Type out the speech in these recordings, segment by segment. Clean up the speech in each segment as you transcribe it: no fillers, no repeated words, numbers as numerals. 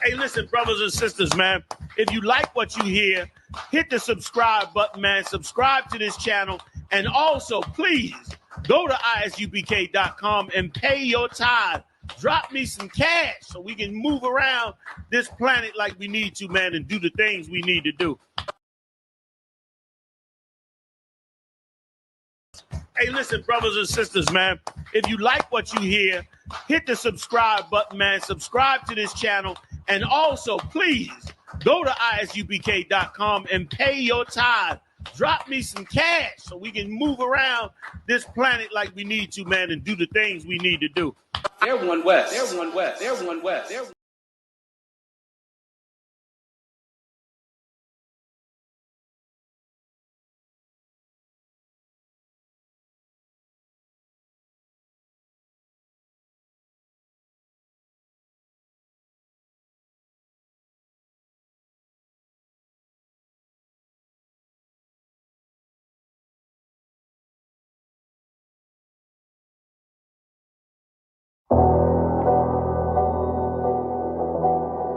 Hey, listen, brothers and sisters, man. If you like what you hear, hit the subscribe button, man. Subscribe to this channel. And also, please, go to ISUPK.com and pay your tithe. Drop me some cash so we can move around this planet like we need to, man, and do the things we need to do. Hey, listen, brothers and sisters, man. If you like what you hear, hit the subscribe button, man. Subscribe to this channel. And also, please, go to ISUPK.com and pay your tithe. Drop me some cash so we can move around this planet like we need to, man, and do the things we need to do. They're one West. They're one West. They're one West. They're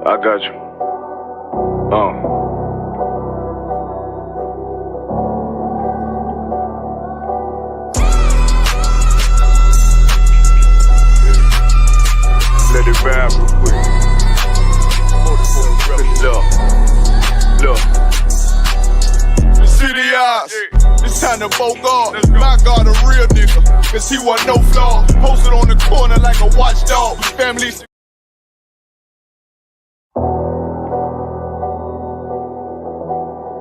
I got you. Let it ride real quick. Look. The city eyes. It's time to Bogart. My God, a real nigga. Cause he wasn't no flaw. Posted on the corner like a watchdog. Family.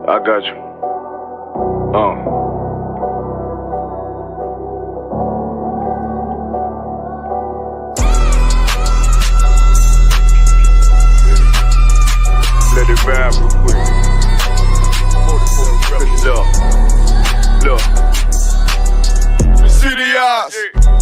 I got you. Let it ride real quick. Look. The city eyes.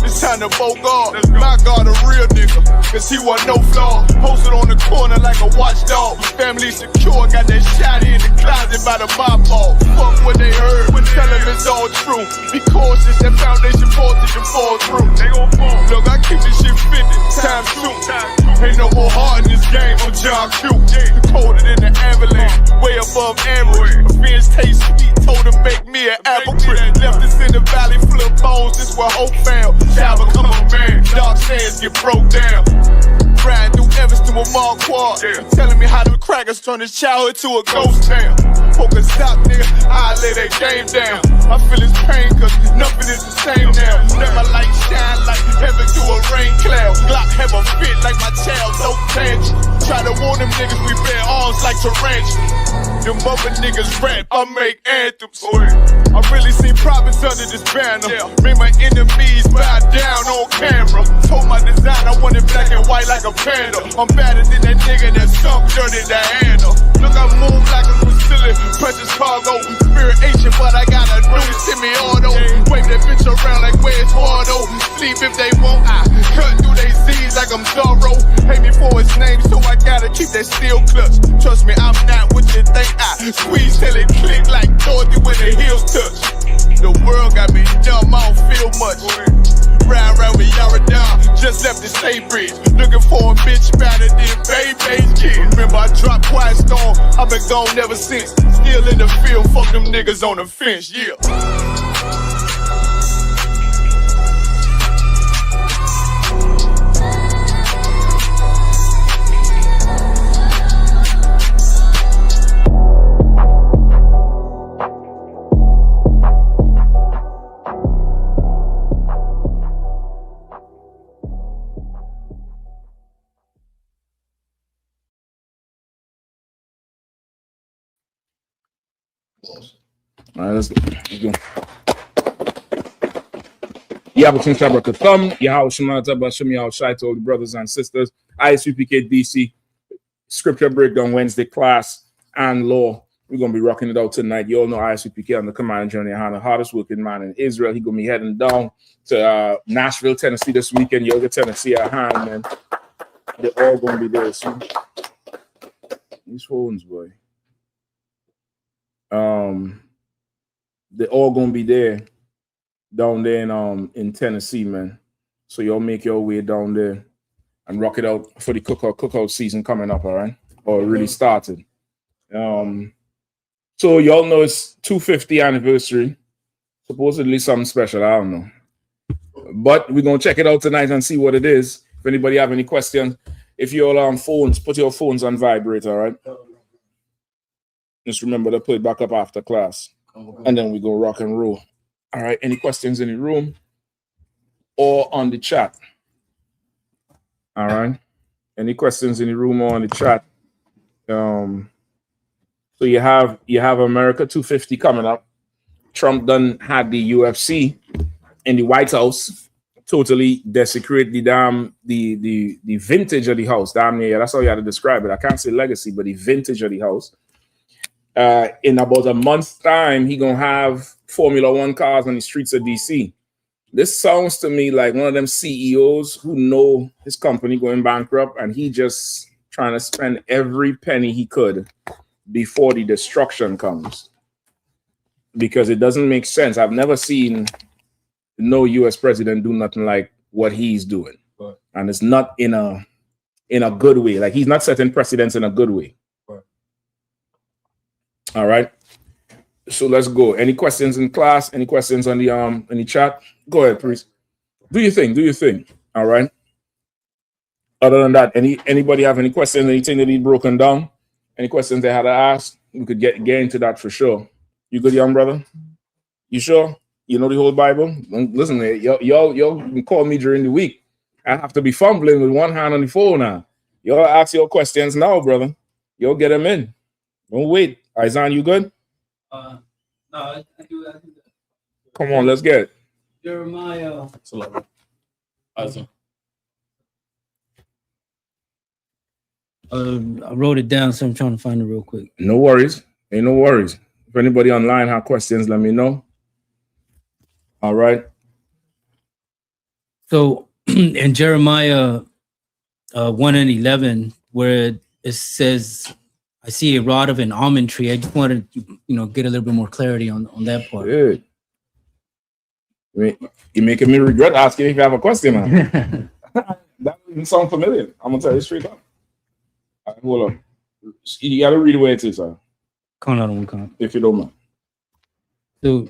It's time to Bogart. My God, a real nigga. Cause he wasn't no flaw. Posted on the corner like a watchdog. Family secure, got that shot in the closet by the mob ball. Fuck what they heard, tell them it's all true. Be cautious, that foundation voltage and fall through. They gon' fall. Look, I keep this shit 50 times 2. Ain't no more heart in this game, I'm John Q. Colder than the avalanche, way above average. Offense taste sweet, told him make me an apple tree. Left us in the valley full of bones, this where hope found. Child become a man, dark sands get broke down. Riding through Evanston with Mark Quad. Telling me how the crackers turn his childhood to a ghost town. Poker stop, nigga, I lay that game down. I feel his pain, cause nothing is the same now. Let my light shine like heaven through a rain cloud. Glock have a fit like my child, no tangent. Try to warn them niggas, we bear arms like tarantula. Them other niggas rap, I make anthems. I really seen prophets under this banner. Make my enemies bow down on camera. Told my design I wanted black and white like a panda. I'm better than that nigga that sunk dirty Diana. Look, I move like a Brazilian, precious cargo. Spirit ancient, but I got a new semi-auto. Wave that bitch around like where's Wardo. Sleep if they won't, I cut through they Z's like I'm Zorro. Hate me for his name, so I gotta keep that steel clutch. Trust me, I'm not what you think. I squeeze till it click like Dorothy when the heels touch. The world got me dumb, I don't feel much. Round with Yahanna, just left the state bridge. Looking for a bitch better than Baby's kid. Remember I dropped Quiet Storm, I've been gone ever since. Still in the field, fuck them niggas on the fence, yeah. All right, let's go. Yahanna, to all the brothers and sisters. I.S.U.P.K. DC, Scripture Breakdown Wednesday class and law. We're going to be rocking it out tonight. You all know I.S.U.P.K. on the command journey. Yahanna, hardest working man in Israel. He's going to be heading down to Nashville, Tennessee this weekend. You'll get Tennessee at hand, man. They're all going to be there soon. These phones, boy. They're all gonna be there down there in Tennessee, man. So y'all make your way down there and rock it out for the cookout season coming up, all right? Or really started. So y'all know it's 250 anniversary. Supposedly something special, I don't know. But we're gonna check it out tonight and see what it is. If anybody have any questions, if you're all on phones, put your phones on vibrate, all right? Just remember to put it back up after class. And then we go rock and roll. All right, any questions in the room or on the chat? All right. Any questions in the room or on the chat? So you have America 250 coming up. Trump done had the UFC in the White House totally desecrate the vintage of the house. Damn near, that's how you had to describe it. I can't say legacy, but the vintage of the house. In about a month's time, he gonna have Formula One cars on the streets of DC. This sounds to me like one of them CEOs who know his company going bankrupt, and he just trying to spend every penny he could before the destruction comes. Because it doesn't make sense. I've never seen no U.S. president do nothing like what he's doing, and it's not in a good way. Like, he's not setting precedents in a good way. All right. So let's go. Any questions in class? Any questions on the chat? Go ahead, please. Do your thing. Do your thing. All right. Other than that, anybody have any questions? Anything that need broken down? Any questions they had to ask? We could get into that for sure. You good, young brother? You sure? You know the whole Bible? Listen, y'all can call me during the week. I have to be fumbling with one hand on the phone now. Y'all ask your questions now, brother. Y'all get them in. Don't wait. Izan, you good? No, I do. Come on, let's get it. Jeremiah. I wrote it down, so I'm trying to find it real quick. No worries. Ain't no worries. If anybody online have questions, let me know. All right. So in Jeremiah 1:11, where it says, I see a rod of an almond tree. I just wanted to, get a little bit more clarity on that part. Good. You're making me regret asking if you have a question, man. That doesn't sound familiar. I'm gonna tell you straight up. All right, hold on. You gotta read where it is, sir. Count out on one count. If you don't mind. So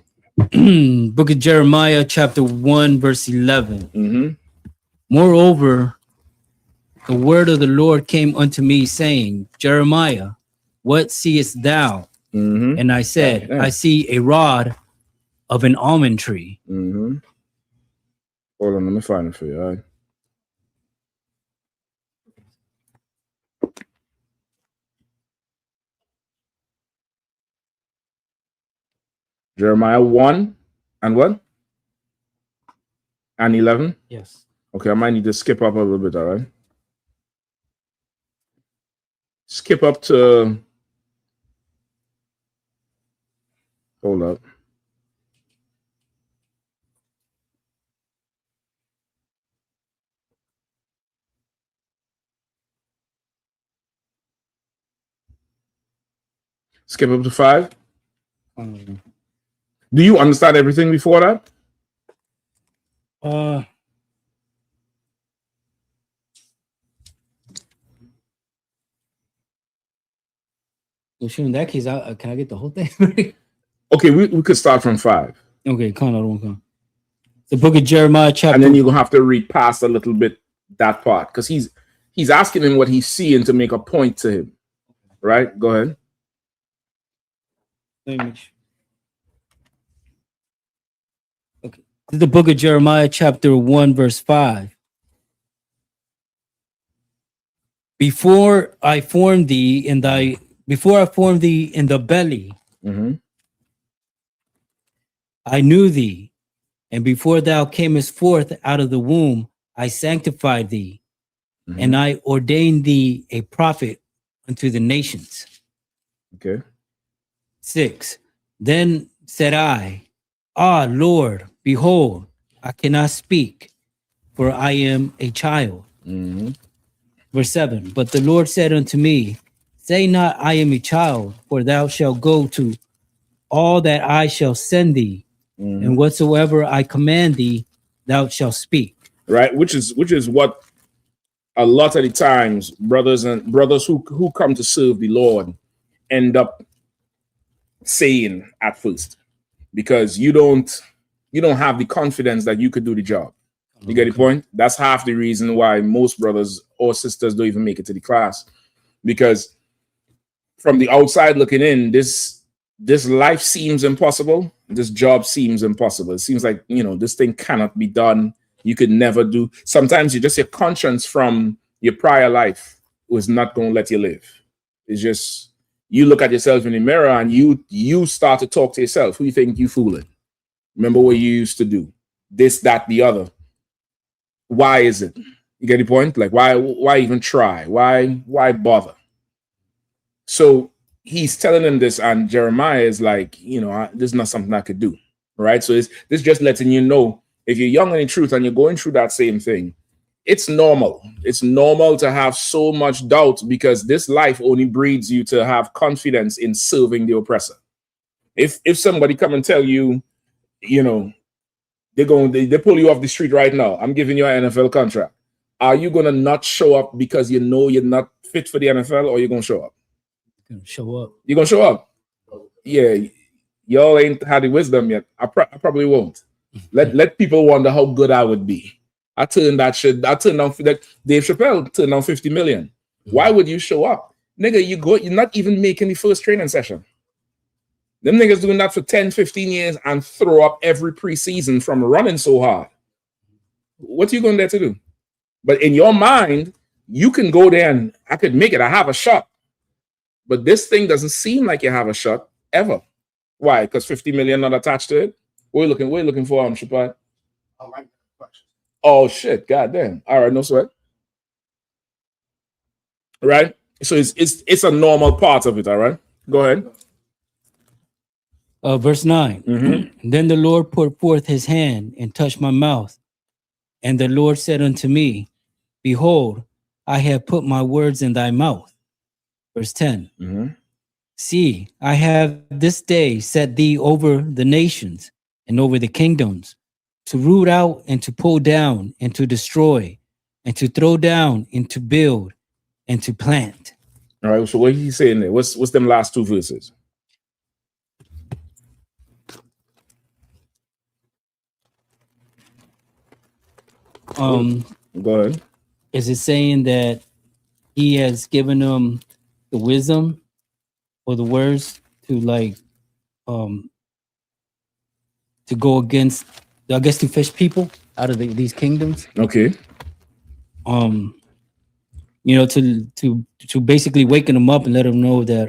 book of Jeremiah, chapter 1, verse 11. Mm-hmm. Moreover, the word of the Lord came unto me, saying, Jeremiah, what seest thou? Mm-hmm. And I said, I see a rod of an almond tree. Mm-hmm. Hold on, let me find it for you. All right. Jeremiah 1 and what? And 11? Yes. Okay, I might need to skip up a little bit, all right? Skip up to... Hold up. Skip up to 5. Do you understand everything before that? Well, sure, in that case, can I get the whole thing? Okay, we could start from 5. Okay, count out one count. The book of Jeremiah, chapter. And then you're gonna have to read past a little bit that part, because he's asking him what he's seeing to make a point to him. Right? Go ahead. Okay. The book of Jeremiah, chapter 1, verse 5. Before I formed thee in the belly, Mm-hmm. I knew thee, and before thou camest forth out of the womb, I sanctified thee, Mm-hmm. and I ordained thee a prophet unto the nations. Okay. 6. Then said I, Ah, Lord, behold, I cannot speak, for I am a child. Mm-hmm. Verse 7. But the Lord said unto me, Say not, I am a child, for thou shalt go to all that I shall send thee, Mm-hmm. and whatsoever I command thee, thou shalt speak. Right, which is what a lot of the times, brothers who come to serve the Lord end up saying at first, because you don't have the confidence that you could do the job. You get the point? That's half the reason why most brothers or sisters don't even make it to the class, because from the outside looking in, this life seems impossible. This job seems impossible. It seems like, this thing cannot be done. You could never do. Sometimes your conscience from your prior life was not going to let you live. It's just, you look at yourself in the mirror and you start to talk to yourself. Who you think you fooling? Remember what you used to do. This, that, the other. Why is it? You get the point? Like, why even try? Why bother? So he's telling them this, and Jeremiah is like, this is not something I could do. Right? So this just letting you know, if you're young in the truth and you're going through that same thing, it's normal. It's normal to have so much doubt, because this life only breeds you to have confidence in serving the oppressor. If somebody come and tell you, they pull you off the street right now, I'm giving you an NFL contract, are you going to not show up because you're not fit for the NFL, or you're going to show up? Show up. You're going to show up. Yeah. Y'all ain't had the wisdom yet. I probably won't. Let people wonder how good I would be. I turned down that Dave Chappelle turned down 50 million. Why would you show up? Nigga, you're not even making the first training session. Them niggas doing that for 10, 15 years and throw up every preseason from running so hard. What are you going there to do? But in your mind, you can go there and I could make it. I have a shot. But this thing doesn't seem like you have a shot ever. Why? Because 50 million not attached to it? We're looking for Shapad. Oh shit, goddamn. All right, no sweat. Right? So it's a normal part of it, all right? Go ahead. Verse 9. Mm-hmm. Then the Lord put forth his hand and touched my mouth. And the Lord said unto me, Behold, I have put my words in thy mouth. Verse 10. Mm-hmm. See, I have this day set thee over the nations and over the kingdoms, to root out and to pull down and to destroy and to throw down and to build and to plant. All right, so what he's saying there? What's them last two verses? Go ahead. Is it saying that he has given them the wisdom or the words to to go against, I guess, to fish people out of these kingdoms? Okay. To basically waken them up and let them know that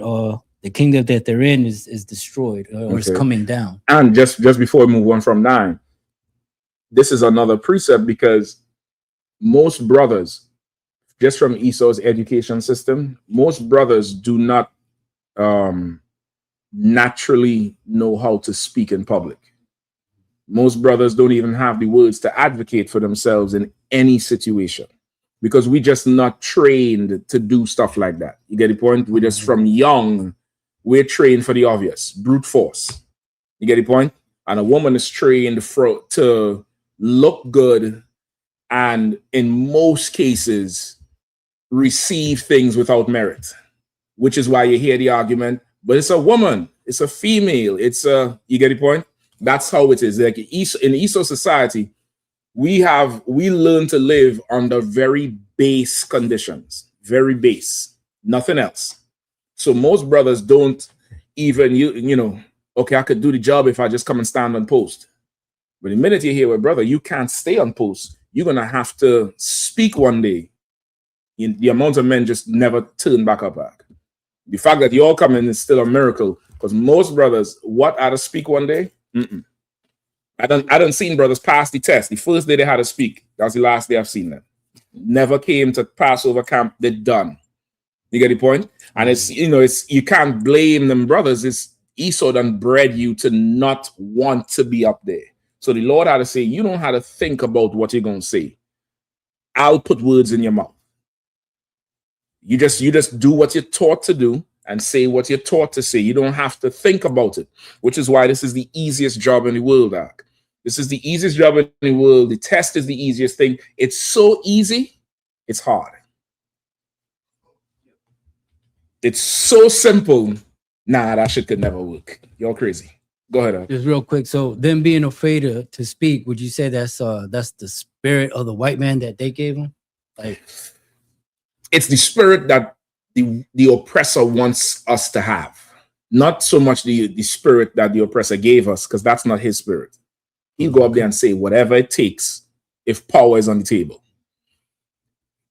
the kingdom that they're in is destroyed or is coming down. And just before we move on from 9, this is another precept, because most brothers, just from Esau's education system, most brothers do not naturally know how to speak in public. Most brothers don't even have the words to advocate for themselves in any situation, because we just not trained to do stuff like that. You get the point? We just from young, we're trained for the obvious, brute force. You get the point? And a woman is trained to look good and in most cases receive things without merit, which is why you hear the argument, but it's a woman, it's a female, you get the point? That's how it is. Like in Esau society, we learn to live under very base conditions, very base, nothing else. So most brothers don't even, okay, I could do the job if I just come and stand on post. But the minute you hear, well, brother, you can't stay on post, you're going to have to speak one day. The amount of men just never turn back up. The fact that you all come in is still a miracle, because most brothers, what had to speak one day? I done seen brothers pass the test. The first day they had to speak, that's the last day I've seen them. Never came to Passover camp, they're done. You get the point? And it's you can't blame them brothers. It's Esau done bred you to not want to be up there. So the Lord had to say, you don't have to think about what you're going to say. I'll put words in your mouth. You just do what you're taught to do and say what you're taught to say. You don't have to think about it, which is why this is the easiest job in the world, Doc. This is the easiest job in the world. The test is the easiest thing. It's so easy, it's hard. It's so simple. Nah, that shit could never work. You're crazy. Go ahead. Just real quick. So them being afraid to speak, would you say that's the spirit of the white man that they gave him? Like, it's the spirit that the oppressor wants us to have. Not so much the spirit that the oppressor gave us, because that's not his spirit. He'll go up there and say whatever it takes if power is on the table.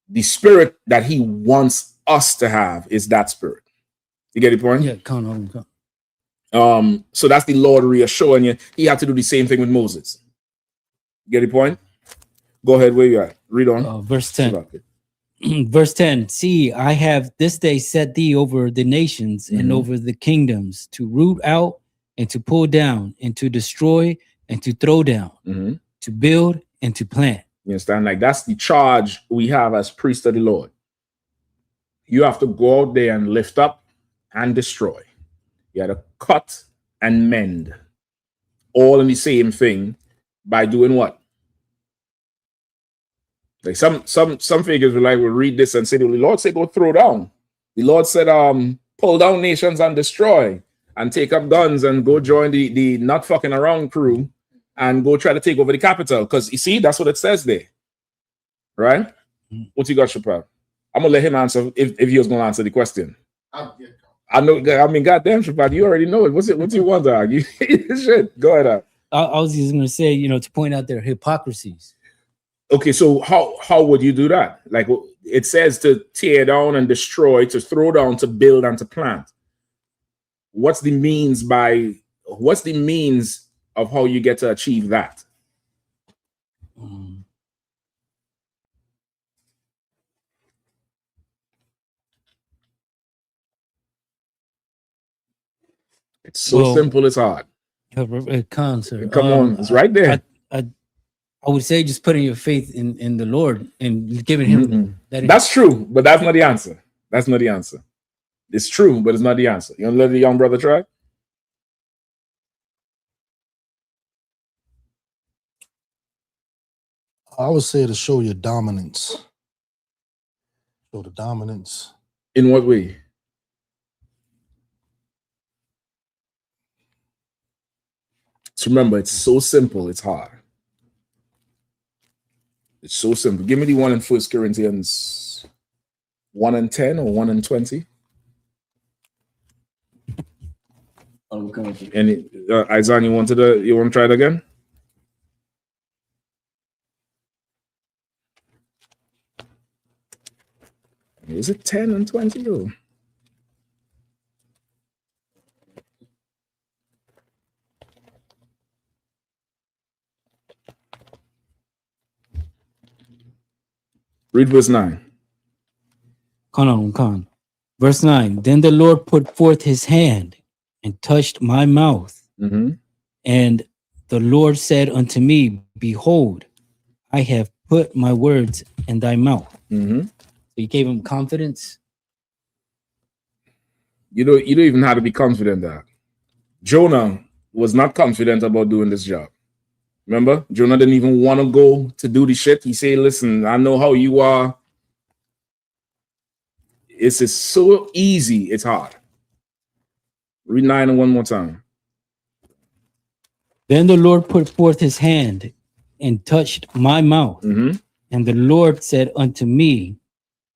The spirit that he wants us to have is that spirit. You get the point? yeah, come on. So that's the Lord reassuring you. He had to do the same thing with Moses. You get the point? Go ahead, where you at? Read on. Verse 10. Verse 10. See, I have this day set thee over the nations and over the kingdoms, to root out and to pull down and to destroy and to throw down, to build and to plant. You understand? Like, that's the charge we have as priests of the Lord. You have to go out there and lift up and destroy. You have to cut and mend, all in the same thing, by doing what? Like some figures will read this and say, the Lord said go throw down. The Lord said pull down nations and destroy, and take up guns and go join the not fucking around crew and go try to take over the capital. Because you see, that's what it says there. Right? What you got, Chappelle? I'm gonna let him answer if he was gonna answer the question. I know. I mean, goddamn, Chappelle, you already know it. What you want to argue? Shit. Go ahead. I was just gonna say, to point out their hypocrisies. Okay, so how would you do that? Like, it says to tear down and destroy, to throw down, to build, and to plant. What's the means of how you get to achieve that? It's so simple, it's hard. Come on, it's right there. I would say just putting your faith in the Lord and giving him That's true, but that's not the answer. That's not the answer. It's true, but it's not the answer. You want to let the young brother try? I would say to show your dominance. Show the dominance. In what way? So remember, it's so simple, it's hard. It's so simple. Give me the one in 1 Corinthians 1:10 or 1:20. Any Isaiah, you want to try it again? Is it 10 and 20? Oh. Read verse 9. Verse 9. Then the Lord put forth his hand and touched my mouth. And the Lord said unto me, behold, I have put my words in thy mouth. So he gave him confidence. You don't even have to be confident that Jonah was not confident about doing this job. Remember, Jonah didn't even want to go to do the shit. He said, listen, I know how you are. It's just so easy, it's hard. Read 9 one more time. Then the Lord put forth his hand and touched my mouth. And the Lord said unto me,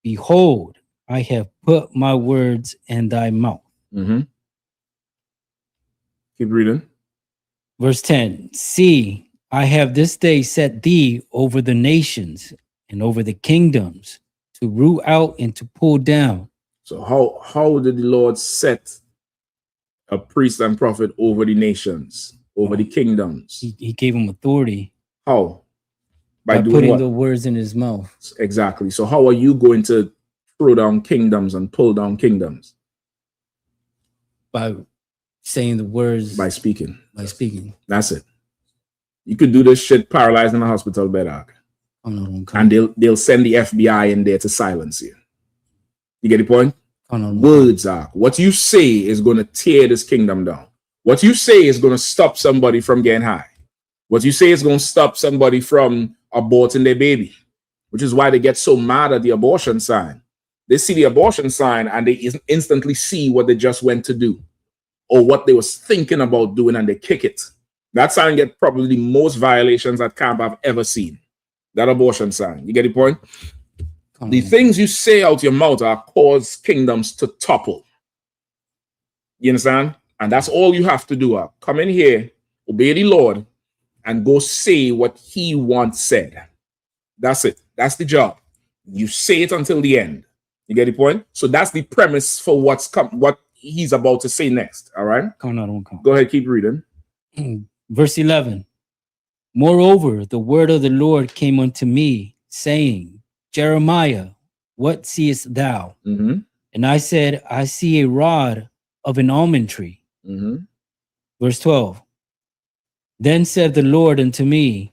behold, I have put my words in thy mouth. Keep reading. Verse 10. See, I have this day set thee over the nations and over the kingdoms, to root out and to pull down. So how did the Lord set a priest and prophet over the nations, over the kingdoms? He gave him authority. How? By doing putting what? the words in his mouth. Exactly. So how are you going to throw down kingdoms and pull down kingdoms? By saying the words. By speaking. By speaking. That's it. You could do this shit paralyzed in a hospital bed, and they'll send the FBI in there to silence you. You get the point? Words, what you say is going to tear this kingdom down. What you say is going to stop somebody from getting high. What you say is going to stop somebody from aborting their baby, which is why they get so mad at the abortion sign. They see the abortion sign and they instantly see what they just went to do or what they was thinking about doing, and they kick it. That sign get probably the most violations that camp I've ever seen. That abortion sign. You get the point? The things you say out your mouth are cause kingdoms to topple. You understand? And that's all you have to do. Come in here, obey the Lord, and go say what he once said. That's it. That's the job. You say it until the end. You get the point? So that's the premise for what he's about to say next. All right? Go ahead, keep reading. Verse 11. Moreover, the word of the Lord came unto me, saying, Jeremiah, what seest thou? Mm-hmm. And I said, I see a rod of an almond tree. Mm-hmm. Verse 12. Then said the Lord unto me,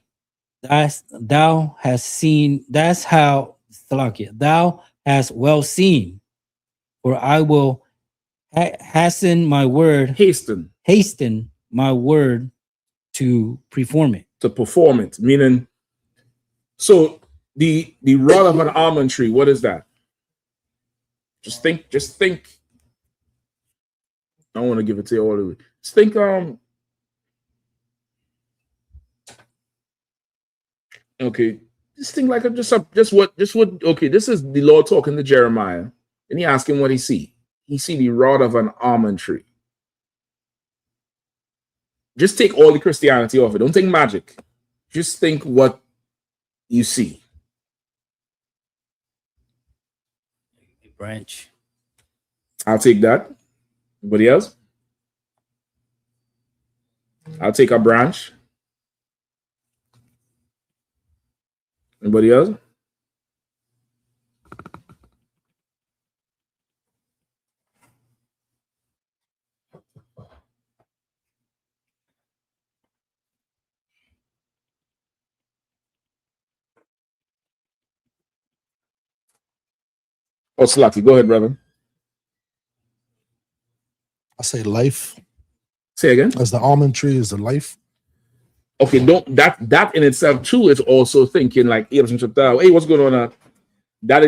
thou hast seen, that's how, thou hast well seen, for I will hasten my word my word to perform it. To perform it, meaning, so the rod of an almond tree, what is that? Just think. I don't want to give it to you all the way. Just think, okay, just think like just what, okay, this is the Lord talking to Jeremiah, and he asked him what he see. He see the rod of an almond tree. Just take all the Christianity off it. Don't think magic. Just think what you see. A branch. I'll take that. Anybody else? I'll take a branch. Anybody else? Oh, Slaki, go ahead, brother. I say life. Say again. As the almond tree is the life. Okay, don't that in itself too is also thinking like, hey, what's going on? That's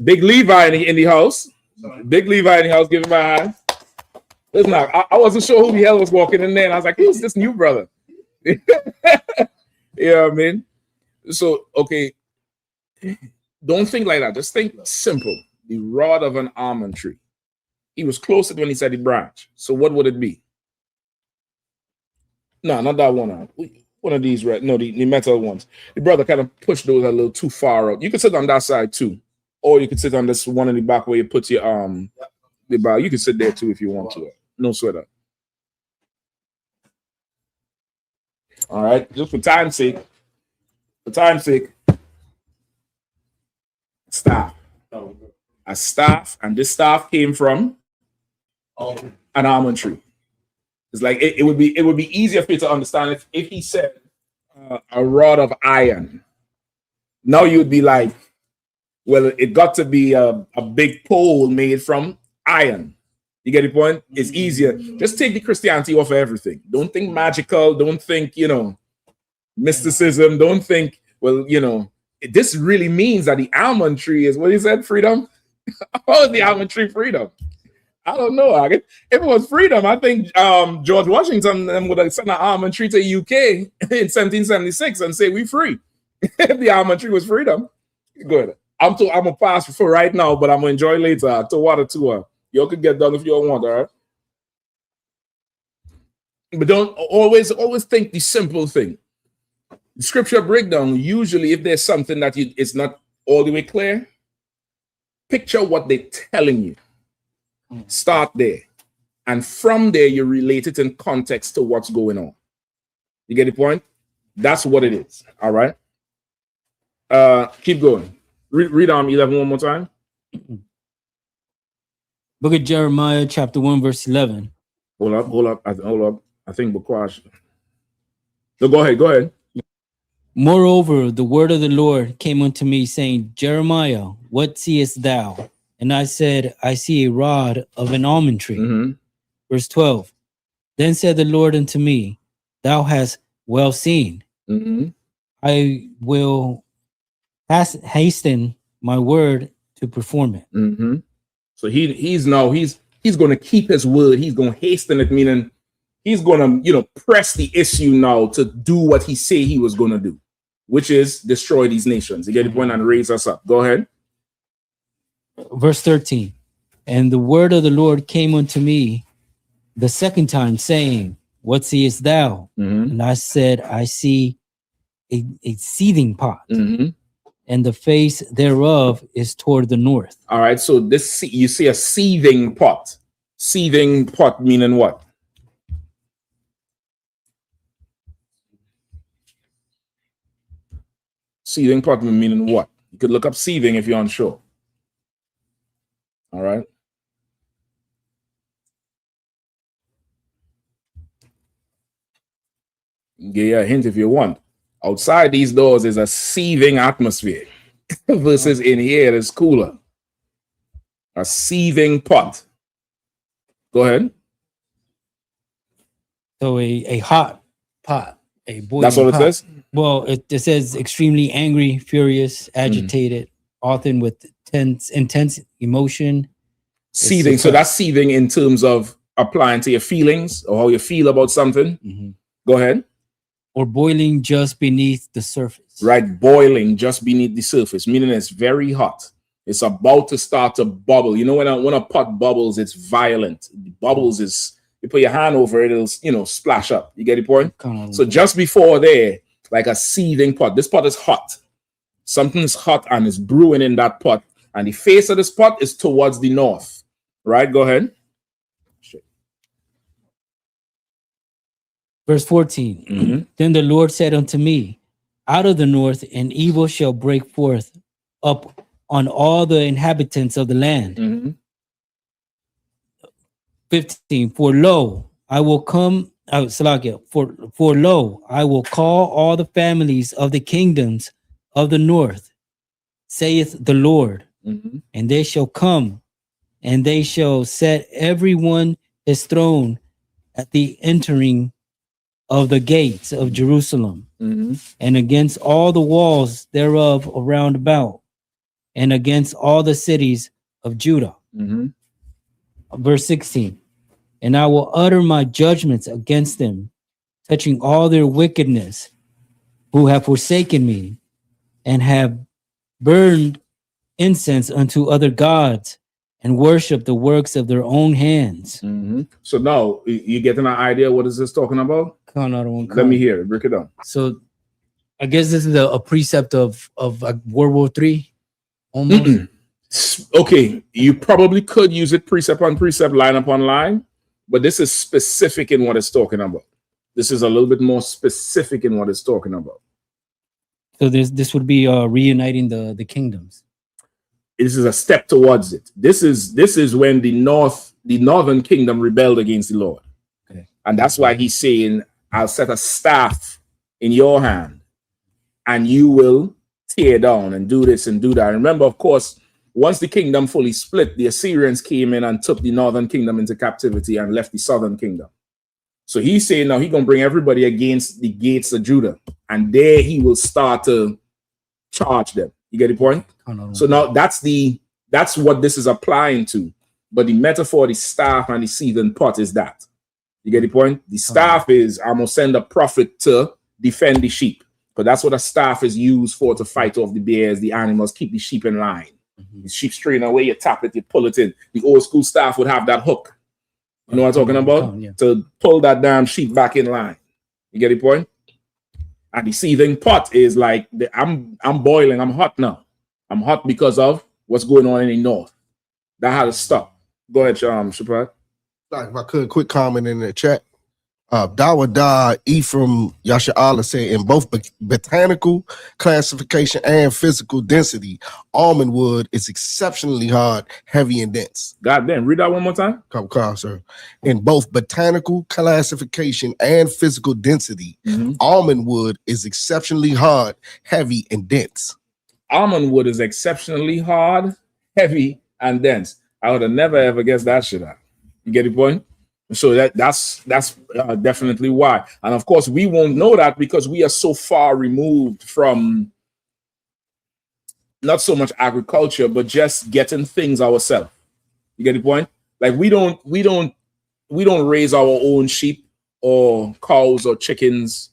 Big Levi in the house. Big Levi in the house, giving my hand. Listen, I wasn't sure who the hell was walking in there, and I was like, who's this new brother? You know what I mean? So, okay, don't think like that. Just think simple. The rod of an almond tree. He was closer when he said the branch. So what would it be? No, not that one. One of these, right? No, the metal ones. The brother kind of pushed those a little too far out. You could sit on that side too. Or you could sit on this one in the back where you put your the bar. You can sit there too if you want to. No sweater. All right, just for time's sake. Staff. A staff, and this staff came from an almond tree. It's like it would be easier for you to understand if he said a rod of iron. Now you'd be like, well, it got to be a big pole made from iron. You get the point? It's easier. Just take the Christianity off of everything. Don't think magical. Don't think, mysticism. Don't think, well, this really means that the almond tree is what he said, freedom. How is the almond tree freedom? I don't know. If it was freedom, I think George Washington would have sent an almond tree to the UK in 1776 and say we free. If the almond tree was freedom. Good. I'm a pass for right now, but I'm gonna enjoy later. To water tour. You could get done if you want, all right? But don't always think the simple thing. The scripture breakdown, usually if there's something that it's not all the way clear, picture what they're telling you. Start there. And from there, you relate it in context to what's going on. You get the point? That's what it is. All right. Keep going. Read 11 one more time. Book of Jeremiah, chapter 1, verse 11. Hold up. I think Bakwash. No, go ahead. Moreover, the word of the Lord came unto me, saying, Jeremiah, what seest thou? And I said, I see a rod of an almond tree. Mm-hmm. Verse 12. Then said the Lord unto me, thou hast well seen. Mm-hmm. I will hasten my word to perform it. Mm-hmm. So he's going to keep his word. He's going to hasten it, meaning he's going to press the issue now to do what he said he was going to do, which is destroy these nations. You get the point, and raise us up. Go ahead. Verse 13. And the word of the Lord came unto me the second time, saying, what seest thou? Mm-hmm. And I said, I see a seething pot, Mm-hmm. and the face thereof is toward the north. All right. So this, you see a seething pot. Seething pot meaning what? Seething pot meaning what? You could look up seething if you're unsure. All right. Give you a hint if you want. Outside these doors is a seething atmosphere versus in here it's cooler. A seething pot. Go ahead. So a hot pot, a boiling That's what it pot. says? Well, it says extremely angry, furious, agitated, often with intense emotion. Seething. So that's seething in terms of applying to your feelings or how you feel about something. Mm-hmm. Go ahead. Or boiling just beneath the surface. Right, boiling just beneath the surface, meaning it's very hot. It's about to start to bubble. You know, when a pot bubbles, it's violent. The bubbles is, you put your hand over it, it'll splash up. You get the point? So just before there, like a seething pot. This pot is hot. Something's hot and it's brewing in that pot. And the face of this pot is towards the north. Right, go ahead. Verse 14. Mm-hmm. Then the Lord said unto me, out of the north an evil shall break forth up on all the inhabitants of the land. Mm-hmm. 15. For lo, I will come out, for lo, I will call all the families of the kingdoms of the north, saith the Lord, Mm-hmm. and they shall come, and they shall set every one his throne at the entering of the gates of Jerusalem, Mm-hmm. and against all the walls thereof around about, and against all the cities of Judah. Mm-hmm. Verse 16. And I will utter my judgments against them, touching all their wickedness, who have forsaken me, and have burned incense unto other gods, and worship the works of their own hands. Mm-hmm. So now you getting an idea what is this talking about? Let me hear it. Break it down. So I guess this is a precept of World War III almost. Okay, you probably could use it precept on precept, line upon line, but this is specific in what it's talking about. This is a little bit more specific in what it's talking about. So this would be reuniting the kingdoms. This is a step towards it. This is when the northern kingdom rebelled against the Lord. Okay. And that's why he's saying, I'll set a staff in your hand and you will tear down and do this and do that. Remember, of course, once the kingdom fully split, the Assyrians came in and took the northern kingdom into captivity and left the southern kingdom. So he's saying now he's going to bring everybody against the gates of Judah, and there he will start to charge them. You get the point? So now that's what this is applying to. But the metaphor, the staff and the seething pot is that. You get the point? The staff is, I'm going to send a prophet to defend the sheep. Because that's what a staff is used for, to fight off the bears, the animals, keep the sheep in line. The sheep straying away, you tap it, you pull it in. The old school staff would have that hook. You know what I'm talking about? Yeah. To pull that damn sheep back in line. You get the point? And the seething pot is like, I'm boiling, I'm hot now. I'm hot because of what's going on in the north. That had to stop. Go ahead, Shaprat. If I could, quick comment in the chat. Dawada Ephraim Yasha'Allah said, in both botanical classification and physical density, almond wood is exceptionally hard, heavy, and dense. God damn, read that one more time. Come, sir. In both botanical classification and physical density, almond wood is exceptionally hard, heavy, and dense. Almond wood is exceptionally hard, heavy, and dense. I would have never ever guessed that shit out. You get the point? So that's definitely why. And of course, we won't know that because we are so far removed from not so much agriculture, but just getting things ourselves. You get the point? Like we don't raise our own sheep or cows or chickens.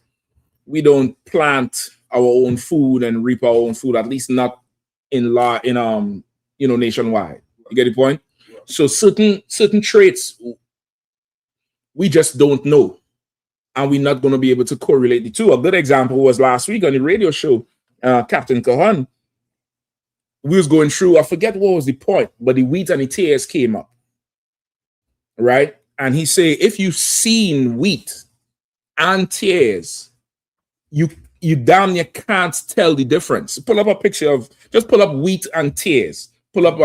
We don't plant our own food and reap our own food, at least not nationwide. You get the point? So certain traits we just don't know, and we're not going to be able to correlate the two. A good example was last week on the radio show, Captain Kahan. We was going through, I forget what was the point, but the wheat and the tares came up, right? And he said, if you've seen wheat and tares, you damn near can't tell the difference. Pull up a picture of, just pull up wheat and tares. Pull up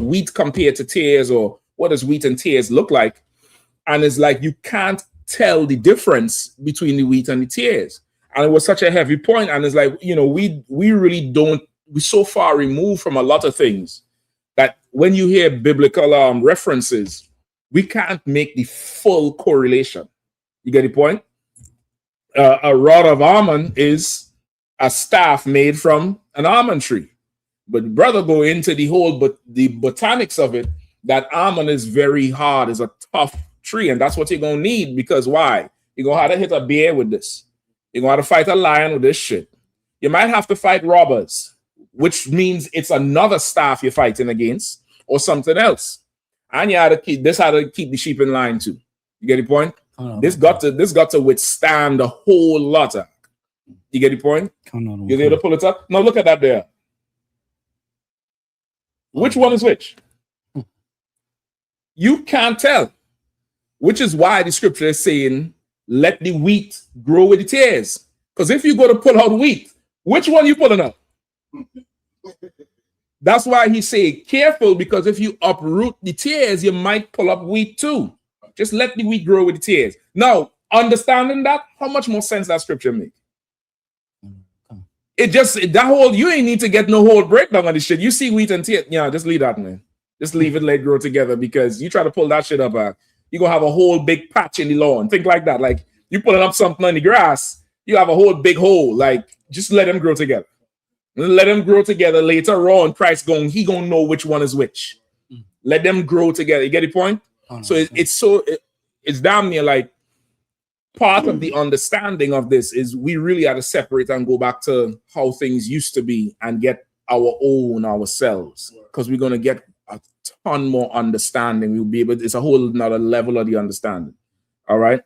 wheat compared to tares, or what does wheat and tares look like? And it's like you can't tell the difference between the wheat and the tares. And it was such a heavy point. And it's like, we really don't, we're so far removed from a lot of things that when you hear biblical references, we can't make the full correlation. You get the point? A rod of almond is a staff made from an almond tree. But brother, go into the whole, but the botanics of it, that almond is very hard, is a tough tree. And that's what you're going to need, because why? You're going to have to hit a bear with this. You're going to have to fight a lion with this shit. You might have to fight robbers, which means it's another staff you're fighting against or something else. And you had to keep the sheep in line too. You get the point? This got to withstand a whole lot of. You get the point? You're able to pull it up? No, look at that there. Which one is which? You can't tell. Which is why the scripture is saying, let the wheat grow with the tares. Because if you go to pull out wheat, which one you pulling up? That's why he say careful, because if you uproot the tares, you might pull up wheat too. Just let the wheat grow with the tares. Now, understanding that, how much more sense that scripture make? It just, that whole, you ain't need to get no whole breakdown on this shit. You see wheat and tares, yeah, just leave that, man. Just leave it, let it grow together, because you try to pull that shit up, you're going to have a whole big patch in the lawn. Think like that. Like, you pulling up something on the grass, you have a whole big hole. Like, just let them grow together. Let them grow together. Later on, Christ he going to know which one is which. Let them grow together. You get the point? So it's damn near like part of the understanding of this is we really have to separate and go back to how things used to be and get our own ourselves, because we're going to get a ton more understanding. We'll be able, it's a whole another level of the understanding. All right.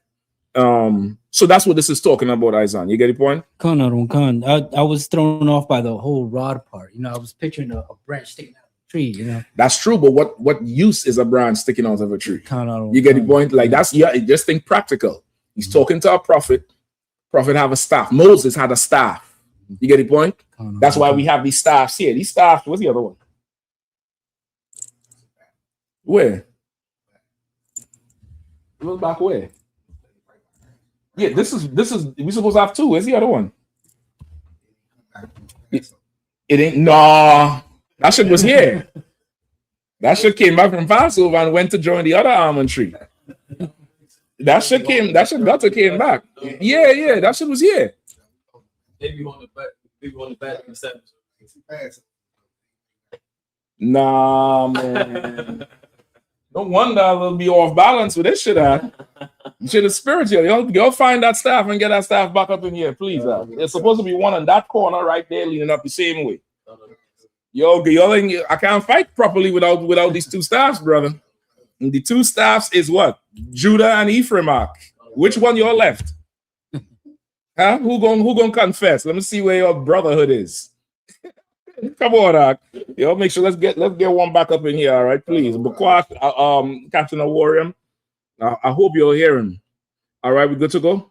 So that's what this is talking about, Isaiah. You get the point? I was thrown off by the whole rod part. I was picturing a branch sticking out of a tree, That's true, but what use is a branch sticking out of a tree? You get the point? Like that's, just think practical. He's talking to a prophet. Prophet have a staff. Moses had a staff. You get the point? That's why we have these staffs here. These staffs, what's the other one? Where? Look back where? Yeah, this is we supposed to have two. Where's the other one? It ain't, nah. That shit was here. That shit came back from Passover and went to join the other almond tree. That shit got to came back. Yeah, that shit was here. Maybe on the back in the 7th. Nah, man. No wonder I will be off balance with this shit. Shit is spiritual. Y'all find that staff and get that staff back up in here, please. There's supposed to be one on that corner right there leaning up the same way. Y'all I can't fight properly without these two staffs, brother. And the two staffs is what? Judah and Ephraim. Which one y'all left? Huh? Who gonna confess? Let me see where your brotherhood is. Come on, yo, make sure let's get one back up in here, all right, please. Bakwash, Captain Awarium, I hope you'll hear him. All right, we good to go?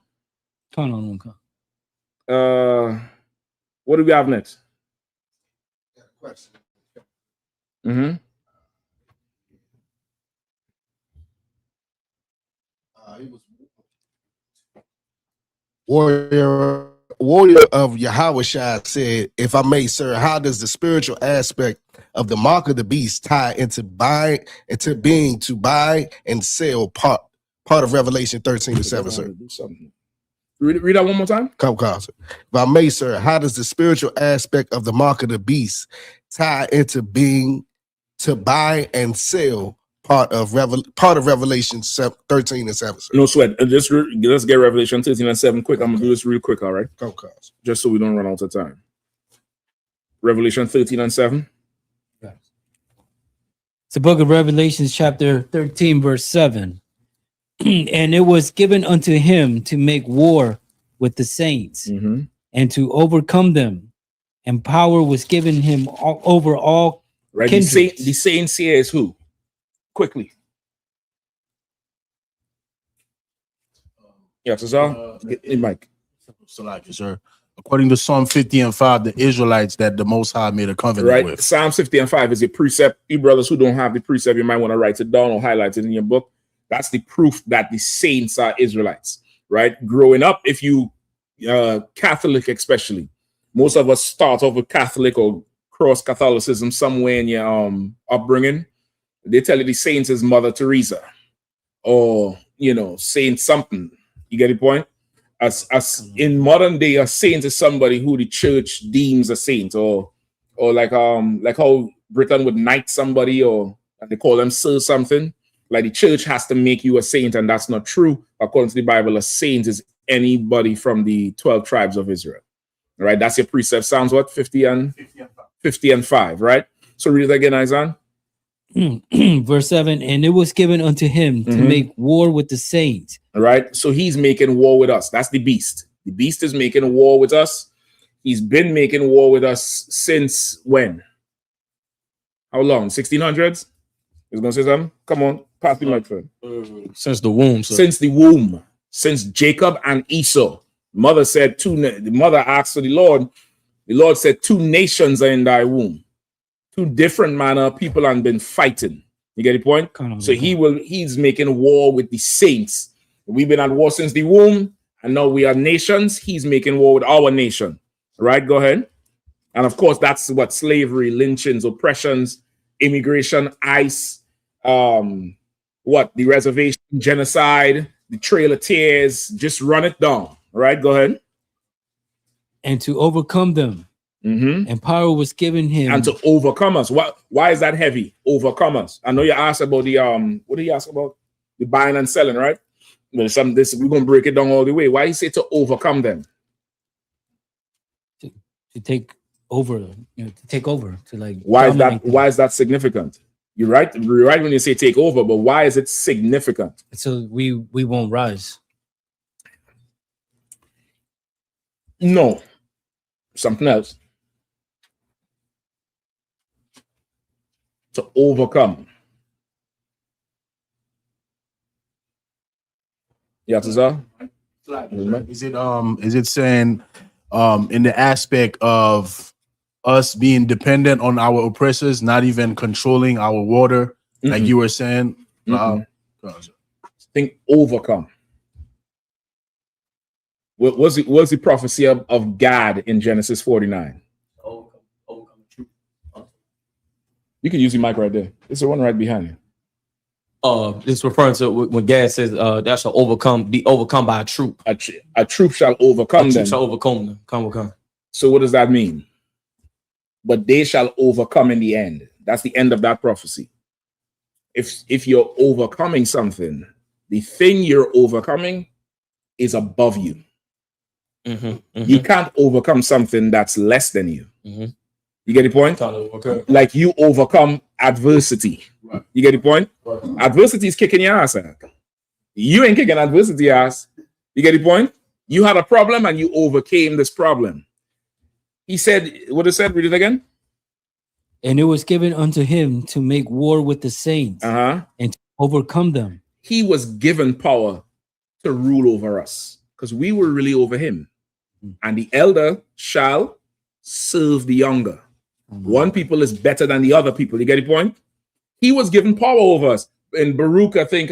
What do we have next? Mm-hmm. Warrior of Yahushua said, if I may, sir, how does the spiritual aspect of the mark of the beast tie into being to buy and sell part of Revelation 13:7, sir? Read that one more time. Come, If I may, sir, how does the spiritual aspect of the mark of the beast tie into being to buy and sell part of Revelation 13 and 7? Sir? No sweat. Let's get Revelation 13 and 7 quick. I'm gonna do this real quick, all right? Come, just so we don't run out of time. Revelation 13 and 7. It's the book of Revelations, chapter 13, verse 7. And it was given unto him to make war with the saints and to overcome them. And power was given him over all kindreds. The saints here is who? Quickly. Yes, it's all. Mike. Sir. According to Psalm 50 and 5, the Israelites that the Most High made a covenant with. Psalm 50 and 5 is a precept. You brothers who don't have the precept, you might want to write it down or highlight it in your book. That's the proof that the saints are Israelites, right? Growing up, if you Catholic especially, most of us start off with Catholic or cross Catholicism somewhere in your upbringing. They tell you the saints is Mother Teresa or, Saint something. You get the point? As in modern day, a saint is somebody who the church deems a saint, or like how Britain would knight somebody, or they call them sir something. Like the church has to make you a saint, and that's not true. According to the Bible, a saint is anybody from the 12 tribes of Israel. Right? That's your precept. Sounds what? 50 and 5, right? So read it again, Isaiah. Verse 7, and it was given unto him to make war with the saints. All right, so he's making war with us. That's the beast. The beast is making war with us. He's been making war with us since when? How long? 1600s? He's gonna say something? Come on, pass me my friend. Since the womb, sir. Since the womb, since Jacob and Esau. The mother asked for the Lord. The Lord said, 2 nations are in thy womb. 2 different manner of people have been fighting. You get the point? So he's making war with the saints. We've been at war since the womb, and now we are nations. He's making war with our nation. Right? Go ahead. And of course, that's what slavery, lynchings, oppressions, immigration, ICE, the reservation, genocide, the Trail of Tears. Just run it down. Right? Go ahead. And to overcome them. And power was given him. And to overcome us. Why is that heavy? Overcome us. I know you asked about the what did you ask about? The buying and selling, right? We're gonna break it down all the way. Why you say to overcome them? To take over, to take over, to like. Why is that significant? You're right when you say take over, but why is it significant? So we won't rise. No, something else. To overcome. Yeah, is it saying in the aspect of us being dependent on our oppressors, not even controlling our water, like you were saying? Think overcome. What was the prophecy of God in Genesis 49? You can use your mic right there. It's the one right behind you. It's referring to when Gad says that shall be overcome by a troop. A troop shall overcome them. Shall overcome them. So what does that mean? But they shall overcome in the end. That's the end of that prophecy. If you're overcoming something, the thing you're overcoming is above you. You can't overcome something that's less than you. You get the point? Okay. Like you overcome adversity. Right. You get the point? Right. Adversity is kicking your ass. You ain't kicking adversity ass. You get the point? You had a problem and you overcame this problem. He said, what it said? Read it again. And it was given unto him to make war with the saints and to overcome them. He was given power to rule over us because we were really over him. And the elder shall serve the younger. One people is better than the other people. You get the point? He was given power over us. In Baruch, I think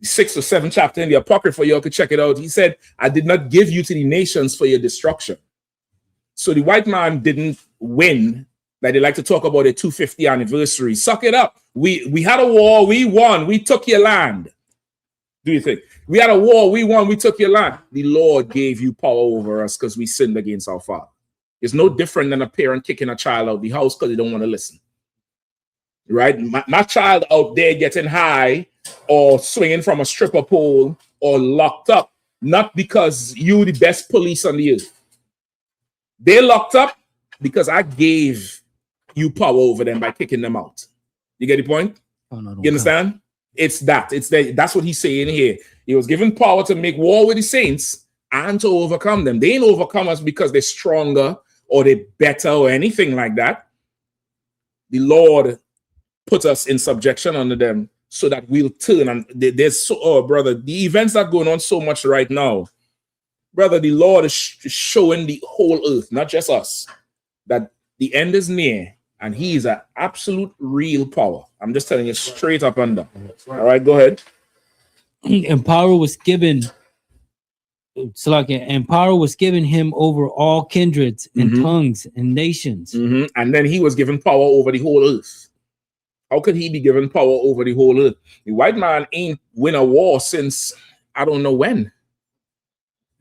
6 or 7 chapter in the Apocrypha, you all could check it out. He said, I did not give you to the nations for your destruction. So the white man didn't win. Like they like to talk about a 250 anniversary. Suck it up. We had a war. We won. We took your land. Do you think? We had a war, we won, we took your land. The Lord gave you power over us because we sinned against our father. It's no different than a parent kicking a child out of the house because they don't want to listen. Right? My child out there getting high or swinging from a stripper pole or locked up, not because you the best police on the earth. They locked up because I gave you power over them by kicking them out. You get the point? Oh, no, you understand? It's that. That's what he's saying here. He was given power to make war with the saints and to overcome them. They ain't overcome us because they're stronger or they're better or anything like that. The Lord put us in subjection under them so that we'll turn. And there's so, brother, the events that are going on so much right now, brother, the Lord is showing the whole earth, not just us, that the end is near and he is an absolute real power. I'm just telling you straight up and down. All right, go ahead. And power was given, and power was given him over all kindreds and tongues and nations. And then he was given power over the whole earth. How could he be given power over the whole earth? The white man ain't win a war since I don't know when.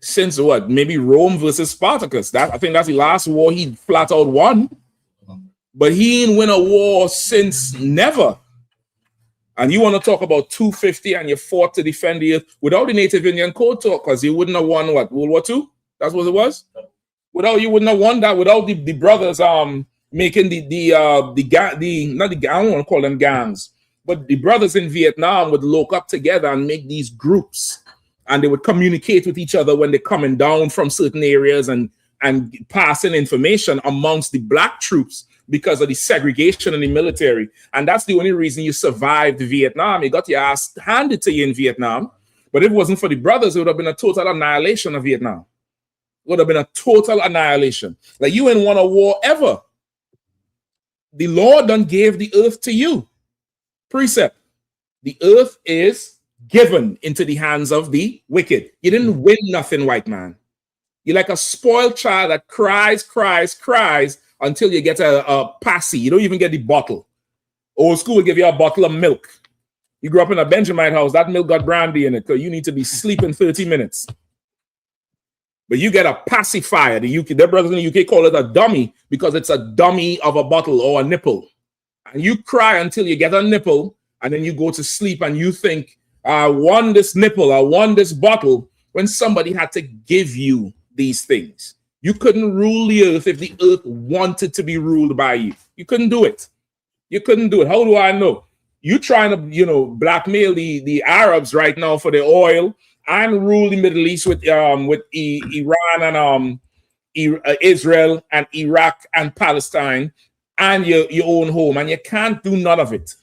Since what? Maybe Rome versus Spartacus. I think that's the last war he flat out won. But he ain't win a war since never. And you want to talk about 250 and you fought to defend the earth without the Native Indian Code talk, because you wouldn't have won what? World War II? That's what it was? You wouldn't have won that without the brothers making I don't want to call them gangs, but the brothers in Vietnam would lock up together and make these groups, and they would communicate with each other when they're coming down from certain areas and passing information amongst the black troops because of the segregation in the military. And that's the only reason you survived Vietnam. You got your ass handed to you in Vietnam. But if it wasn't for the brothers, it would have been a total annihilation of Vietnam. It would have been a total annihilation. Like, you ain't won a war ever. The Lord done gave the earth to you. Precept. The earth is given into the hands of the wicked. You didn't win nothing, white man. You're like a spoiled child that cries until you get a passy. You don't even get the bottle. Old school will give you a bottle of milk. You grew up in a Benjamin house, that milk got brandy in it because you need to be sleeping 30 minutes. But you get a pacifier. Their brothers in the UK call it a dummy because it's a dummy of a bottle or a nipple. And you cry until you get a nipple, and then you go to sleep and you think, I won this nipple, I won this bottle, when somebody had to give you these things. You couldn't rule the earth if the earth wanted to be ruled by you. You couldn't do it. You couldn't do it. How do I know? You trying to, blackmail the Arabs right now for the oil and rule the Middle East with Iran and Israel and Iraq and Palestine and your own home, and you can't do none of it.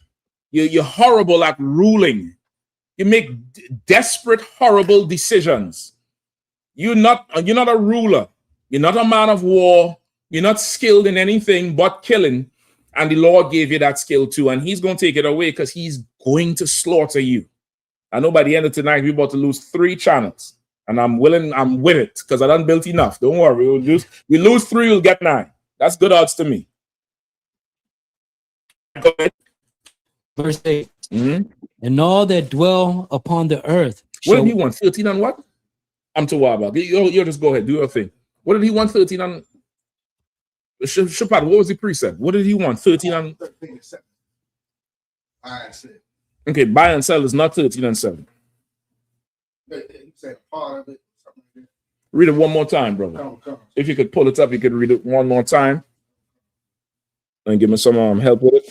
You're horrible at ruling. You make desperate, horrible decisions. You're not a ruler. You're not a man of war. You're not skilled in anything but killing. And the Lord gave you that skill too. And he's going to take it away because he's going to slaughter you. I know by the end of tonight, we're about to lose 3 channels. And I'm with it because I done built enough. Don't worry. We lose 3, we'll get 9. That's good odds to me. Go ahead. Verse 8. And all that dwell upon the earth. What did he want? 13 on what? I'm too wild about it. You just go ahead. Do your thing. What did he want 13 on? Shapad, what was the precept? What did he want 13 on? 13 and 7. Buy and sell. Okay, buy and sell is not 13 and 7. You said part of it. Read it one more time, brother. Come. If you could pull it up, you could read it one more time. And give me some help with it.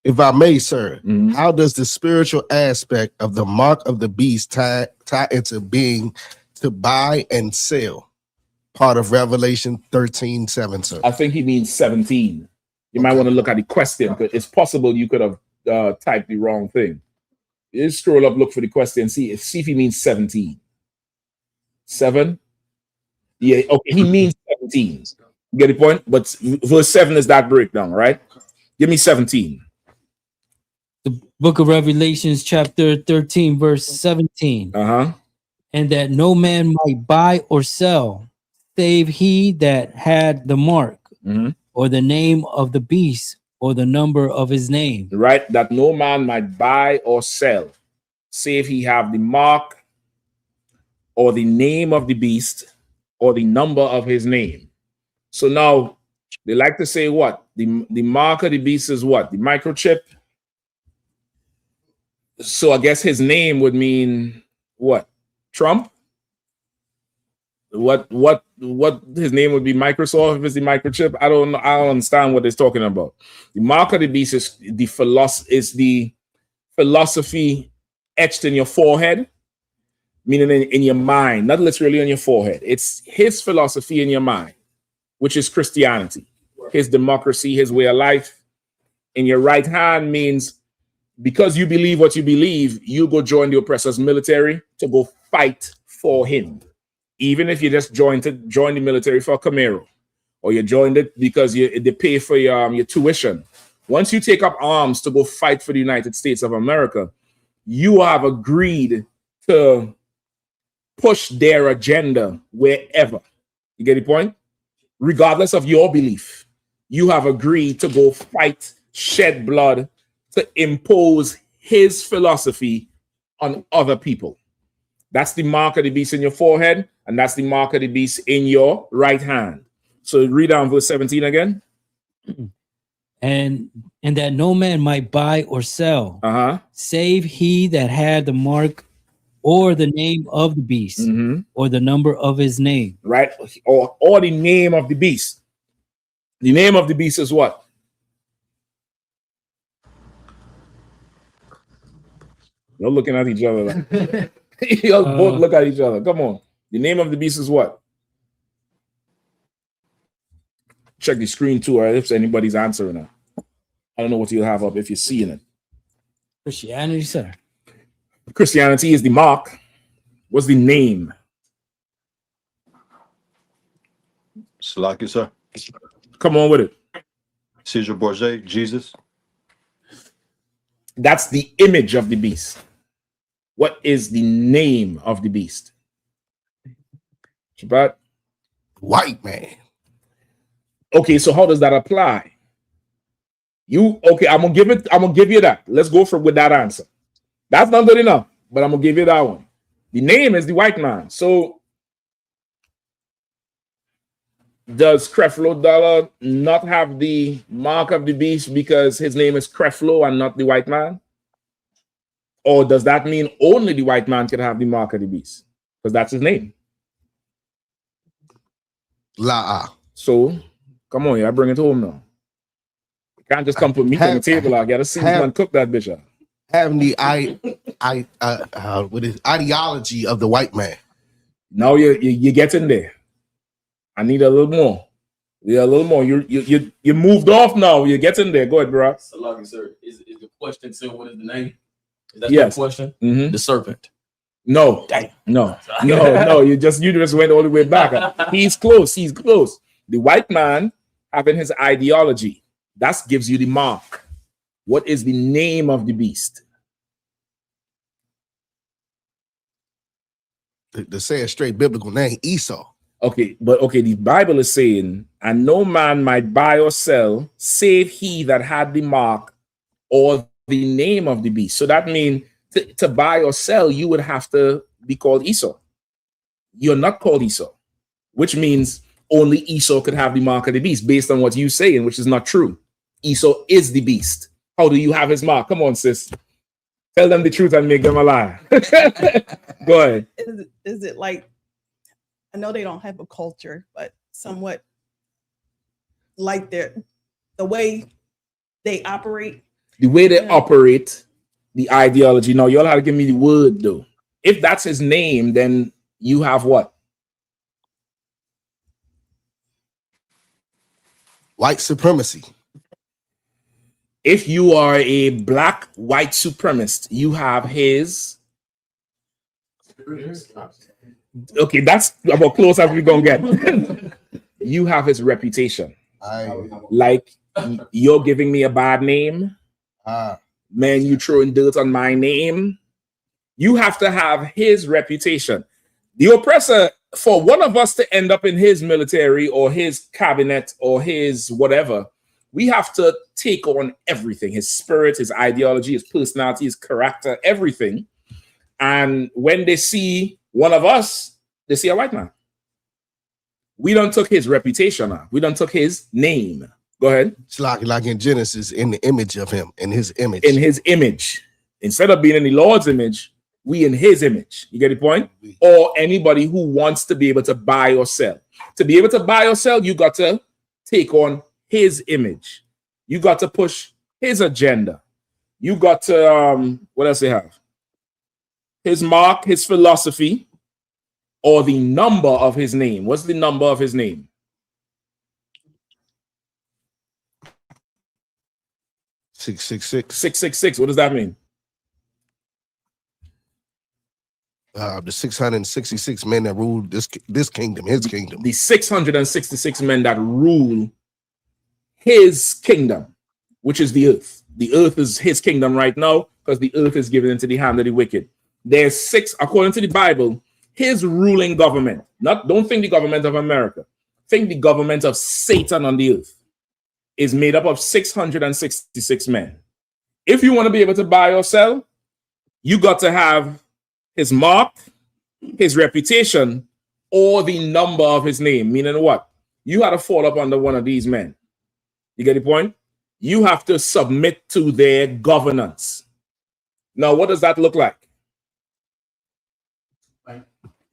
If I may, sir, how does the spiritual aspect of the mark of the beast tie into being to buy and sell? Part of Revelation 13:7, sir. I think he means 17. You might want to look at the question because it's possible you could have typed the wrong thing. You just scroll up, look for the question, see if he means 17. 7? Yeah, okay, he means 17. You get the point? But verse 7 is that breakdown, right? Give me 17. The book of Revelations, chapter 13, verse 17. And that no man might buy or sell, save he that had the mark, or the name of the beast, or the number of his name. Right, that no man might buy or sell, save he have the mark or the name of the beast or the number of his name. So now they like to say what? The mark of the beast is what? The microchip. So I guess his name would mean what? Trump? What his name would be? Microsoft if it's the microchip? I don't know. I don't understand what they're talking about. The mark of the beast is the philosophy etched in your forehead, meaning in your mind, not literally on your forehead. It's his philosophy in your mind, which is Christianity, his democracy, his way of life. In your right hand means because you believe what you believe, you go join the oppressor's military to go fight for him. Even if you just join the military for a Camaro, or you joined it because they pay for your tuition. Once you take up arms to go fight for the United States of America, you have agreed to push their agenda wherever. You get the point? Regardless of your belief, you have agreed to go fight, shed blood, to impose his philosophy on other people. That's the mark of the beast in your forehead, and that's the mark of the beast in your right hand. So read down verse 17 again. And that no man might buy or sell, save he that had the mark or the name of the beast, or the number of his name. Right? Or the name of the beast. The name of the beast is what? You're looking at each other. Like, you'll both look at each other. Come on. The name of the beast is what? Check the screen too, or if anybody's answering it. I don't know what you'll have up if you're seeing it. Christianity, sir. Christianity is the mark. What's the name? Salaki, sir. Come on with it. Caesar Borgia, Jesus. That's the image of the beast. What is the name of the beast? Shabbat? White man. Okay, so how does that apply? I'm gonna give you that. Let's go with that answer. That's not good enough, but I'm gonna give you that one. The name is the white man. So does Creflo Dollar not have the mark of the beast because his name is Creflo and not the white man? Or does that mean only the white man can have the mark of the beast? Because that's his name. So come on, I bring it home now. You can't just come put meat on the table. I gotta see man cook that bitch up. Having the ideology of the white man. Now you get in there. I need a little more. Yeah, a little more. You moved off now. You're getting there. Go ahead, bro. Salaki, sir. Is the question still what is the name? Is that yes. the question? The serpent. No. Damn. No. You just went all the way back. He's close. The white man having his ideology. That gives you the mark. What is the name of the beast? To say a straight biblical name, Esau. Okay, the Bible is saying, and no man might buy or sell, save he that had the mark or the name of the beast. So that means to buy or sell, you would have to be called Esau. You're not called Esau, which means only Esau could have the mark of the beast based on what you're saying, which is not true. Esau is the beast. How do you have his mark? Come on, sis. Tell them the truth and make them a lie. Go ahead. Is it like, I know they don't have a culture, but somewhat like the way they operate? The way they operate, the ideology. Now, y'all have to give me the word, though. If that's his name, then you have what? White supremacy. If you are a black white supremacist, you have his. Okay, that's about close as we're gonna get. You have his reputation. Like you're giving me a bad name. Man, you throwing dirt on my name. You have to have his reputation. The oppressor, for one of us to end up in his military or his cabinet or his whatever, We have to take on everything, his spirit, his ideology, his personality, his character, everything. And when they see one of us, they see a white man. We don't took his reputation on. We don't took his name. Go ahead. It's like in Genesis, in the image of him, in his image. In his image. Instead of being in the Lord's image, we in his image. You get the point? Or anybody who wants to be able to buy or sell. To be able to buy or sell, you got to take on his image. You got to push his agenda. You got to, what else they have? His mark, his philosophy, or the number of his name. What's the number of his name? Six, 666. What does that mean? The 666 men that ruled this kingdom, his kingdom. The 666 men that rule his kingdom, which is the earth. The earth is his kingdom right now because the earth is given into the hand of the wicked. There's 6, according to the Bible, his ruling government. Don't think the government of America. Think the government of Satan on the earth is made up of 666 men. If you want to be able to buy or sell, you got to have his mark, his reputation, or the number of his name. Meaning what? You had to fall up under one of these men. You get the point? You have to submit to their governance. Now, what does that look like?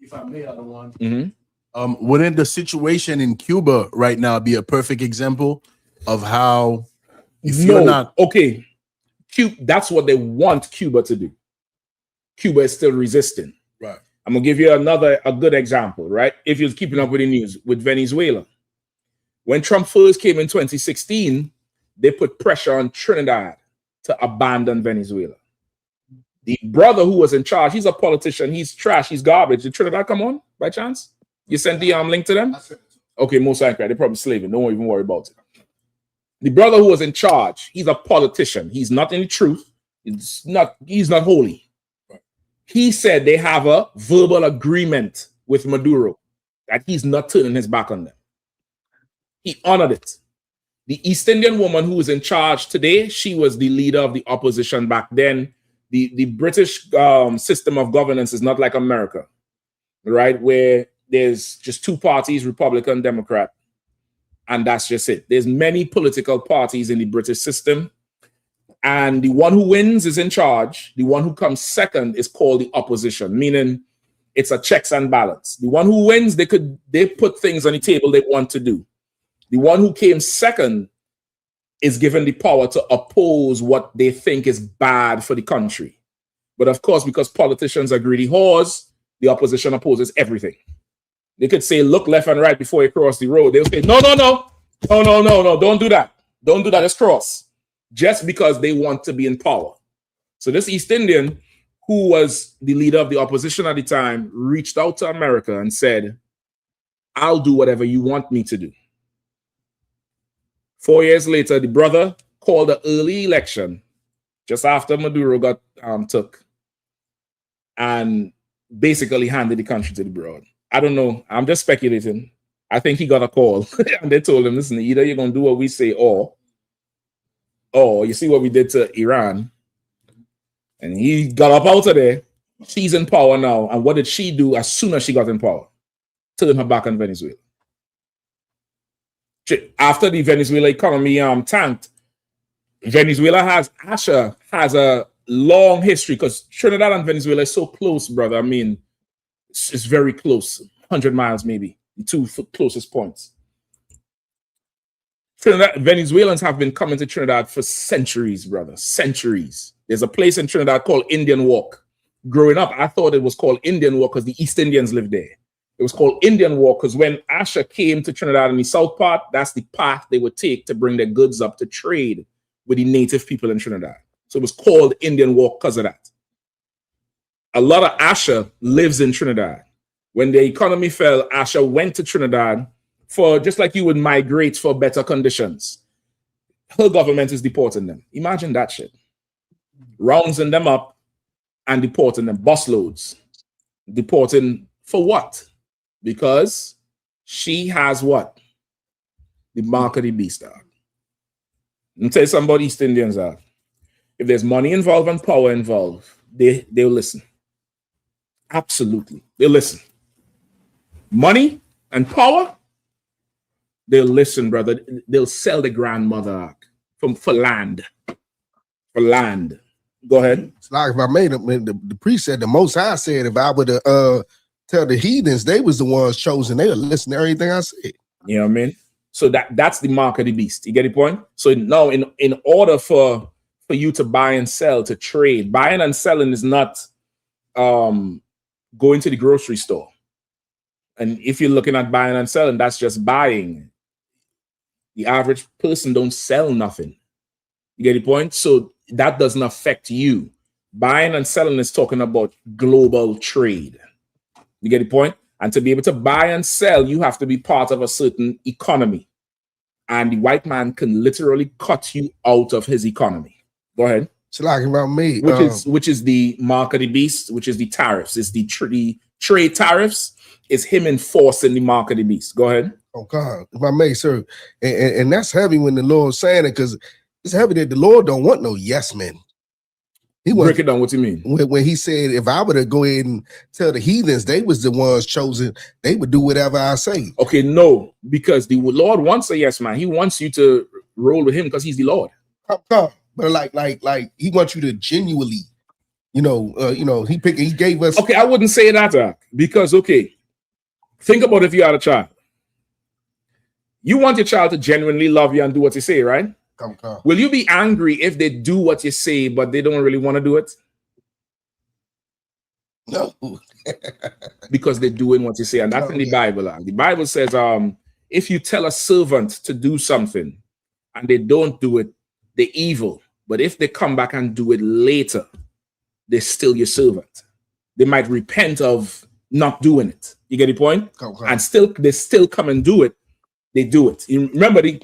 If I may, other one. Wouldn't the situation in Cuba right now be a perfect example of how you're not okay? That's what they want Cuba to do. Cuba is still resisting. Right. I'm gonna give you a good example, right? If you're keeping up with the news with Venezuela. When Trump first came in 2016, they put pressure on Trinidad to abandon Venezuela. The brother who was in charge, he's a politician, he's trash, he's garbage. Did Trinidad come on by chance? You sent the link to them? Okay, most likely. They're probably slaving. Don't even worry about it. The brother who was in charge, he's a politician. He's not in the truth. He's not holy. He said they have a verbal agreement with Maduro that he's not turning his back on them. He honored it. The East Indian woman who is in charge today, she was the leader of the opposition back then. The British system of governance is not like America, right? Where there's just two parties, Republican, Democrat, and that's just it. There's many political parties in the British system, and the one who wins is in charge. The one who comes second is called the opposition, meaning it's a checks and balance. The one who wins, they put things on the table they want to do. The one who came second is given the power to oppose what they think is bad for the country. But of course, because politicians are greedy whores, the opposition opposes everything. They could say, look left and right before you cross the road. They'll say, no, don't do that. Don't do that, let's cross. Just because they want to be in power. So this East Indian, who was the leader of the opposition at the time, reached out to America and said, I'll do whatever you want me to do. 4 years later, the brother called an early election just after Maduro got took and basically handed the country to the broad. I don't know. I'm just speculating. I think he got a call and they told him, listen, either you're going to do what we say or you see what we did to Iran. And he got up out of there. She's in power now. And what did she do as soon as she got in power? Turn her back on Venezuela. After the Venezuela economy tanked, Venezuela has a long history because Trinidad and Venezuela is so close, brother. I mean, it's very close, 100 miles maybe, the two closest points. Venezuelans have been coming to Trinidad for centuries, brother, centuries. There's a place in Trinidad called Indian Walk. Growing up, I thought it was called Indian Walk because the East Indians lived there. It was called Indian Walk because when I.S.U.P.K came to Trinidad in the south part, that's the path they would take to bring their goods up to trade with the native people in Trinidad. So it was called Indian Walk because of that. A lot of I.S.U.P.K lives in Trinidad. When the economy fell, I.S.U.P.K went to Trinidad for just like you would migrate for better conditions. Her government is deporting them. Imagine that shit. Rounding them up and deporting them, busloads. Deporting for what? Because she has what? The mark of the beast, dog. Let me tell you something about East Indians. If there's money involved and power involved, they'll listen. Absolutely. They'll listen. Money and power, they'll listen, brother. They'll sell the grandmother for land. For land. Go ahead. It's like if I made it, the priest said the Most High said if I would tell the heathens they was the ones chosen, they would listen to everything I said. You know what I mean? So that's the mark of the beast. You get the point? So now in order for you to buy and sell, to trade, buying and selling is not going to the grocery store. And if you're looking at buying and selling, that's just buying. The average person don't sell nothing. You get the point? So that doesn't affect you. Buying and selling is talking about global trade. You get the point? And to be able to buy and sell, you have to be part of a certain economy. And the white man can literally cut you out of his economy. Go ahead. It's like about me. Which is the mark of the beast, which is the tariffs. It's the trade tariffs. Is him enforcing the mark of the beast. Go ahead. Oh God, if I may, sir. And that's heavy when the Lord's saying it, because it's heavy that the Lord don't want no yes men. He break it down. What you mean? When he said, if I were to go ahead and tell the heathens they was the ones chosen, they would do whatever I say. Okay, no, because the Lord wants a yes man. He wants you to roll with him because he's the Lord. But like he wants you to genuinely, he gave us. Okay, I wouldn't say that because think about if you had a child. You want your child to genuinely love you and do what you say, right? Will you be angry if they do what you say, but they don't really want to do it? No. Because they're doing what you say. And that's in the Bible. The Bible says, if you tell a servant to do something and they don't do it, they're evil. But if they come back and do it later, they're still your servant. They might repent of not doing it. You get the point? And they still come and do it. They do it. You remember, the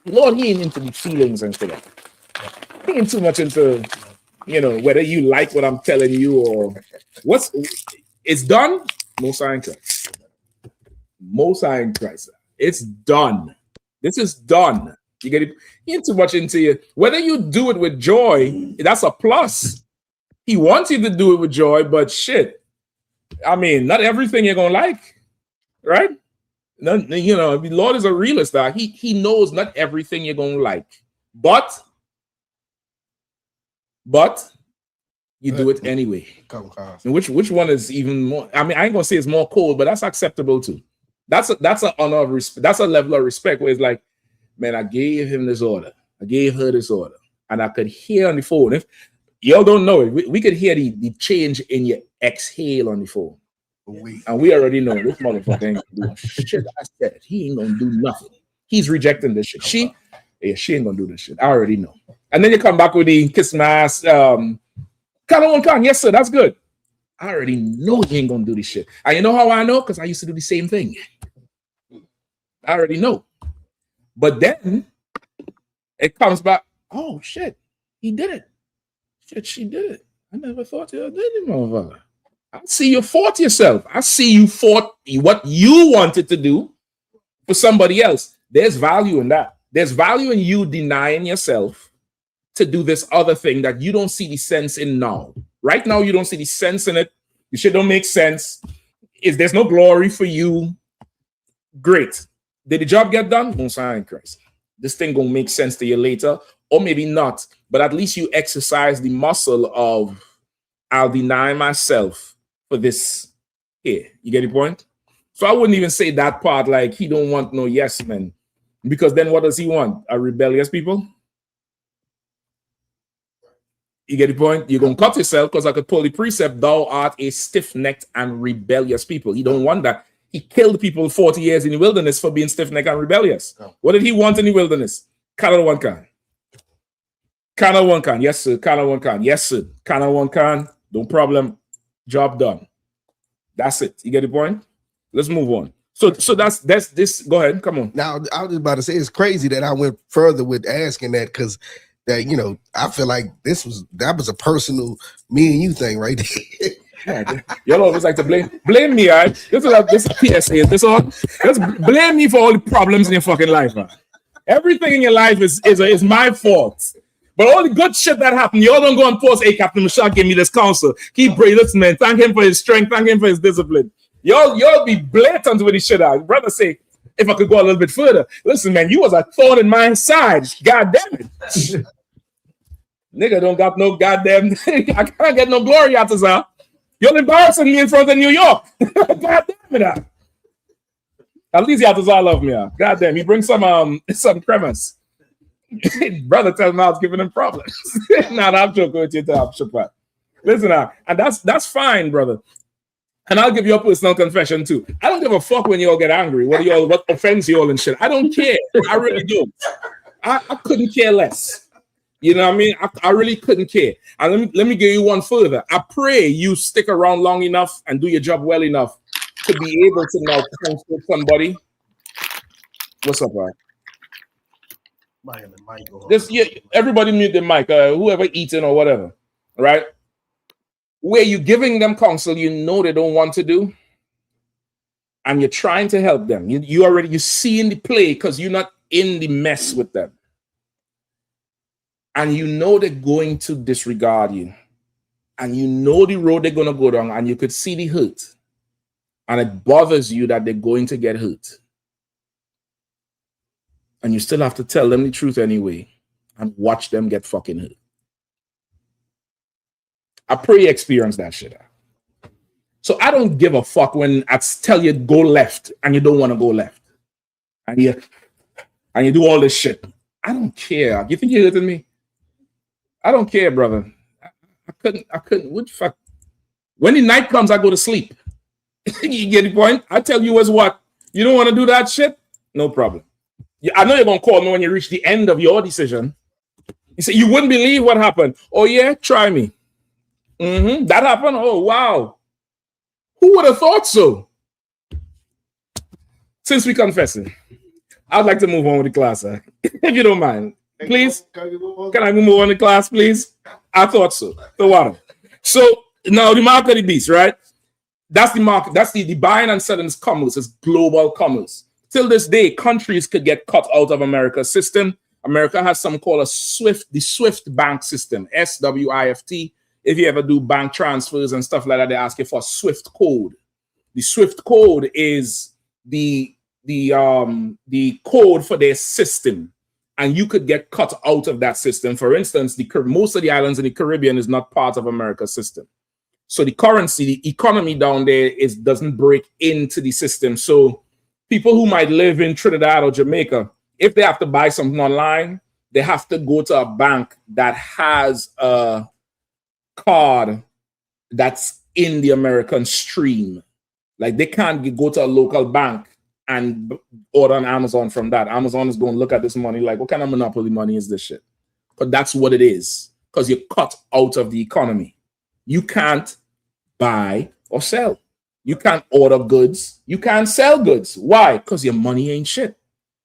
Lord, he ain't into the feelings and stuff. He ain't too much into, whether you like what I'm telling you or it's done. Most High in Christ. Most High in Christ. It's done. This is done. You get it? He ain't too much into you. Whether you do it with joy, that's a plus. He wants you to do it with joy, but shit. I mean, not everything you're gonna like, right? The Lord is a realist. He knows not everything you're gonna like, but you do it anyway. And which one is even more? I mean, I ain't gonna say it's more cold, but that's acceptable too. That's an honor of respect. That's a level of respect where it's like, man, I gave him this order, I gave her this order, and I could hear on the phone. If y'all don't know it, we could hear the change in your exhale on the phone. And we already know this motherfucker ain't gonna do shit. I said he ain't gonna do nothing. He's rejecting this shit. She ain't gonna do this shit. I already know. And then you come back with the kiss my ass. Kind of one con. Yes, sir, that's good. I already know he ain't gonna do this shit. And you know how I know? Because I used to do the same thing. I already know. But then it comes back. Oh shit, he did it. Shit, she did it. I never thought you did it, motherfucker. I see you fought yourself. I see you fought what you wanted to do for somebody else. There's value in that. There's value in you denying yourself to do this other thing that you don't see the sense in now. Right now, you don't see the sense in it. The shit don't make sense. There's no glory for you. Great. Did the job get done? Most High in Christ. This thing gonna make sense to you later, or maybe not. But at least you exercise the muscle of, I'll deny myself for this here. You get the point? So I wouldn't even say that part like he don't want no yes men, because then what does he want? A rebellious people? You get the point? You're going to cut yourself because I could pull the precept, thou art a stiff-necked and rebellious people. He don't want that. He killed people 40 years in the wilderness for being stiff-necked and rebellious. What did he want in the wilderness? Kana one can. Kana one can. Yes, sir. Kana one can. Yes, sir. Kana one can. No problem. Job done. That's it. You get the point? Let's move on. So that's this. Go ahead. Come on. Now, I was about to say it's crazy that I went further with asking that, because that, I feel like that was a personal me and you thing right there. Y'all always like to blame me, all right? This is a PSA. Just blame me for all the problems in your fucking life, man. Everything in your life is my fault. But all the good shit that happened, y'all don't go and post, hey, Captain Michelle gave me this counsel. Keep praying, listen, man. Thank him for his strength. Thank him for his discipline. Y'all be blatant with this shit out. Brother say, if I could go a little bit further, listen, man, you was a thorn in my side. God damn it. Nigga don't got no goddamn, I can't get no glory out of that. You're embarrassing me in front of New York. God damn it. At least Yatazar love me. God damn, he brings some cremas. Brother tell me I was giving him problems. Nah, I'm joking with you. Listen, and that's fine, brother. And I'll give you a personal confession too. I don't give a fuck when you all get angry, what offends you all and shit. I don't care. I really do. I couldn't care less. You know what I mean? I really couldn't care. And let me give you one further. I pray you stick around long enough and do your job well enough to be able to now counsel somebody. What's up, right? Just everybody mute the mic, whoever eating or whatever, right? Where you giving them counsel you know they don't want to do, and you're trying to help them. You see in the play because you're not in the mess with them. And you know they're going to disregard you. And you know the road they're going to go down, and you could see the hurt. And it bothers you that they're going to get hurt. And you still have to tell them the truth anyway and watch them get fucking hurt. I pray you experience that shit. So I don't give a fuck when I tell you go left and you don't want to go left. And you do all this shit. I don't care. You think you're hurting me? I don't care, brother. I couldn't. What the fuck? When the night comes, I go to sleep. You get the point? I tell you as what? You don't want to do that shit? No problem. I know you're going to call me when you reach the end of your decision. You say, you wouldn't believe what happened. Oh, yeah? Try me. That happened? Oh, wow. Who would have thought so? Since we're confessing, I'd like to move on with the class, if you don't mind. Please? Can I move on to class, please? I thought so. The water. So, now the mark of the beast, right? That's the market. That's the buying and selling is commerce. It's global commerce. Till this day, countries could get cut out of America's system. America has something called the SWIFT bank system, SWIFT. If you ever do bank transfers and stuff like that, they ask you for a SWIFT code. The SWIFT code is the code for their system, and you could get cut out of that system. For instance, most of the islands in the Caribbean is not part of America's system. So the currency, the economy down there doesn't break into the system. So people who might live in Trinidad or Jamaica, if they have to buy something online, they have to go to a bank that has a card that's in the American stream. Like they can't go to a local bank and order on Amazon from that. Amazon is going to look at this money like, what kind of monopoly money is this shit? But that's what it is, because you're cut out of the economy. You can't buy or sell. You can't order goods. You can't sell goods. Why? Because your money ain't shit.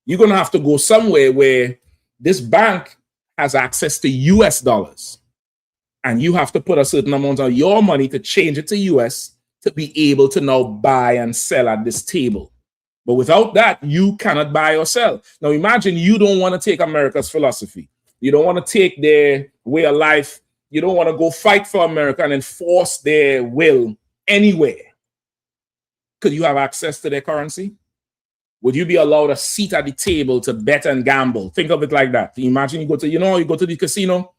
You're going to have to go somewhere where this bank has access to US dollars. And you have to put a certain amount of your money to change it to US to be able to now buy and sell at this table. But without that, you cannot buy or sell. Now imagine you don't want to take America's philosophy. You don't want to take their way of life. You don't want to go fight for America and enforce their will anywhere. Could you have access to their currency? Would you be allowed a seat at the table to bet and gamble? Think of it like that. Imagine you go to the casino.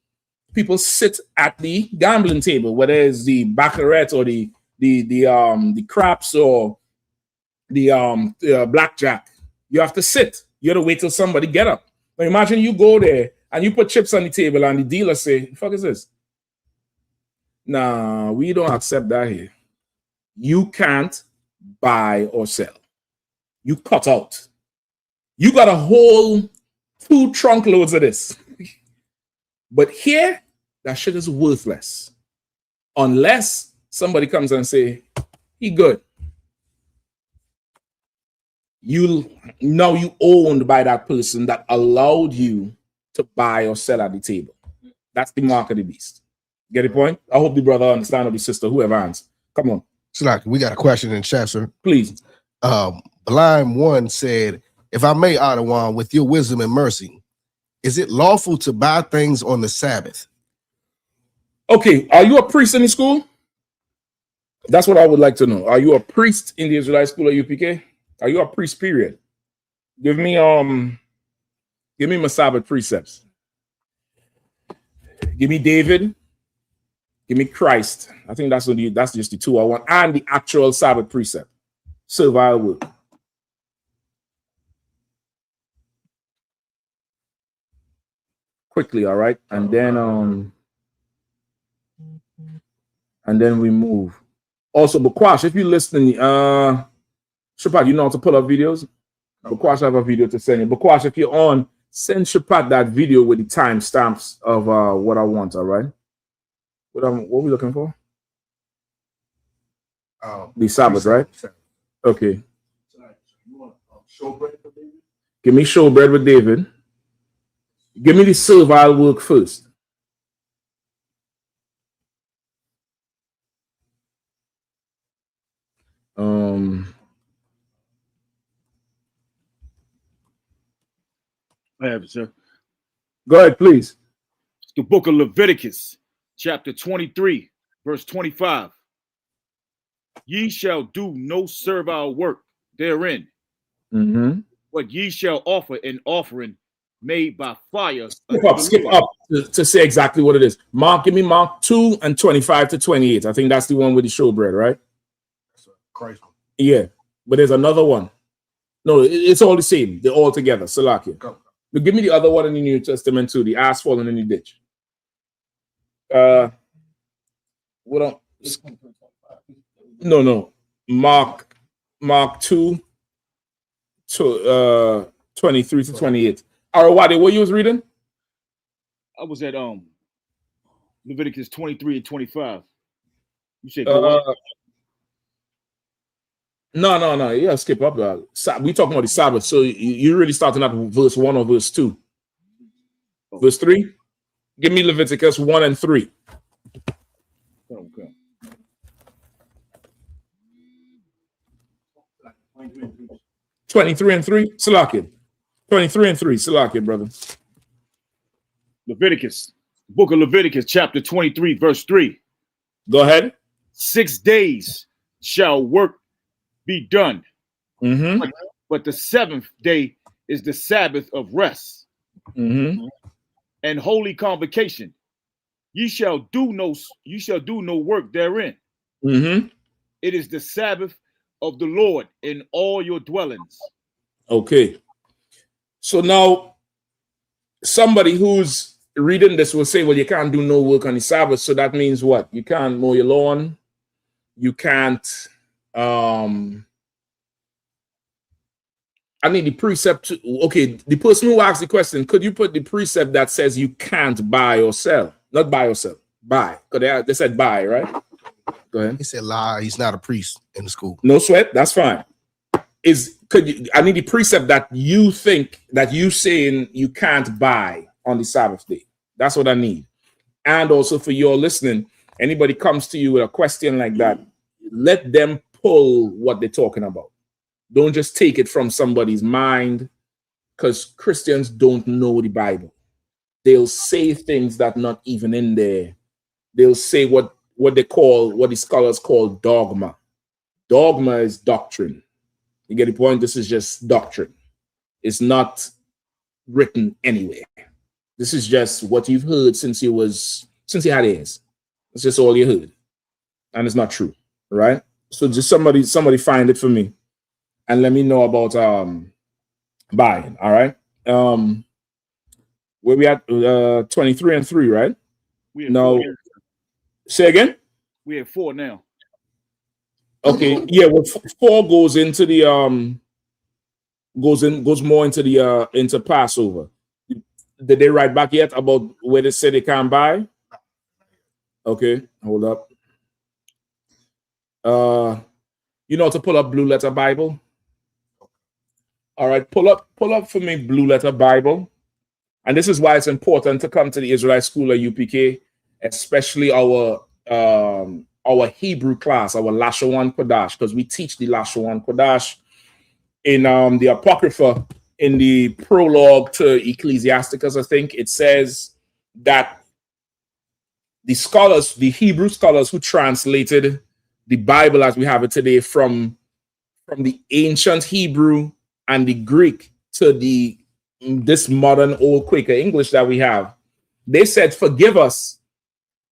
People sit at the gambling table, whether it's the baccarat or the craps or the blackjack. You have to sit. You have to wait till somebody get up. Now imagine you go there and you put chips on the table and the dealer say, "The fuck is this?" Nah, we don't accept that here. You can't buy or sell. You cut out. You got a whole 2 trunk loads of this. But here, that shit is worthless. Unless somebody comes and say, he good. You owned by that person that allowed you to buy or sell at the table. That's the mark of the beast. Get the point? I hope the brother understand, or the sister, whoever answers. Come on. So like, we got a question in chat, sir. Please. Blind One said, If I may, Adawan, with your wisdom and mercy, is it lawful to buy things on the Sabbath? Okay, are you a priest in the school? That's what I would like to know. Are you a priest in the Israelite school at UPK? Are you a priest, period? Give me my Sabbath precepts. Give me David. Give me Christ. I think that's just the two I want. And the actual Sabbath precept. Servile work. Quickly, all right? And then we move. Also, Bakwash, if you're listening, Shapat, you know how to pull up videos? Bakwash, I have a video to send you. Bakwash, if you're on, send Shapat that video with the timestamps of what I want, all right? What are we looking for? The Sabbath, right? Okay. Give me showbread with David. Give me the servile work first. I have it, sir. Go ahead, please. The book of Leviticus, chapter 23, verse 25. Ye shall do no servile work therein, but ye shall offer an offering made by fire. Skip up to say exactly what it is. Mark, give me Mark 2 and 25 to 28. I think that's the one with the showbread, right? Christ. Yeah, but there's another one. No, it's all the same. They're all together. Salakia. But give me the other one in the New Testament too. The ass falling in the ditch. No. Mark 2 to 23 to 28. Arawadi, what you was reading? I was at Leviticus 23 and 25. You said No. Yeah, skip up. We talking about the Sabbath. So you're really starting at verse 1 or verse 2. Verse 3? Give me Leviticus 1 and 3. Okay. 23 and 3? Salakia. 23 and 3. Salakia, brother. Leviticus. Book of Leviticus, chapter 23, verse 3. Go ahead. 6 days shall work be done. But the seventh day is the Sabbath of rest and holy convocation. Ye shall do no work therein. It is the Sabbath of the Lord in all your dwellings. Okay. So now somebody who's reading this will say, well, you can't do no work on the Sabbath. So that means what? You can't mow your lawn. You can't I need the precept to, okay, the person who asked the question, could you put the precept that says you can't buy or sell? Not buy or sell, buy. Because they said buy, right? Go ahead. He said lie. He's not a priest in the school. No sweat. That's fine. I need the precept that you think that you saying you can't buy on the Sabbath day. That's what I need. And also for your listening, anybody comes to you with a question like that, let them pull what they're talking about. Don't just take it from somebody's mind, because Christians don't know the Bible. They'll say things that are not even in there. They'll say what the scholars call dogma. Dogma is doctrine. You get the point? This is just doctrine. It's not written anywhere. This is just what you've heard since you had ears. It's just all you heard. And it's not true. Right? So just somebody find it for me. And let me know about buying. All right. Where we at 23 and 3, right? No. Say again? We have 4 now. Okay. Yeah, well, 4 goes into the goes more into the into Passover. Did they write back yet about where they say they can't buy? Okay, hold up. You know how to pull up Blue Letter Bible? All right, pull up for me Blue Letter Bible. And this is why it's important to come to the Israelite School at UPK, especially our Hebrew class, our Lashawan Kodash, because we teach the Lashawan Kodash in the Apocrypha. in the prologue to Ecclesiasticus, I think it says that the scholars, the Hebrew scholars who translated the Bible as we have it today from the ancient Hebrew and the Greek to this modern old Quaker English that we have, they said, forgive us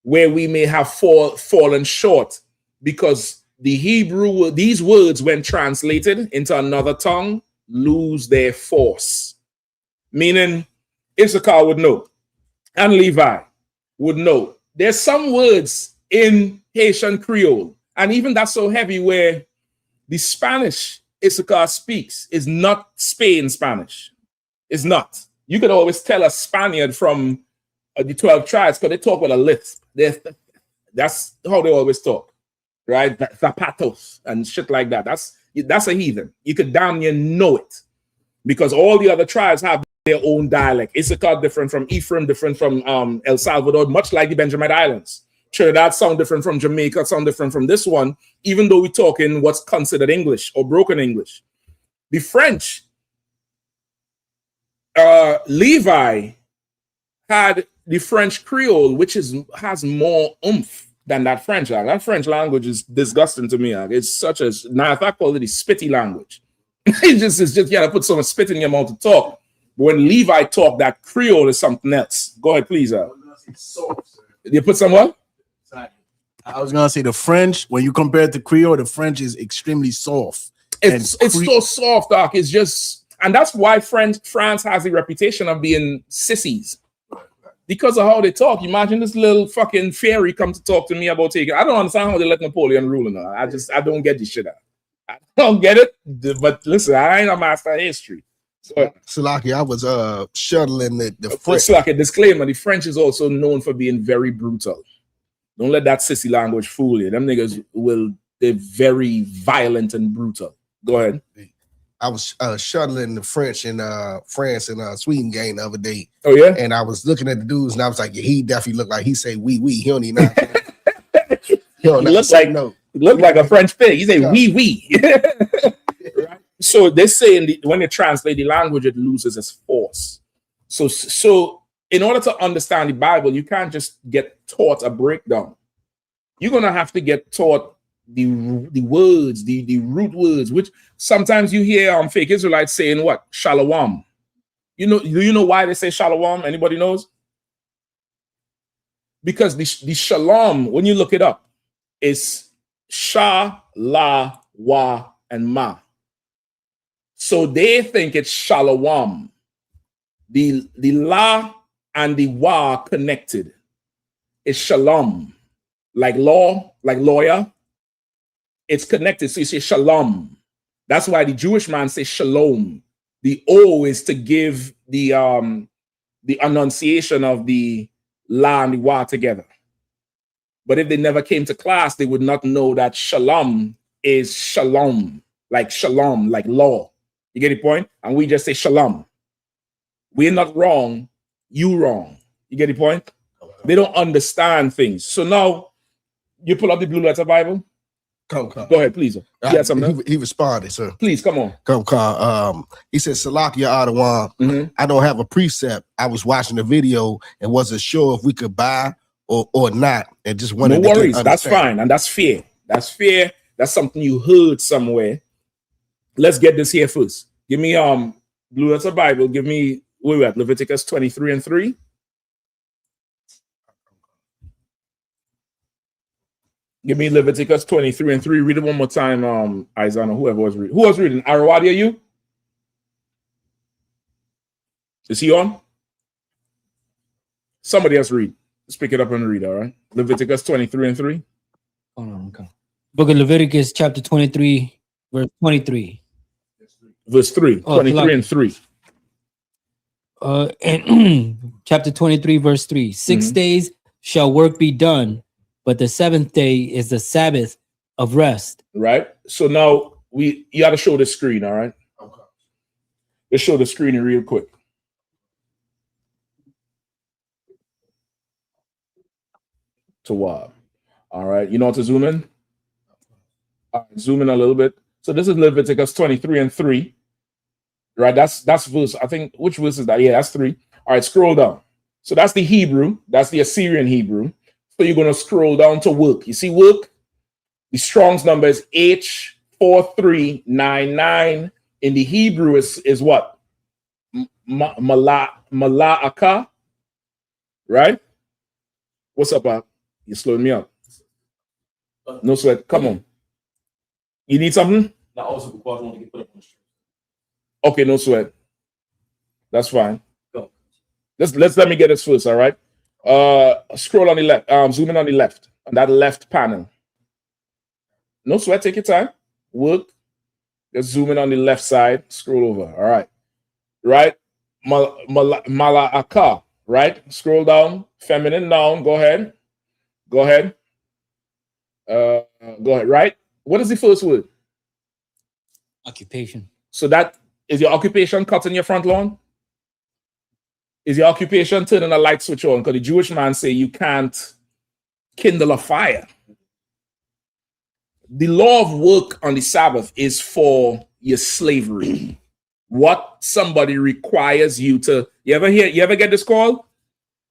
where we may have fallen short, because the Hebrew, these words, when translated into another tongue, lose their force. Meaning, Issachar would know, and Levi would know. There's some words in Haitian Creole, and even that's so heavy, where the Spanish Issachar speaks is not Spain Spanish. It's not. You could always tell a Spaniard from the 12 tribes, because they talk with a lisp. That's how they always talk, right? Zapatos and shit like that. That's a heathen. You could damn near know it, because all the other tribes have their own dialect. Issachar different from Ephraim, different from El Salvador, much like the Benjamin Islands. Trinidad sound different from Jamaica, sound different from this one, even though we talk in what's considered English or broken English. The French, Levi had the French Creole, which has more oomph than that French language. That French language is disgusting to me. It's such a, now if I call it a spitty language, it's just you gotta put so much spit in your mouth to talk. But when Levi talk, that Creole is something else. Go ahead, please. You put some what? I was gonna say the French, when you compare it to Creole, the French is extremely soft. It's so soft, Doc. It's just, and that's why France has the reputation of being sissies. Because of how they talk. Imagine this little fucking fairy come to talk to me about taking. I don't understand how they let Napoleon rule now. I don't get this shit out. I don't get it. But listen, I ain't a master of history. So Salaki, I was shuttling the French. It's like a disclaimer. The French is also known for being very brutal. Don't let that sissy language fool you. Them niggas they're very violent and brutal. Go ahead. I was shuttling the French in France and Sweden game the other day. Oh yeah, and I was looking at the dudes, and I was like, yeah, he definitely looked like he say we. He don't even know. He looks like no. He looked like a French pig. He say we. Right? So they say when they translate the language, it loses its force. So in order to understand the Bible, you can't just get taught a breakdown. You're gonna have to get taught the words, the root words, which sometimes you hear fake Israelites saying what? Shalom. Do you know why they say shalom? Anybody knows? Because the shalom, when you look it up, is sha, la, wa, and ma. So they think it's shalom. The la and the wa connected. It's shalom. Like law, like lawyer. It's connected. So you say shalom. That's why the Jewish man says shalom. The O is to give the enunciation of the la and the wa together. But if they never came to class, they would not know that shalom is shalom, like law. You get the point? And we just say shalom. We're not wrong, you wrong. You get the point? They don't understand things. So now you pull up the Blue Letter Bible. Come. Go ahead, please. He responded, sir. Please, come on. Come. He said, Salakia Adawan, I don't have a precept. I was watching the video and wasn't sure if we could buy or not. And just wanted no worries. That's fine. And that's fair. That's fair. That's something you heard somewhere. Let's get this here first. Give me Blue Letter Bible. Give me, where we at? Leviticus 23:3. Give me Leviticus 23:3. Read it one more time, Isaiah, whoever was reading. Who was reading? Arawadi, are you? Is he on? Somebody else read. Let's pick it up and read, all right? Leviticus 23:3. Hold on, okay. Book of Leviticus, chapter 23, verse 23. Verse 3. 23:3. And chapter 23, verse 3. 6 days shall work be done, but the seventh day is the Sabbath of rest. Right. So now you got to show the screen. All right. Okay. Let's show the screen real quick. All right. You know how to zoom in? Zoom in a little bit. So this is Leviticus 23:3. Right, that's verse. I think which verse is that? Yeah, that's 3. All right, scroll down. So that's the Hebrew, that's the Assyrian Hebrew. So you're gonna scroll down to work. You see work? The Strong's number is H4399. In the Hebrew is what? Mala'aka, right? What's up, Bob? You're slowing me up. No sweat. Come on. You need something? Okay, no sweat. That's fine. Let me get this first, all right? Scroll on the left. Zoom in on the left. On that left panel. No sweat. Take your time. Work. Just zoom in on the left side. Scroll over. All right. Right. Mala'aka. Right. Scroll down. Feminine noun. Go ahead. Go ahead. Go ahead. Right. What is the first word? Occupation. So that is your occupation cutting your front lawn? Is your occupation turning a light switch on? Because the Jewish man say you can't kindle a fire. The law of work on the Sabbath is for your slavery. What somebody requires you to. You ever get this call?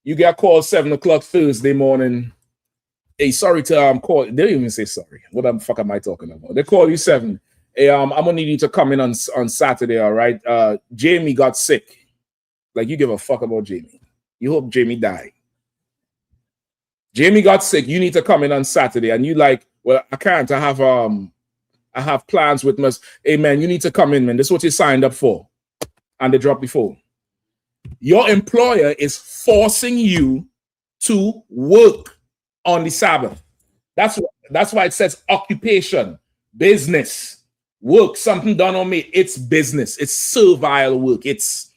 You get a call 7 o'clock Thursday morning. Hey, sorry to call. They don't even say sorry. What the fuck am I talking about? They call you 7. Hey, I'm gonna need you to come in on Saturday, all right? Jamie got sick. Like, you give a fuck about Jamie. You hope Jamie died. Jamie got sick. You need to come in on Saturday, and you like, well, I can't. I have plans with my. Hey, man, you need to come in, man. This is what you signed up for, and they drop the phone. Your employer is forcing you to work on the Sabbath. That's why it says occupation, business. Work, something done on me. It's business. It's servile work. It's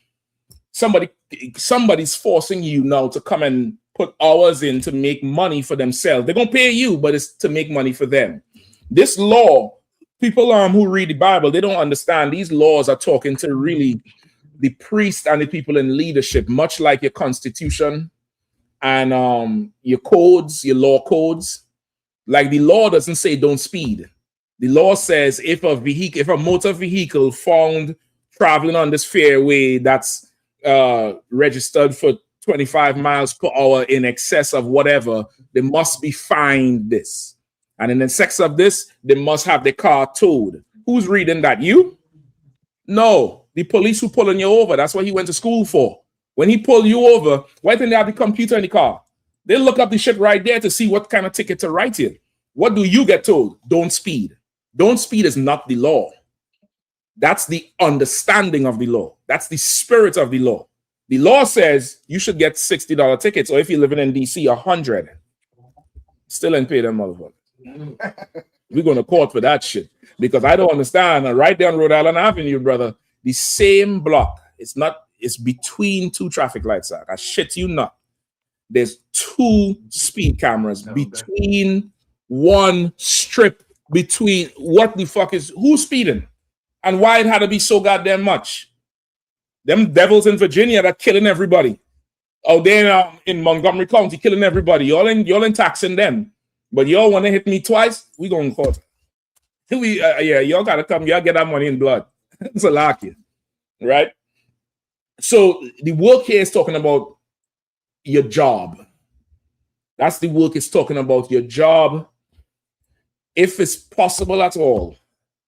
somebody's forcing you now to come and put hours in to make money for themselves. They're gonna pay you, but it's to make money for them. This law, people who read the Bible, they don't understand. These laws are talking to really the priests and the people in leadership, much like your constitution and your codes, your law codes. Like, the law doesn't say don't speed. The law says if a motor vehicle found traveling on this fairway that's registered for 25 miles per hour in excess of whatever, they must be fined this. And in excess of this, they must have the car towed. Who's reading that? You? No, the police who pulling you over. That's what he went to school for. When he pulled you over, why didn't they have the computer in the car? They look up the shit right there to see what kind of ticket to write you. What do you get told? Don't speed. Don't speed is not the law. That's the understanding of the law. That's the spirit of the law. The law says you should get $60 tickets, or if you're living in DC, 100. Still ain't pay them motherfuckers. We're going to court for that shit because I don't understand. Right there on Rhode Island Avenue, brother, the same block. It's between 2 traffic lights. I shit you not. There's 2 speed cameras between one strip. Between what the fuck is who's speeding and why it had to be so goddamn much? Them devils in Virginia that killing everybody out there in Montgomery County, killing everybody. Y'all ain't taxing them, but y'all want to hit me twice. We going to court. Y'all gotta come. Y'all get that money in blood. It's a lock you, right? So the work here is talking about your job. That's the work is talking about your job. If it's possible at all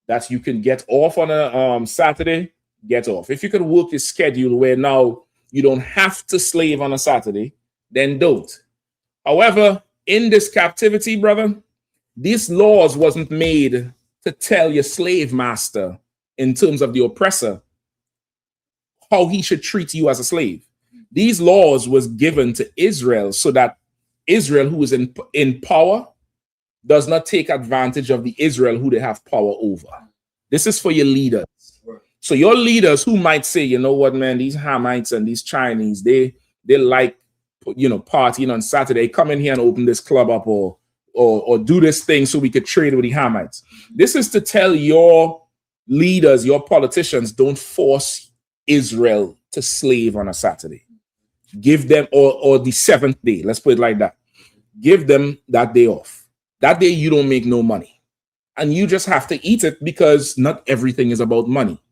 that you can get off on a Saturday, get off. If you can work your schedule where now you don't have to slave on a Saturday, then don't. However, in this captivity, brother, these laws wasn't made to tell your slave master in terms of the oppressor how he should treat you as a slave. These laws was given to Israel so that Israel, who is in power, does not take advantage of the Israel who they have power over. This is for your leaders. So your leaders who might say, you know what, man, these Hamites and these Chinese, they like, partying on Saturday, come in here and open this club up or do this thing so we could trade with the Hamites. This is to tell your leaders, your politicians, don't force Israel to slave on a Saturday. Give them, or the 7th day, let's put it like that. Give them that day off. That day you don't make no money. And you just have to eat it because not everything is about money.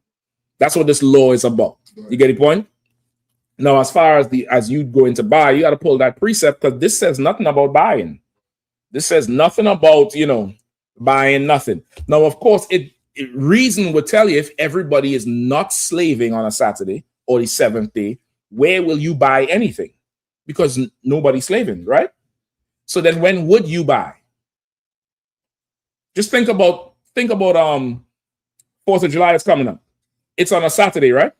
That's what this law is about. You get the point? Now, as far as you go into buy, you got to pull that precept, because this says nothing about buying. This says nothing about, buying nothing. Now, of course, reason would tell you, if everybody is not slaving on a Saturday or the seventh day, where will you buy anything? Because nobody's slaving, right? So then when would you buy? Just think about 4th of July is coming up. It's on a Saturday, right?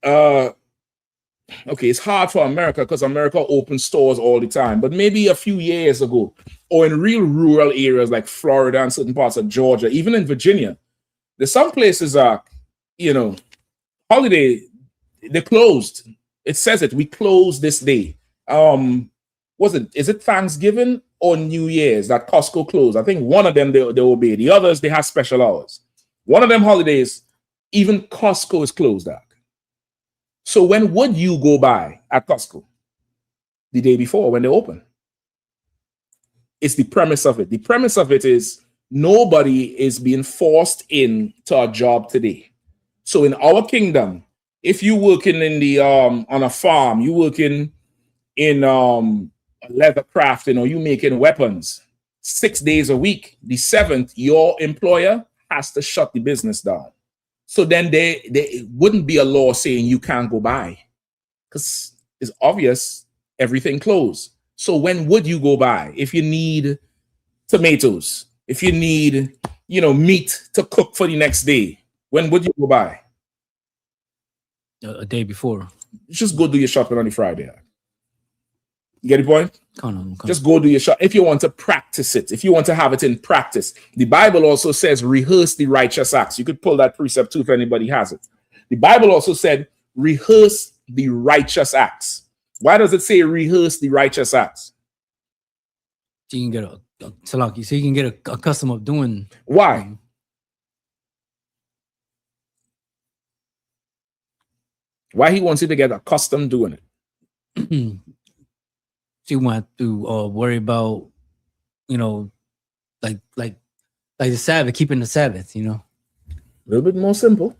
Okay, it's hard for America because America opens stores all the time. But maybe a few years ago, or in real rural areas like Florida and certain parts of Georgia, even in Virginia, there's some places holiday, they closed. It says it. We closed this day. Is it Thanksgiving or New Year's that Costco closed? I think one of them they obey. The others, they have special hours. One of them holidays, even Costco is closed out. So when would you go buy at Costco? The day before, when they open. It's the premise of it. The premise of it is nobody is being forced into a job today. So in our kingdom, if you working in the on a farm, you working in leather crafting, or you making weapons 6 days a week, the seventh, your employer has to shut the business down. So then there wouldn't be a law saying you can't go buy, because it's obvious everything closed. So when would you go buy? If you need tomatoes, if you need, meat to cook for the next day, when would you go buy? A day before. Just go do your shopping on the Friday. You get the point? Come on. Just go do your shop. If you want to practice it, if you want to have it in practice, the Bible also says, rehearse the righteous acts. You could pull that precept too if anybody has it. The Bible also said, rehearse the righteous acts. Why does it say rehearse the righteous acts? So you can get accustomed of doing. Why? Why he wants you to get accustomed doing it? So you want to worry about, like the Sabbath, keeping the Sabbath, A little bit more simple.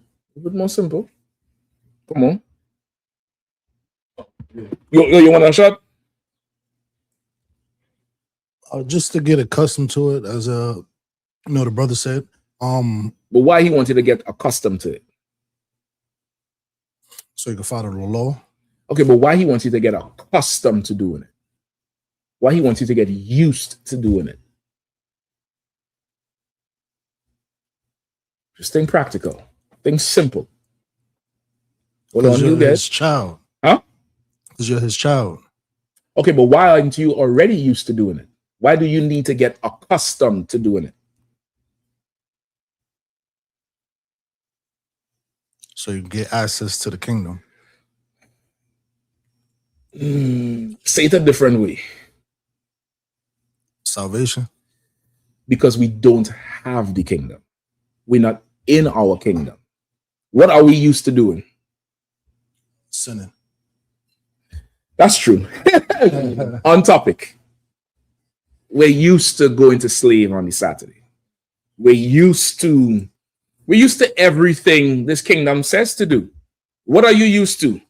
Come on. You want a shot? Just to get accustomed to it, as the brother said. But why he wanted to get accustomed to it? So you can follow the law. Okay, but why he wants you to get accustomed to doing it? Why he wants you to get used to doing it? Just think practical. Think simple. Hold on, you're his child. Huh? Because you're his child. Okay, but why aren't you already used to doing it? Why do you need to get accustomed to doing it? So you get access to the kingdom. Say it a different way. Salvation. Because we don't have the kingdom. We're not in our kingdom. What are we used to doing? Sinning. That's true. On topic. We're used to going to slave on the Saturday. We're used to everything this kingdom says to do. What are you used to?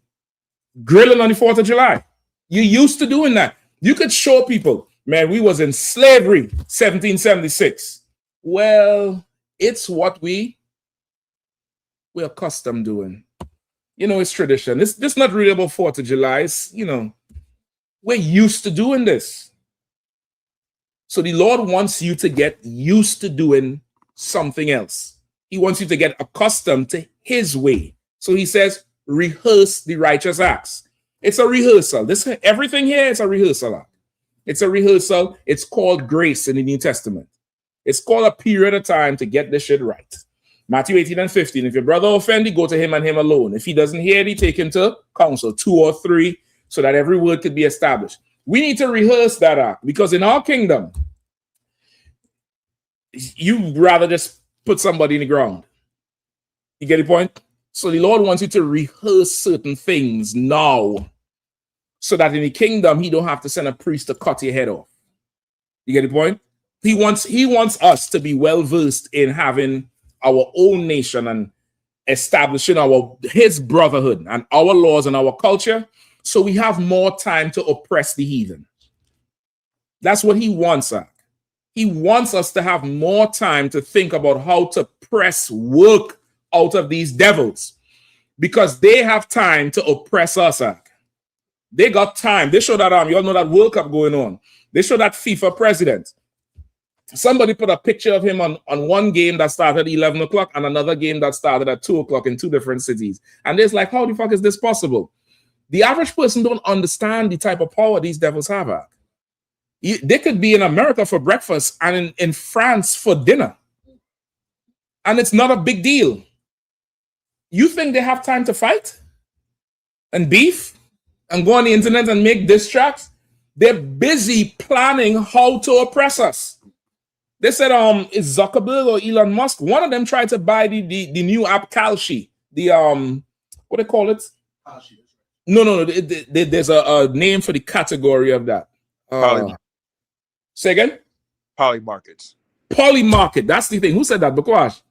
Grilling on the 4th of July. You're used to doing that. You could show people, man, we was in slavery 1776. Well, it's what we're accustomed doing. It's tradition. It's not really about 4th of July. It's, we're used to doing this. So the Lord wants you to get used to doing something else. He wants you to get accustomed to his way. So he says, rehearse the righteous acts. It's a rehearsal. Everything here is a rehearsal. It's a rehearsal. It's called grace in the New Testament. It's called a period of time to get this shit right. Matthew 18 and 15. If your brother offended, go to him and him alone. If he doesn't hear it, take him to counsel, 2 or 3, so that every word could be established. We need to rehearse that act, because in our kingdom, you rather just put somebody in the ground. You get the point? So the Lord wants you to rehearse certain things now, so that in the kingdom, he don't have to send a priest to cut your head off. You get the point? He wants us to be well-versed in having our own nation and establishing his brotherhood and our laws and our culture, so we have more time to oppress the heathen. That's what he wants, sir. He wants us to have more time to think about how to press work out of these devils, because they have time to oppress us, sir. They got time. They show that you all know that World Cup going on. They show that FIFA president. Somebody put a picture of him on one game that started at 11 o'clock and another game that started at 2 o'clock in 2 different cities. And it's like, how the fuck is this possible? The average person don't understand the type of power these devils have. They could be in America for breakfast and in France for dinner. And it's not a big deal. You think they have time to fight and beef and go on the internet and make diss tracks? They're busy planning how to oppress us. They said, it's Zuckerberg or Elon Musk. One of them tried to buy the new app Kalshi. What they call it? No. There's a name for the category of that. Say again? Poly markets. Poly market. That's the thing. Who said that? Bakwash.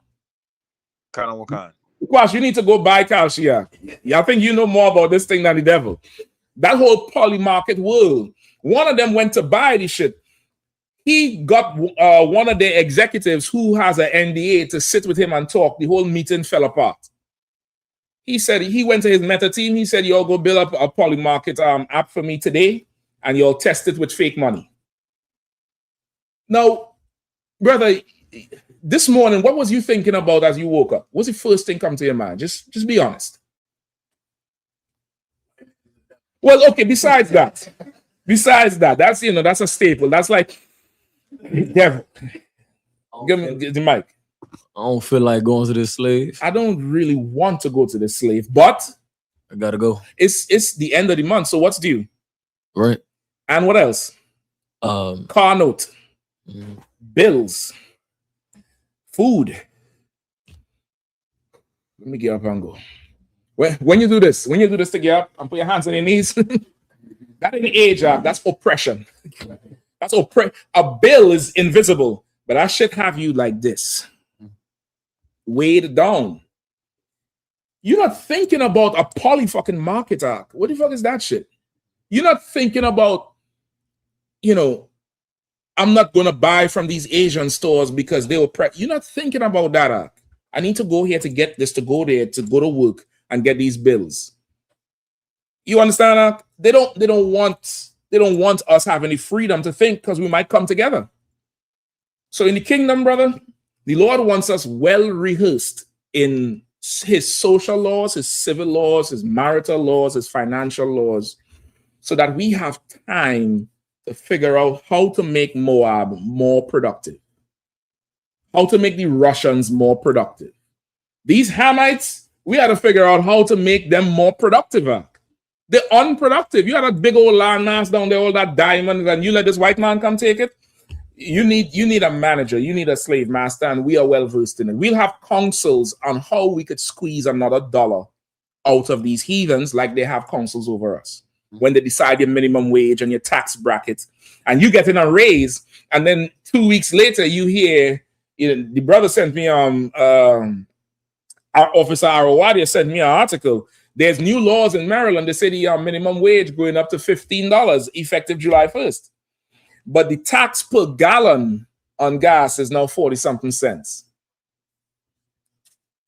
Kind of what kind? Bakwash, you need to go buy Kalshi. Yeah, I think you know more about this thing than the devil. That whole poly market world. One of them went to buy the shit. He got one of the executives who has an NDA to sit with him and talk. The whole meeting fell apart. He said he went to his Meta team. He said, y'all go build up a poly market app for me today, and you'll test it with fake money. Now, brother, this morning, what was you thinking about as you woke up? What's the first thing come to your mind? Just be honest. Well, okay, besides that, that's that's a staple. That's like, devil. Give me the mic. I don't feel like going to this slave. I don't really want to go to the slave, but I gotta go. It's the end of the month, so what's due? Right. And what else? Car note, bills, food. Let me get up and go. When you do this to get up and put your hands on your knees, that ain't age, that's oppression. That's a bill is invisible, but I should have you like this, weighed down. You're not thinking about a poly fucking market arc. What the fuck is that shit? You're not thinking about, I'm not gonna buy from these Asian stores because they were You're not thinking about that arc. I need to go here to get this, to go there, to go to work and get these bills. You understand that? They don't want us having the freedom to think, because we might come together. So in the kingdom, brother, the Lord wants us well rehearsed in his social laws, his civil laws, his marital laws, his financial laws, so that we have time to figure out how to make Moab more productive, how to make the Russians more productive. These Hamites, we had to figure out how to make them more productive. They're unproductive. You had a big old land mass down there, all that diamond, and you let this white man come take it. You need a manager. You need a slave master, and we are well versed in it. We'll have counsels on how we could squeeze another dollar out of these heathens, like they have counsels over us. When they decide your minimum wage and your tax bracket, and you get in a raise, and then 2 weeks later you hear, the brother sent me our officer Arawadia sent me an article. There's new laws in Maryland. They say the minimum wage going up to $15 effective July 1st. But the tax per gallon on gas is now 40-something cents.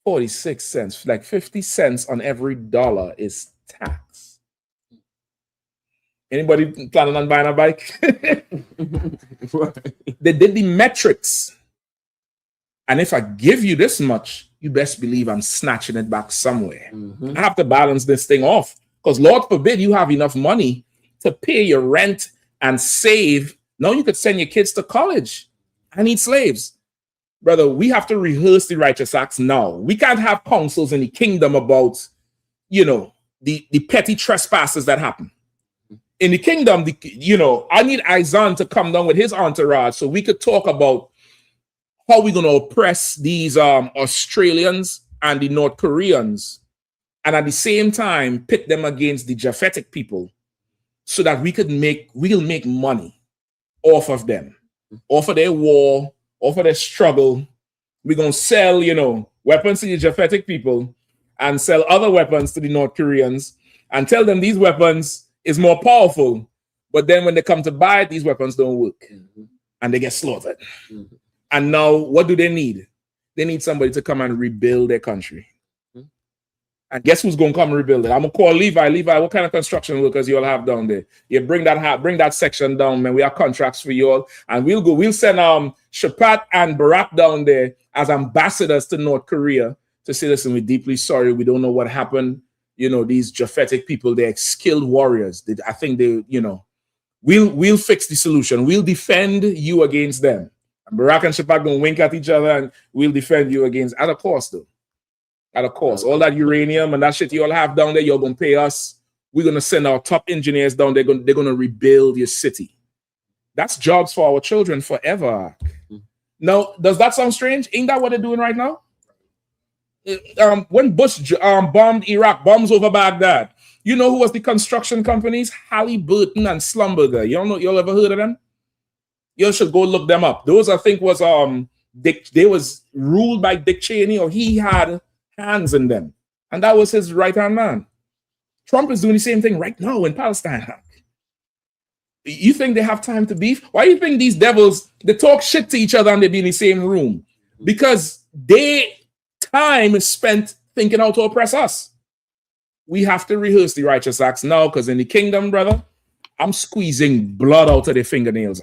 46 cents, like 50 cents on every dollar is tax. Anybody planning on buying a bike? They did the metrics. And if I give you this much, you best believe I'm snatching it back somewhere. I have to balance this thing off, because Lord forbid you have enough money to pay your rent and save. Now you could send your kids to college. I need slaves. Brother, we have to rehearse the righteous acts now. We can't have counsels in the kingdom about, the petty trespasses that happen. In the kingdom, I need Izan to come down with his entourage so we could talk about how we're going to oppress these Australians and the North Koreans, and at the same time pit them against the Japhetic people, so that we'll make money off of them, off of their war, off of their struggle. We're going to sell, weapons to the Japhetic people, and sell other weapons to the North Koreans and tell them these weapons is more powerful. But then when they come to buy it, these weapons don't work and they get slaughtered. And now what do they need? They need somebody to come and rebuild their country. And guess who's going to come and rebuild it? I'm going to call Levi. Levi, what kind of construction workers you all have down there? You bring that section down, man. We have contracts for you all. And we'll send Shapat and Barak down there as ambassadors to North Korea to say, listen, we're deeply sorry. We don't know what happened. You know, these Japhetic people, they're skilled warriors. I think they, you know, we'll fix the solution. We'll defend you against them. And Barak and Shapat going to wink at each other and we'll defend you against, at a cost though. At a cost. All that uranium and that shit you all have down there, you're going to pay us. We're going to send our top engineers down. They're going to rebuild your city. That's jobs for our children forever. Now, does that sound strange? Ain't that what they're doing right now? When Bush bombed Iraq, bombs over Baghdad, you know who was the construction companies? Halliburton and Schlumberger. Y'all ever heard of them? You should go look them up. Those, I think, was they was ruled by Dick Cheney, or he had hands in them, and that was his right-hand man. Trump is doing the same thing right now in Palestine. You think they have time to beef? Why do you think these devils, they talk shit to each other and they be in the same room? Because their time is spent thinking how to oppress us. We have to rehearse the righteous acts now, because in the kingdom, brother, I'm squeezing blood out of their fingernails.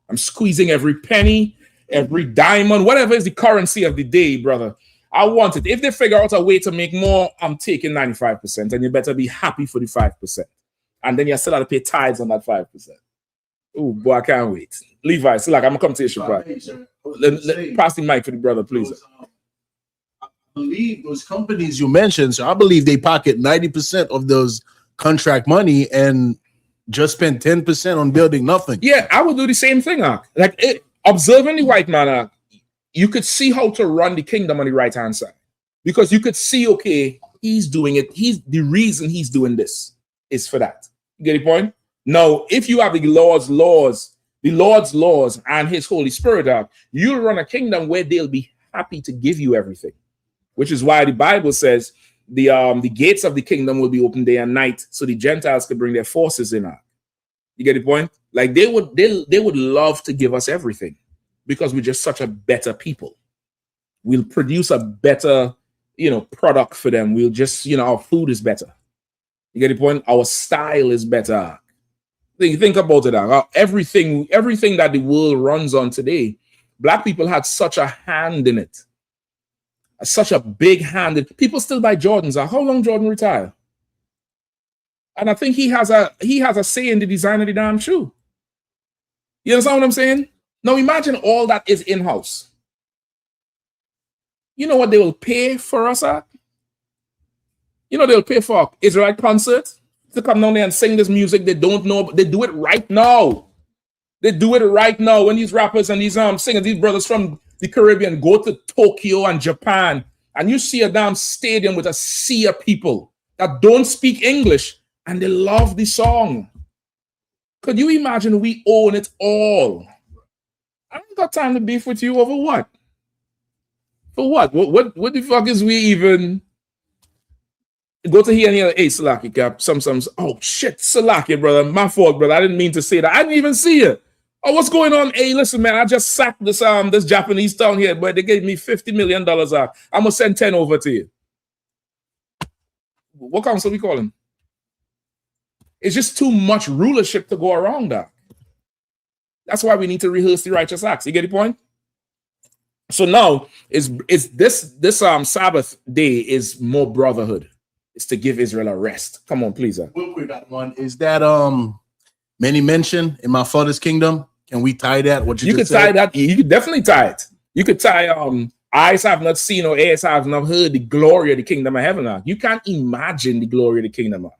I'm squeezing every penny, every diamond, whatever is the currency of the day, brother. I want it. If they figure out a way to make more, I'm taking 95%, and you better be happy for the 5%. And then you still have to pay tithes on that 5%. Oh, boy, I can't wait. Levi, so like, I'm going to come to you, Shabbat. Pass the mic for the brother, please. I believe those companies you mentioned, so I believe they pocket 90% of those contract money and just spend 10% on building nothing. Yeah, I would do the same thing. Observing the white man, you could see how to run the kingdom on the right-hand side. Because you could see, okay, he's doing it. The reason he's doing this is for that. You get the point? Now, if you have the Lord's laws and his Holy Spirit, you'll run a kingdom where they'll be happy to give you everything. Which is why the Bible says the gates of the kingdom will be open day and night, so the Gentiles could bring their forces in. You get the point? Like they would love to give us everything, because we're just such a better people. We'll produce a better, product for them. We'll just, our food is better. You get the point? Our style is better. Think about it. Everything that the world runs on today, Black people had such a hand in it. Such a big hand. People still buy Jordans. How long Jordan retire? And I think he has a say in the design of the damn shoe. You understand what I'm saying? Now imagine all that is in-house. You know what they will pay for us at? They'll pay for Israelite concerts to come down there and sing this music they don't know, but they do it right now. They do it right now. When these rappers and these singers, these brothers from the Caribbean go to Tokyo and Japan, and you see a damn stadium with a sea of people that don't speak English, and they love the song. Could you imagine we own it all? I ain't got time to beef with you over what? For what? What the fuck is we even go to here and hear? Hey, Salaki Cap, some. Oh shit, Salaki, brother. My fault, brother. I didn't mean to say that. I didn't even see it. Oh, what's going on? Hey, listen, man. I just sacked this Japanese town here, but they gave me $50 million. I'm gonna send 10 over to you. What council we calling? It's just too much rulership to go around that. That's why we need to rehearse the righteous acts. You get the point? So now is this Sabbath day is more brotherhood. It's to give Israel a rest. Come on, please. Real quick, that one is that many mention in my father's kingdom. Can we tie that? What you could tie that. You could definitely tie it. You could tie eyes have not seen or ears have not heard the glory of the kingdom of heaven. You can't imagine the glory of the kingdom.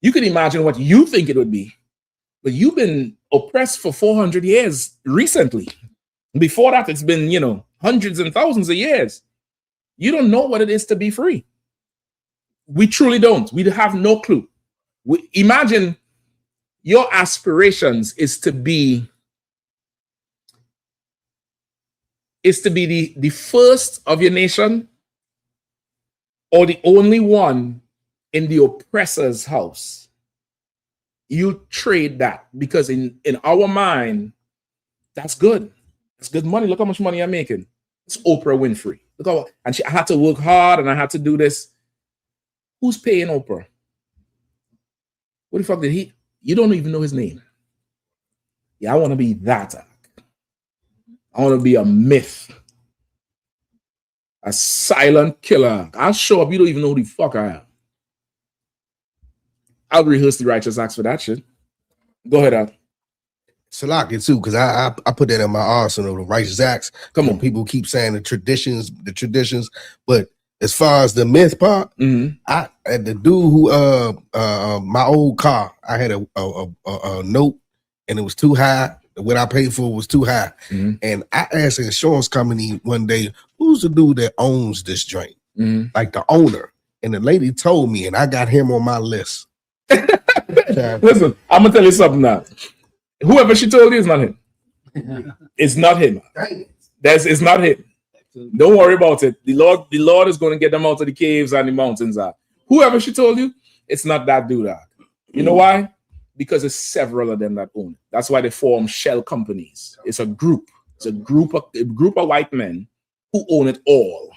You can imagine what you think it would be, but you've been oppressed for 400 years recently. Before that, it's been, hundreds and thousands of years. You don't know what it is to be free. We truly don't. We have no clue. Imagine your aspirations is to be the first of your nation or the only one in the oppressor's house, you trade that because in our mind, that's good. It's good money. Look how much money I'm making. It's Oprah Winfrey. Look how, and I had to work hard and I had to do this. Who's paying Oprah? What the fuck did he? You don't even know his name. Yeah, I want to be that. I want to be a myth. A silent killer. I'll show up. You don't even know who the fuck I am. I'll rehearse the righteous acts for that shit. Go ahead, Al. Salaki too, because I put that in my arsenal, the righteous acts. Come on. People keep saying the traditions, but as far as the myth part, I the dude who my old car, I had a note and it was too high. What I paid for was too high. And I asked the insurance company one day, who's the dude that owns this joint? Like the owner. And the lady told me, and I got him on my list. Listen, I'm gonna tell you something now. Whoever she told you is not him. It's not him. It's not him. Don't worry about it. The Lord is going to get them out of the caves and the mountains. Whoever she told you, it's not that dude. You know why? Because there's several of them that own it. That's why they form shell companies. It's a group. It's a group of white men who own it all.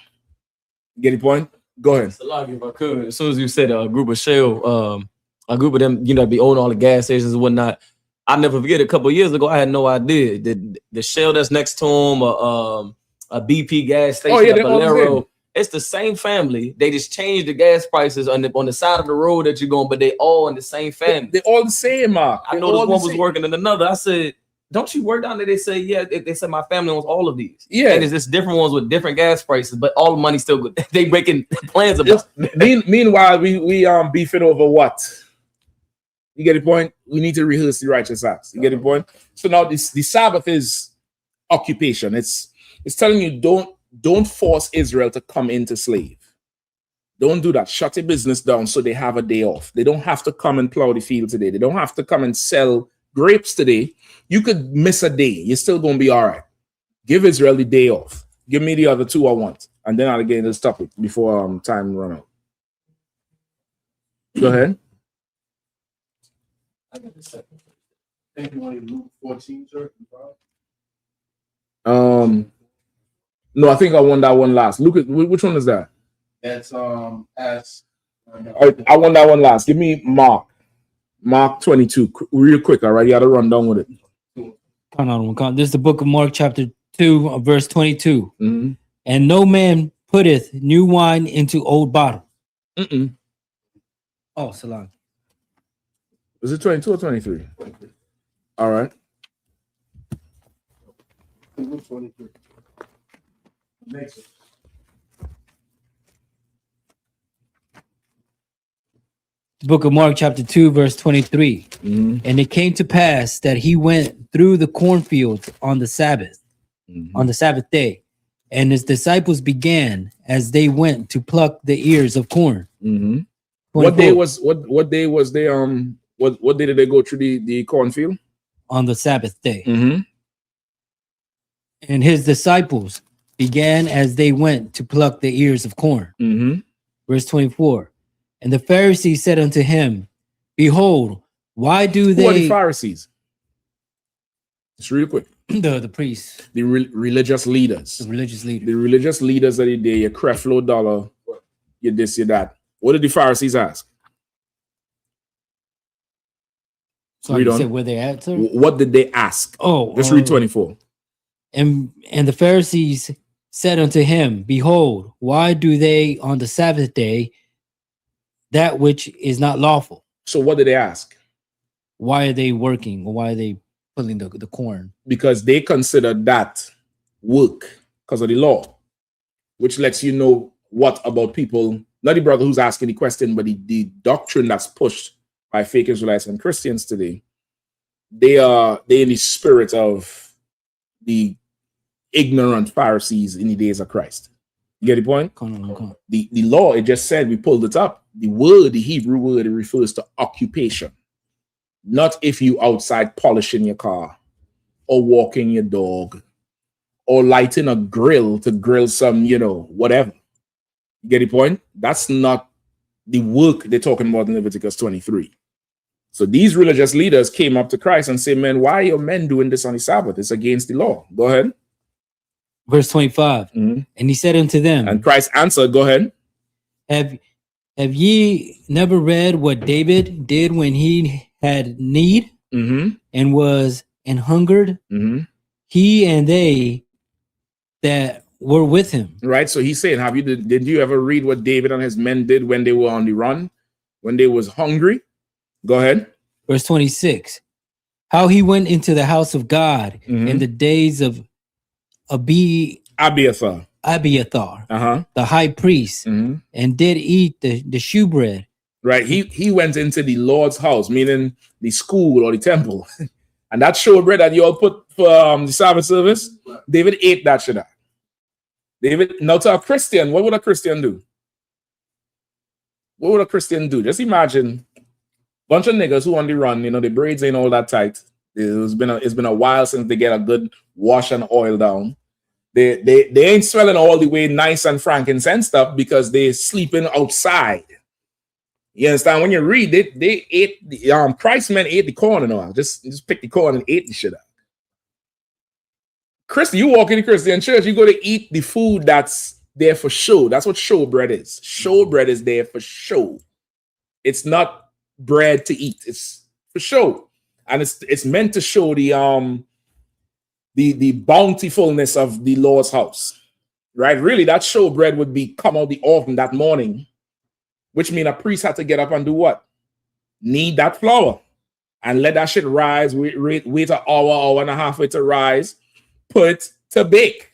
Get the point? Go ahead. If I could, as soon as you said a group of shell, a group of them, be owning all the gas stations and whatnot. I never forget a couple of years ago, I had no idea the Shell that's next to him, a BP gas station, Bolero, it's the same family. They just changed the gas prices on the side of the road that you're going, but they all in the same family. They're all the same, Mark. I know this one was working in another. I said, don't you work down there? They say, yeah. They said my family owns all of these. Yeah. And it's just different ones with different gas prices, but all the money's still good. They making plans about it. Meanwhile, we beefing over what? You get the point? We need to rehearse the righteous acts. You get the point? So now the Sabbath is occupation. It's telling you don't force Israel to come into slave. Don't do that. Shut your business down so they have a day off. They don't have to come and plow the field today. They don't have to come and sell grapes today. You could miss a day. You're still going to be all right. Give Israel the day off. Give me the other two I want. And then I'll get into this topic before time run out. Go ahead. Luke 14, sir. No, I think I won that one last. Look at which one is that? That's I won that one last. Give me Mark 22, real quick. All right, you got to run down with it. This is the book of Mark, chapter 2, verse 22. And no man putteth new wine into old bottle. Oh, Salam. Was it 22 or 23? All right. 23. Next. The book of Mark, chapter 2, verse 23. And it came to pass that he went through the cornfields on the Sabbath, on the Sabbath day, and his disciples began as they went to pluck the ears of corn. What day was they what day did they go through the cornfield? On the Sabbath day. And his disciples began as they went to pluck the ears of corn. Verse 24. And the Pharisees said unto him, behold, why do they... Who are the Pharisees? Just real quick. The priests. The religious leaders. The religious leaders. The religious leaders of the day, your Creflo Dollar, you this, you that. What did the Pharisees ask? So you said where they at, sir? What did they ask? Just read 24. And the Pharisees said unto him, behold, why do they on the Sabbath day that which is not lawful? So what did they ask? Why are they working? Or why are they pulling the corn? Because they consider that work because of the law, which lets you know what about people, not the brother who's asking the question, but the doctrine that's pushed by fake Israelites and Christians today. They in the spirit of the ignorant Pharisees in the days of Christ. You get the point? The law, it just said, we pulled it up. The Hebrew word, it refers to occupation. Not if you outside polishing your car or walking your dog or lighting a grill to grill some, whatever. You get the point? That's not the work they're talking about in Leviticus 23. So these religious leaders came up to Christ and said, man, why are your men doing this on the Sabbath? It's against the law. Go ahead. Verse 25. And he said unto them, and Christ answered, go ahead. Have ye never read what David did when he had need and was an hungered? He and they that were with him. Right. So he's saying, did you ever read what David and his men did when they were on the run, when they was hungry? Go ahead. Verse 26. How he went into the house of God in the days of Abiathar, the high priest, and did eat the shewbread. Right. He went into the Lord's house, meaning the school or the temple. And that shewbread that you all put for the Sabbath service, David ate that shit out. David, now to a Christian, what would a Christian do? What would a Christian do? Just imagine a bunch of niggas who on the run, you know, the braids ain't all that tight. It's been a while since they get a good wash and oil down. They ain't smelling all the way nice and frankincense stuff because they're sleeping outside. You understand? When you read it, they ate the Christ's men ate the corn and all. Just pick the corn and ate the shit out. Christian, you walk in the Christian church, you go to eat the food that's there for show. That's what show bread is. Show bread is there for show. It's not bread to eat. It's for show, and it's meant to show the bountifulness of the Lord's house, right? Really, that show bread would be come out the oven that morning, which means a priest had to get up and do what? Knead that flour and let that shit rise. Wait an hour and a half for it to rise. Put to bake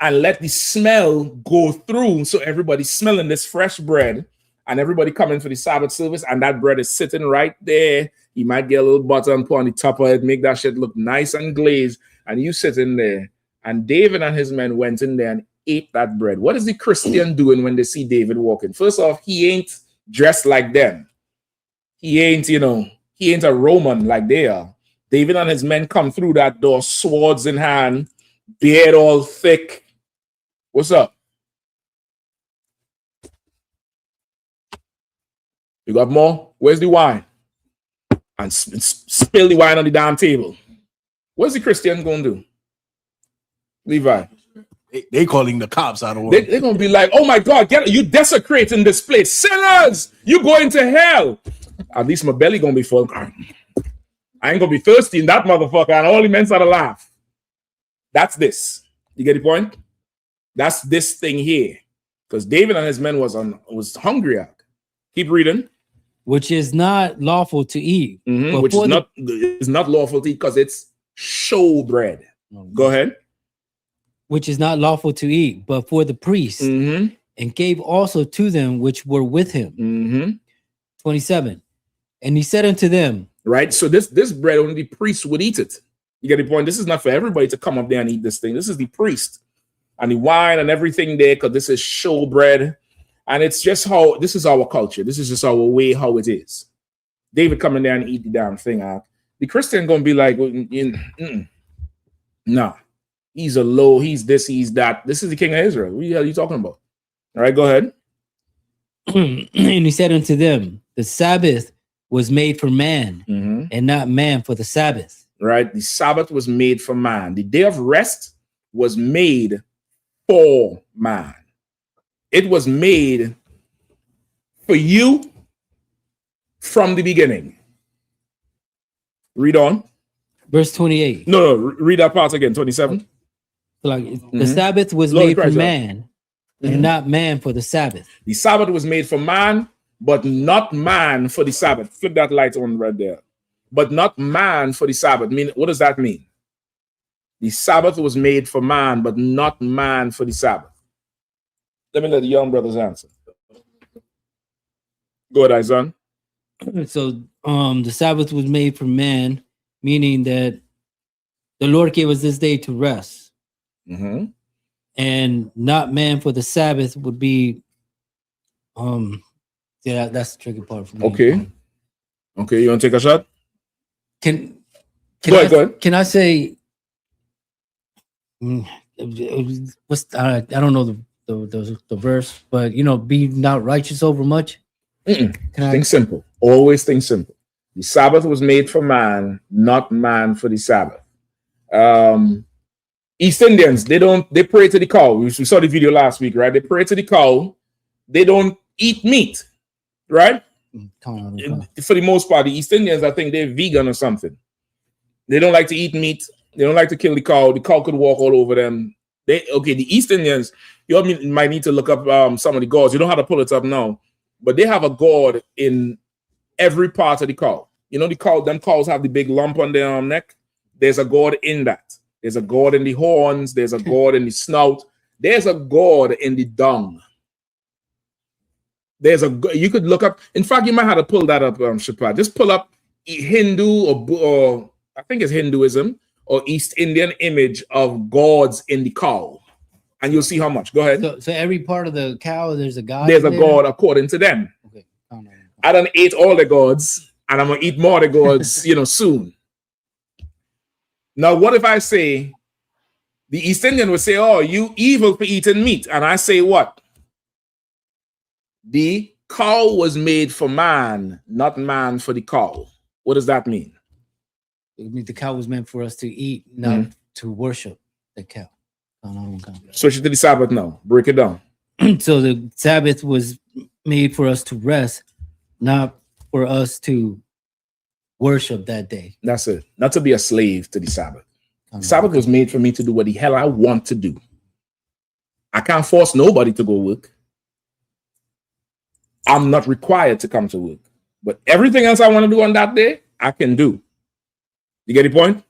and let the smell go through, so everybody's smelling this fresh bread, and everybody coming for the Sabbath service, and that bread is sitting right there. You might get a little butter and put on the top of it, make that shit look nice and glazed, and you sit in there. And David and his men went in there and ate that bread. What is the Christian doing when they see David walking? First off, he ain't dressed like them. He ain't a Roman like they are. David and his men come through that door, swords in hand, beard all thick. What's up? You got more? Where's the wine? And spill the wine on the damn table. What's the Christian going to do? Levi. They calling the cops out of work. They're going to be like, oh my God, you desecrating this place. Sinners, you going to hell. At least my belly going to be full. I ain't gonna be thirsty in that motherfucker, and all the men started to laugh. That's this. You get the point? That's this thing here. Because David and his men was hungry out. Keep reading. Which is not lawful to eat. Which is not lawful to eat because it's show bread. Go ahead. Which is not lawful to eat, but for the priests, and gave also to them which were with him. 27. And he said unto them, right, so this bread, only the priest would eat it. You get the point? This is not for everybody to come up there and eat this thing. This is the priest and the wine and everything there, because this is show bread. And it's just how this is our culture. This is just our way, how it is. David coming there and eat the damn thing out. The Christian gonna be like, nah, he's a low, he's this, he's that. This is the king of Israel. What the hell are you talking about? All right, go ahead. And he said unto them, the Sabbath was made for man, and not man for the Sabbath. Right? The Sabbath was made for man. The day of rest was made for man. It was made for you from the beginning. Read on. Verse 28. No, read that part again, 27. The Sabbath was made for man, and not man for the Sabbath. The Sabbath was made for man, but not man for the Sabbath. Flip that light on right there. But not man for the Sabbath. What does that mean? The Sabbath was made for man, but not man for the Sabbath. Let me let the young brothers answer. Go ahead, son. So the Sabbath was made for man, meaning that the Lord gave us this day to rest. And not man for the Sabbath would be yeah, that's the tricky part for me. Okay, you want to take a shot? Go ahead. Can I say what's I don't know the the verse, but be not righteous over much. Think simple. Always think simple. The Sabbath was made for man, not man for the Sabbath. East Indians, they pray to the cow. We saw the video last week, right? They pray to the cow. They don't eat meat, right? For the most part, the East Indians, I think they're vegan or something. They don't like to eat meat. They don't like to kill the cow. The cow could walk all over them. The East Indians, you might need to look up some of the gods. You don't have to pull it up now, but they have a god in every part of the cow. The cow, them cows have the big lump on their neck. There's a god in that. There's a god in the horns. There's a god in the snout. There's a god in the dung. You could look up. In fact, you might have to pull that up, Shapad. Just pull up Hindu or I think it's Hinduism or East Indian image of gods in the cow, and you'll see how much. Go ahead. So every part of the cow, there's a god. There's a god according to them. Okay. I done ate all the gods, and I'm gonna eat more of the gods, soon. Now, what if I say the East Indian would say, "Oh, you evil for eating meat," and I say what? The cow was made for man, not man for the cow. What does that mean? It means the cow was meant for us to eat, not to worship the cow. Switch it to the Sabbath now. Break it down. So the Sabbath was made for us to rest, not for us to worship that day. That's it. Not to be a slave to the Sabbath. The Sabbath was made for me to do what the hell I want to do. I can't force nobody to go work. I'm not required to come to work. But everything else I want to do on that day, I can do. You get the point?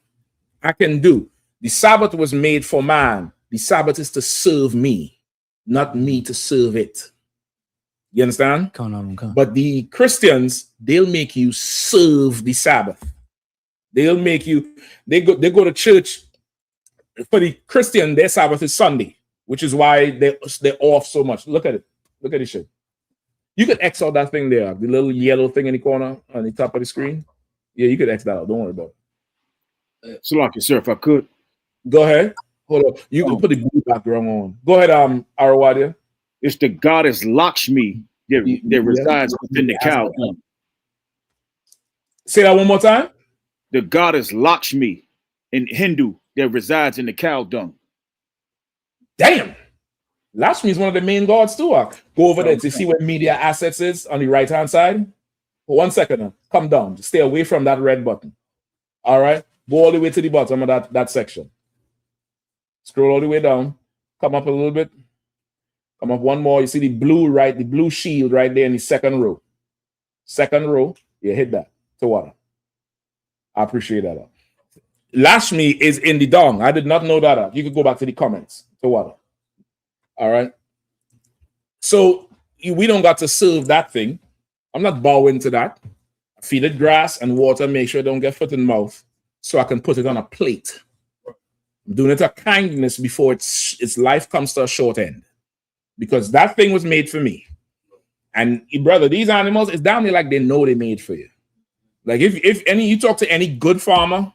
I can do. The Sabbath was made for man. The Sabbath is to serve me, not me to serve it. You understand? But the Christians, they'll make you serve the Sabbath. They'll make you, they go to church. For the Christian, their Sabbath is Sunday, which is why they're off so much. Look at it. Look at this shit. You could X out that thing there, the little yellow thing in the corner on the top of the screen. Yeah, you could X that out. Don't worry about it. Salaki, sir, if I could. Go ahead. Hold up. You can put the blue background on. Go ahead, Arawadia. It's the goddess Lakshmi that resides within the cow. Say that one more time. The goddess Lakshmi in Hindu that resides in the cow dung. Damn. Lakshmi is one of the main gods too. Go over there to see where media assets is on the right-hand side. For 1 second now. Come down. Just stay away from that red button. All right. Go all the way to the bottom of that section. Scroll all the way down. Come up a little bit. Come up one more. You see the blue shield right there in the second row. Second row. You hit that to water. I appreciate that. Lakshmi is in the dung. I did not know that. You could go back to the comments to water. All right. So we don't got to serve that thing. I'm not bowing to that. I feed it grass and water, make sure it don't get foot in mouth, so I can put it on a plate. I'm doing it a kindness before its life comes to a short end, because that thing was made for me. And brother, these animals, it's down there like they know they made for you. Like if you talk to any good farmer,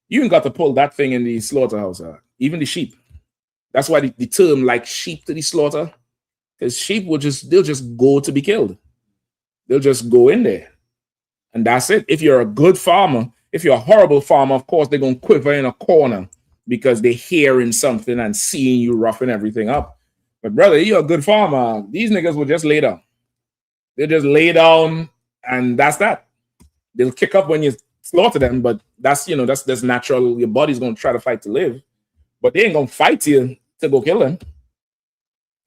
you ain't got to pull that thing in the slaughterhouse. Even the sheep. That's why the term like sheep to the slaughter, because sheep they'll just go to be killed. They'll just go in there. And that's it. If you're a good farmer, if you're a horrible farmer, of course, they're going to quiver in a corner because they're hearing something and seeing you roughing everything up. But brother, you're a good farmer. These niggas will just lay down. They'll just lay down, and that's that. They'll kick up when you slaughter them, but that's natural. Your body's going to try to fight to live. But they ain't going to fight you to go kill them.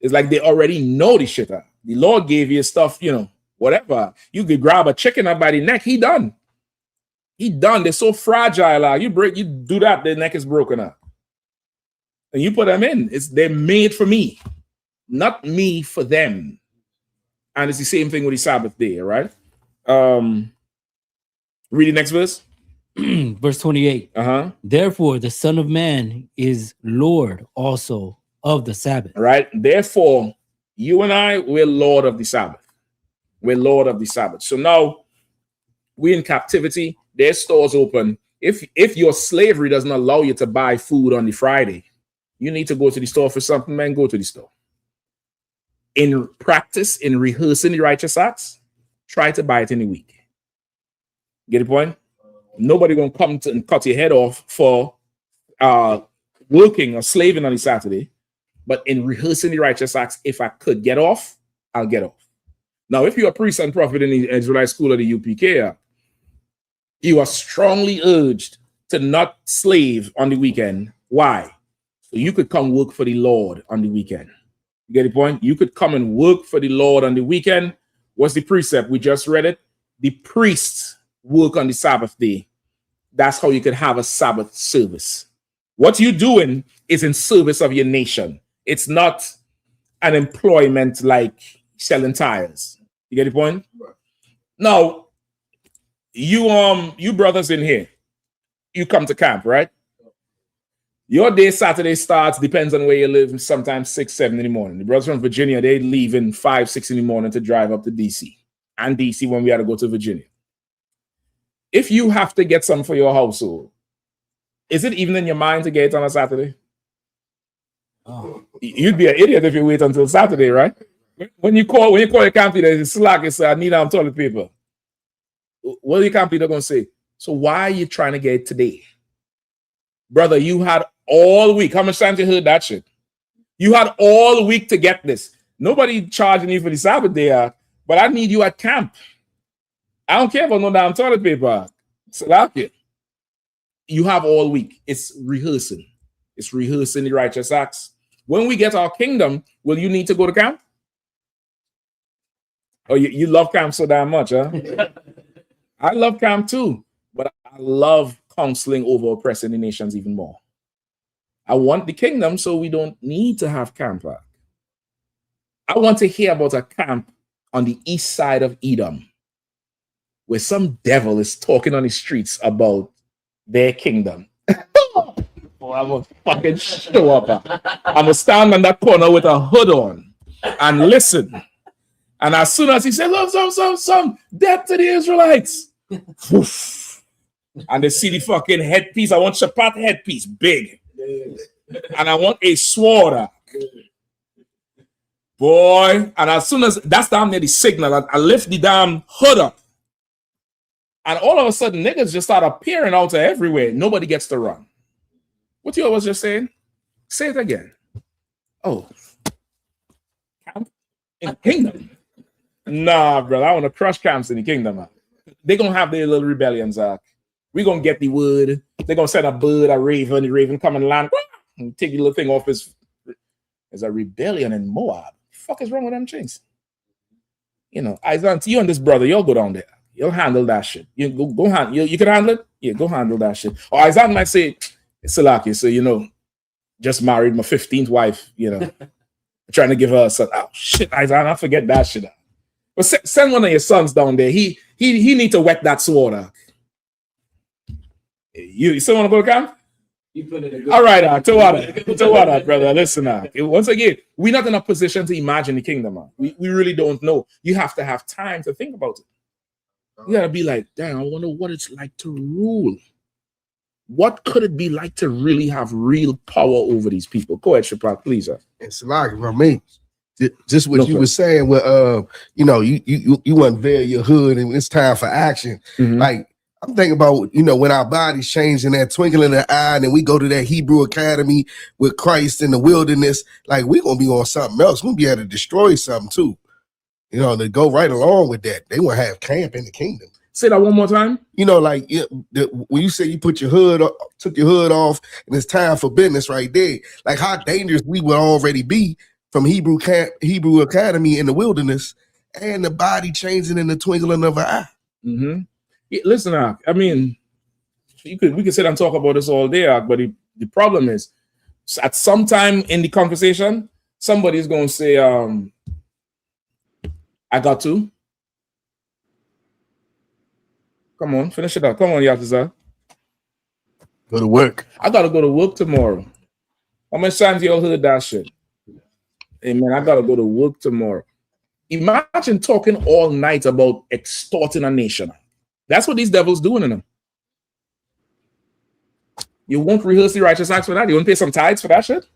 It's like they already know the shit. The Lord gave you stuff, whatever. You could grab a chicken up by the neck. He done. They're so fragile. You do that, their neck is broken up. And you put them in. They're made for me, not me for them. And it's the same thing with the Sabbath day, right? Read the next verse. Verse 28. Therefore, the Son of Man is Lord also of the Sabbath. Right. Therefore, you and I, we're Lord of the Sabbath. We're Lord of the Sabbath. So now we're in captivity. There's stores open. If your slavery doesn't allow you to buy food on the Friday, you need to go to the store for something, man. Go to the store. in practice, in rehearsing the righteous acts, try to buy it in a week. Get the point? Nobody gonna come to and cut your head off for working or slaving on a Saturday, but in rehearsing the righteous acts, if I could get off, I'll get off. Now, if you're a priest and prophet in the Israelite school of the UPK, you are strongly urged to not slave on the weekend. Why? So you could come work for the Lord on the weekend. You get the point? You could come and work for the Lord on the weekend. What's the precept? We just read it. The priests work on the Sabbath day. That's how you could have a Sabbath service. What you're doing is in service of your nation. It's not an employment like selling tires. You get the point? Now, you brothers in here, you come to camp, right? Your day Saturday starts, depends on where you live, sometimes 6, 7 in the morning. The brothers from Virginia, they leave in 5, 6 in the morning to drive up to DC. And DC when we had to go to Virginia. If you have to get some for your household, is it even in your mind to get it on a Saturday? Oh. You'd be an idiot if you wait until Saturday, right? When you call your camp leader, it's slack, it's I need toilet paper. What are your camp leader going to say? So why are you trying to get it today? Brother, you had all week. How much time you heard that shit? You had all week to get this. Nobody charging you for the Sabbath day, but I need you at camp. I don't care about no damn toilet paper. Slack it. You have all week. It's rehearsing. It's rehearsing the righteous acts. When we get our kingdom, will you need to go to camp? Oh, you love camp so damn much, huh? I love camp too, but I love counseling over oppressing the nations even more. I want the kingdom so we don't need to have camp. I want to hear about a camp on the east side of Edom where some devil is talking on the streets about their kingdom. Oh, I'm gonna fucking show up. I'm gonna stand on that corner with a hood on and listen. And as soon as he said, "Look, some death to the Israelites," woof, and they see the fucking headpiece. I want Shabbat headpiece, big, and I want a sword, boy. And as soon as that's down near the signal, I lift the damn hood up, and all of a sudden, niggas just start appearing out of everywhere. Nobody gets to run. What you was just saying? Say it again. Oh, camp in the kingdom. Nah, brother, I want to crush camps in the kingdom. They're going to have their little rebellions. We're going to get the word. They're going to send a bird, a raven. The raven come and land and take the little thing off his. There's a rebellion in Moab. What the fuck is wrong with them things? You know, Isaac, you and this brother, you'll go down there. You'll handle that shit. You go handle. You can handle it? Yeah, go handle that shit. Or Isaac might say, Salaki, so, you know, just married my 15th wife, you know, trying to give her a son. Oh, shit, Isaac, I forget that shit. But send one of your sons down there. He need to wet that sword. You still want to go to camp? All right, Tawada, brother. Listen, once again, we're not in a position to imagine the kingdom. We really don't know. You have to have time to think about it. You gotta be like, damn, I wonder what it's like to rule. What could it be like to really have real power over these people? Go ahead, Shapak, please. It's like for me. Just what you were saying, where you know, you unveil your hood and it's time for action. Mm-hmm. Like I'm thinking about, you know, when our bodies change in that twinkle in the eye, and then we go to that Hebrew Academy with Christ in the wilderness, like we're gonna be on something else. We're gonna be able to destroy something too. You know, to go right along with that. They want to have camp in the kingdom. Say that one more time. You know, like when you say you put your hood, took your hood off, and it's time for business right there. Like how dangerous we would already be from Hebrew Academy in the wilderness, and the body changing in the twinkling of an eye. Mm-hmm. Yeah, listen, I mean, we could sit and talk about this all day, but the problem is, at some time in the conversation, somebody is going to say, I got to. Come on, finish it up. Come on, Yatazar. Go to work. I got to go to work tomorrow. How much times y'all heard that shit? Hey, man, I got to go to work tomorrow. Imagine talking all night about extorting a nation. That's what these devils doing in them. You won't rehearse the righteous acts for that? You won't pay some tithes for that shit?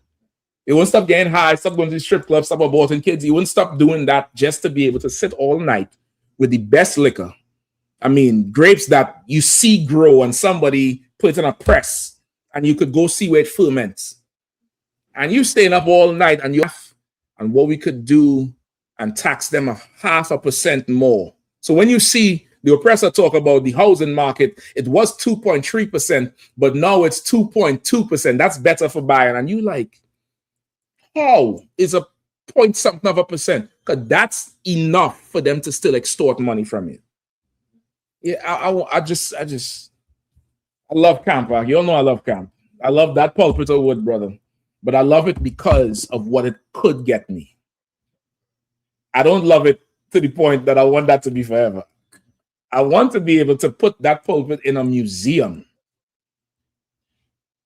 They wouldn't stop getting high, stop going to the strip club, stop aborting kids. You wouldn't stop doing that just to be able to sit all night with the best liquor. I mean, grapes that you see grow and somebody put it in a press and you could go see where it ferments. And you staying up all night and what we could do and tax them 0.5% more. So when you see the oppressor talk about the housing market, it was 2.3%, but now it's 2.2%. That's better for buying. And you like, how is a point something of a percent? Because that's enough for them to still extort money from you. Yeah, I love camp. You all know I love camp. I love that pulpit of wood, brother. But I love it because of what it could get me. I don't love it to the point that I want that to be forever. I want to be able to put that pulpit in a museum.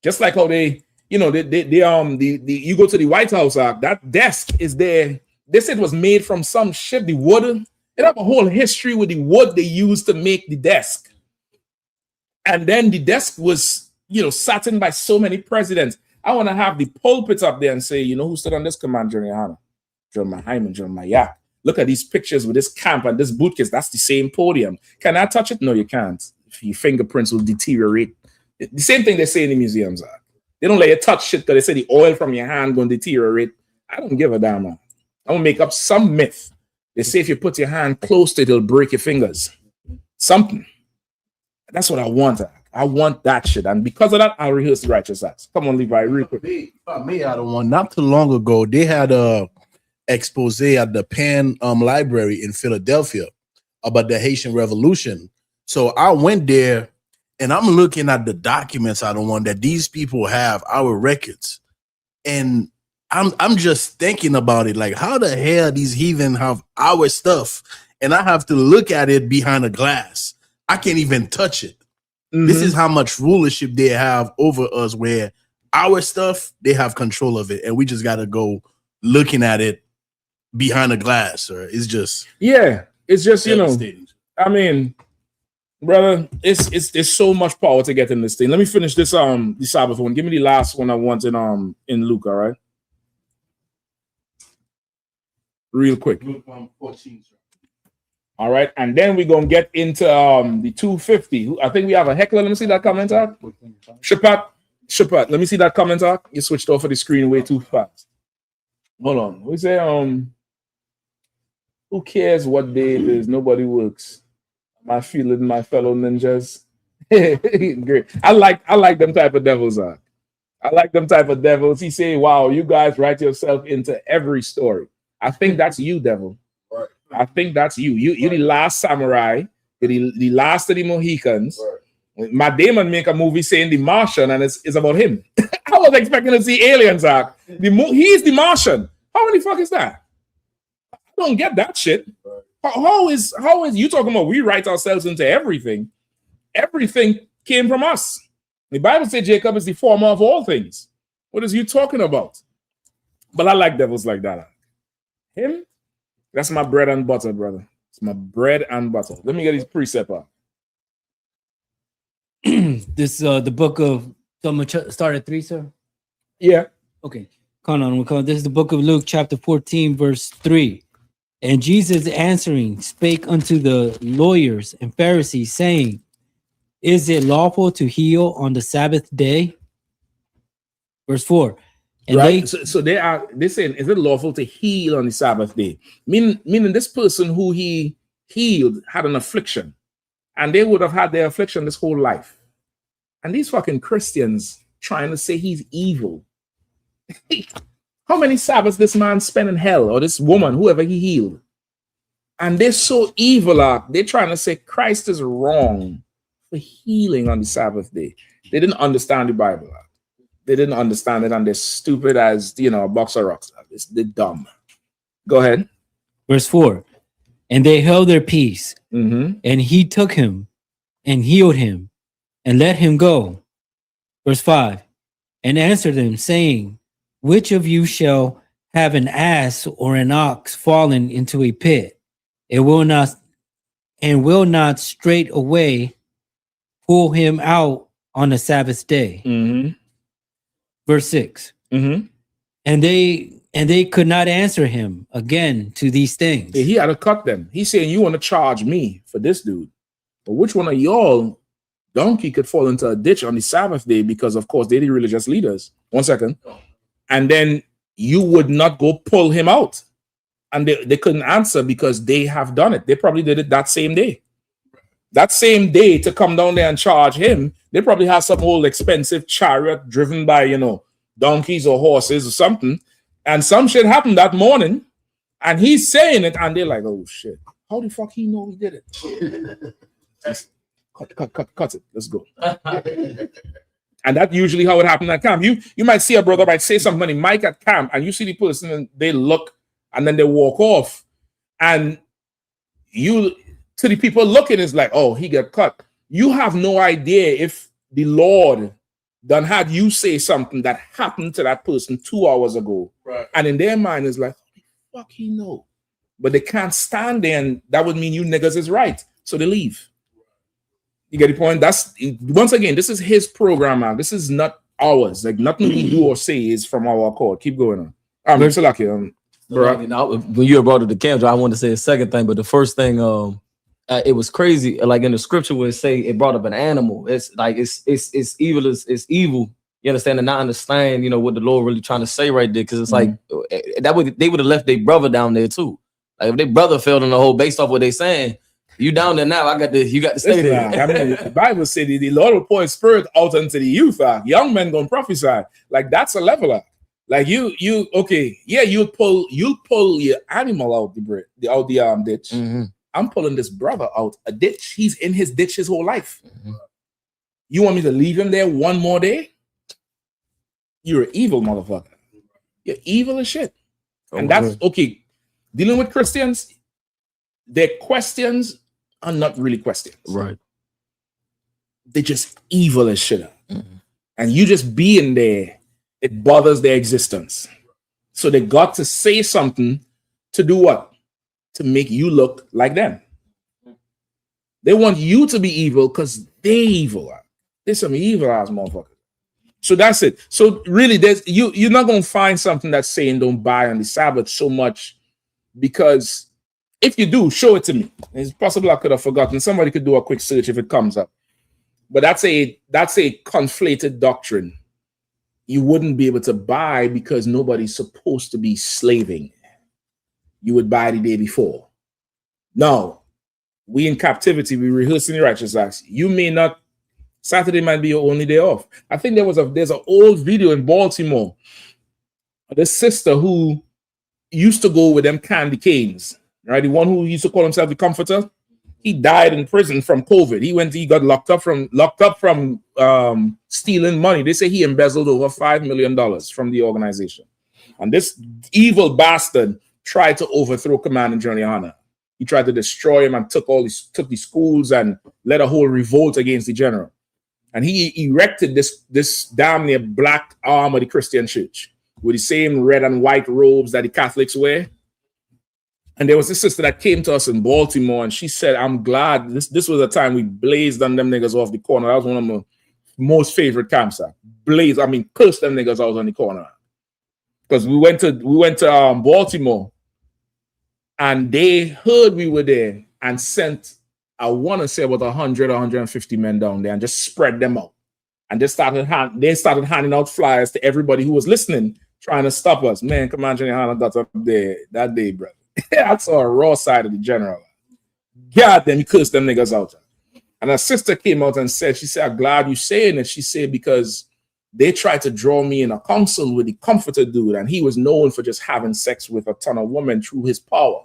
Just like how you go to the White House, that desk is there. They said it was made from some shit, the wood. It have a whole history with the wood they used to make the desk. And then the desk was, sat in by so many presidents. I want to have the pulpits up there and say, who stood on this command during Yahanna? John Hyman, John Mayak. Look at these pictures with this camp and this boot case. That's the same podium. Can I touch it? No, you can't. If your fingerprints will deteriorate. The same thing they say in the museums. They don't let you touch shit because they say the oil from your hand going to deteriorate. I don't give a damn. I'm going to make up some myth. They say if you put your hand close to it, it'll break your fingers. Something. That's what I want. I want that shit. And because of that, I'll rehearse the righteous acts. Come on, Levi, real quick. Me out of one. Not too long ago, they had a expose at the Penn Library in Philadelphia about the Haitian Revolution. So I went there and I'm looking at the documents out of one that these people have, our records. And I'm just thinking about it, like how the hell these heathen have our stuff and I have to look at it behind a glass. I can't even touch it. Mm-hmm. This is how much rulership they have over us, where our stuff, they have control of it. And we just got to go looking at it behind a glass. Or it's just. Yeah, it's just, I mean, brother, there's so much power to get in this thing. Let me finish this the Sabbath one. Give me the last one I want in Luke, all right? Real quick. Luke 14. All right, and then we're gonna get into the 250. I think we have a heckler. Let me see that comment out. Shapat, let me see that comment out. You switched off of the screen way too fast. Hold on. We say who cares what day it is? Nobody works. My feeling, my fellow ninjas. Great. I like them type of devils. I like them type of devils. He say, wow, you guys write yourself into every story. I think that's you, devil. I think that's you. You're the last samurai. You're the last of the Mohicans. Right. Matt Damon make a movie saying the Martian, and it's about him. I was expecting to see aliens. He's the Martian. How many fuck is that? I don't get that shit. Right. How is you talking about we write ourselves into everything? Everything came from us. The Bible said Jacob is the former of all things. What is you talking about? But I like devils like that. Him? That's my bread and butter, brother. It's my bread and butter. Let me get his precept out. This the book of start at 3, sir? Yeah. Okay. Come on. This is the book of Luke, chapter 14, verse 3. And Jesus answering spake unto the lawyers and Pharisees, saying, Is it lawful to heal on the Sabbath day? Verse 4. And right, so they're saying, is it lawful to heal on the Sabbath day? Meaning this person who he healed had an affliction, and they would have had their affliction this whole life. And these fucking Christians trying to say he's evil. How many Sabbaths this man spent in hell, or this woman, whoever he healed? And they're so evil, they're trying to say Christ is wrong for healing on the Sabbath day. They didn't understand the Bible. They didn't understand it, and they're stupid as, a box of rocks. They're dumb. Go ahead. Verse 4. And they held their peace, and he took him and healed him and let him go. Verse 5. And answered them, saying, Which of you shall have an ass or an ox fallen into a pit? It will not straight away pull him out on the Sabbath day. Verse 6. And And they could not answer him again to these things. He had to cut them. He's saying, you want to charge me for this dude. But which one of y'all donkey could fall into a ditch on the Sabbath day? Because, of course, they're the religious leaders. 1 second. And then you would not go pull him out. And they couldn't answer because they have done it. They probably did it that same day. That same day to come down there and charge him, they probably have some old expensive chariot driven by, you know, donkeys or horses or something. And some shit happened that morning. And he's saying it. And they're like, oh, shit. How the fuck he know he did it? Cut it. Let's go. And that's usually how it happened at camp. You might see a brother might say something, and mic at camp, and you see the person and they look and then they walk off. And you, to the people looking, is like, oh, he got cut. You have no idea if the Lord done had you say something that happened to that person 2 hours ago. Right. And in their mind is like, what the fuck he know? But they can't stand there, and that would mean you niggas is right. So they leave. You get the point? That's, once again, this is his program, man. This is not ours. Like, nothing we do or say is from our accord. Keep going on. When you brought up the camp, I wanted to say a second thing, but the first thing, it was crazy. Like in the scripture where it say it brought up an animal. It's like it's evil. It's evil. You understand, and not understand, you know, what the Lord really trying to say right there. Because it's like that would they would have left their brother down there too. Like if their brother fell in the hole based off what they saying, you down there now. You got to stay there. I mean, the Bible said the Lord will pour his spirit out into the youth. Young men gonna prophesy. Like that's a leveler. Like you okay, yeah, you'll pull your animal out the ditch. Mm-hmm. I'm pulling this brother out a ditch. He's in his ditch his whole life. Mm-hmm. You want me to leave him there one more day? You're an evil motherfucker. You're evil as shit. And that's okay. Dealing with Christians, their questions are not really questions. Right. They're just evil as shit. Mm-hmm. And you just being there, it bothers their existence. So they got to say something to do what? To make you look like them. They want you to be evil because they're evil. They're some evil ass motherfuckers. So that's it. So really, you're not gonna find something that's saying don't buy on the Sabbath so much, because if you do, show it to me. It's possible I could have forgotten. Somebody could do a quick search if it comes up. But that's a conflated doctrine. You wouldn't be able to buy because nobody's supposed to be slaving. You would buy the day before. No, we in captivity, we rehearsing the righteous acts. You may not, Saturday might be your only day off. I think there's an old video in Baltimore. This sister who used to go with them candy canes, right? The one who used to call himself the comforter. He died in prison from COVID. He got locked up from stealing money. They say he embezzled over $5 million from the organization. And this evil bastard tried to overthrow Commanding General Yahanna. He tried to destroy him and took the schools and led a whole revolt against the general. And he erected this damn near black arm of the Christian church with the same red and white robes that the Catholics wear. And there was this sister that came to us in Baltimore, and she said, I'm glad this was a time we blazed on them niggas off the corner. That was one of my most favorite camps. Cursed them niggas out on the corner. Because we went to Baltimore, and they heard we were there and sent, I want to say about 100 or 150 men down there and just spread them out. And they started handing out flyers to everybody who was listening, trying to stop us. Man, Commander Yahanna got up there that day, brother. I saw a raw side of the general. God damn, he cursed them niggas out. And her sister came out and said, I'm glad you saying it. She said, because they tried to draw me in a council with the comforter dude, and he was known for just having sex with a ton of women through his power.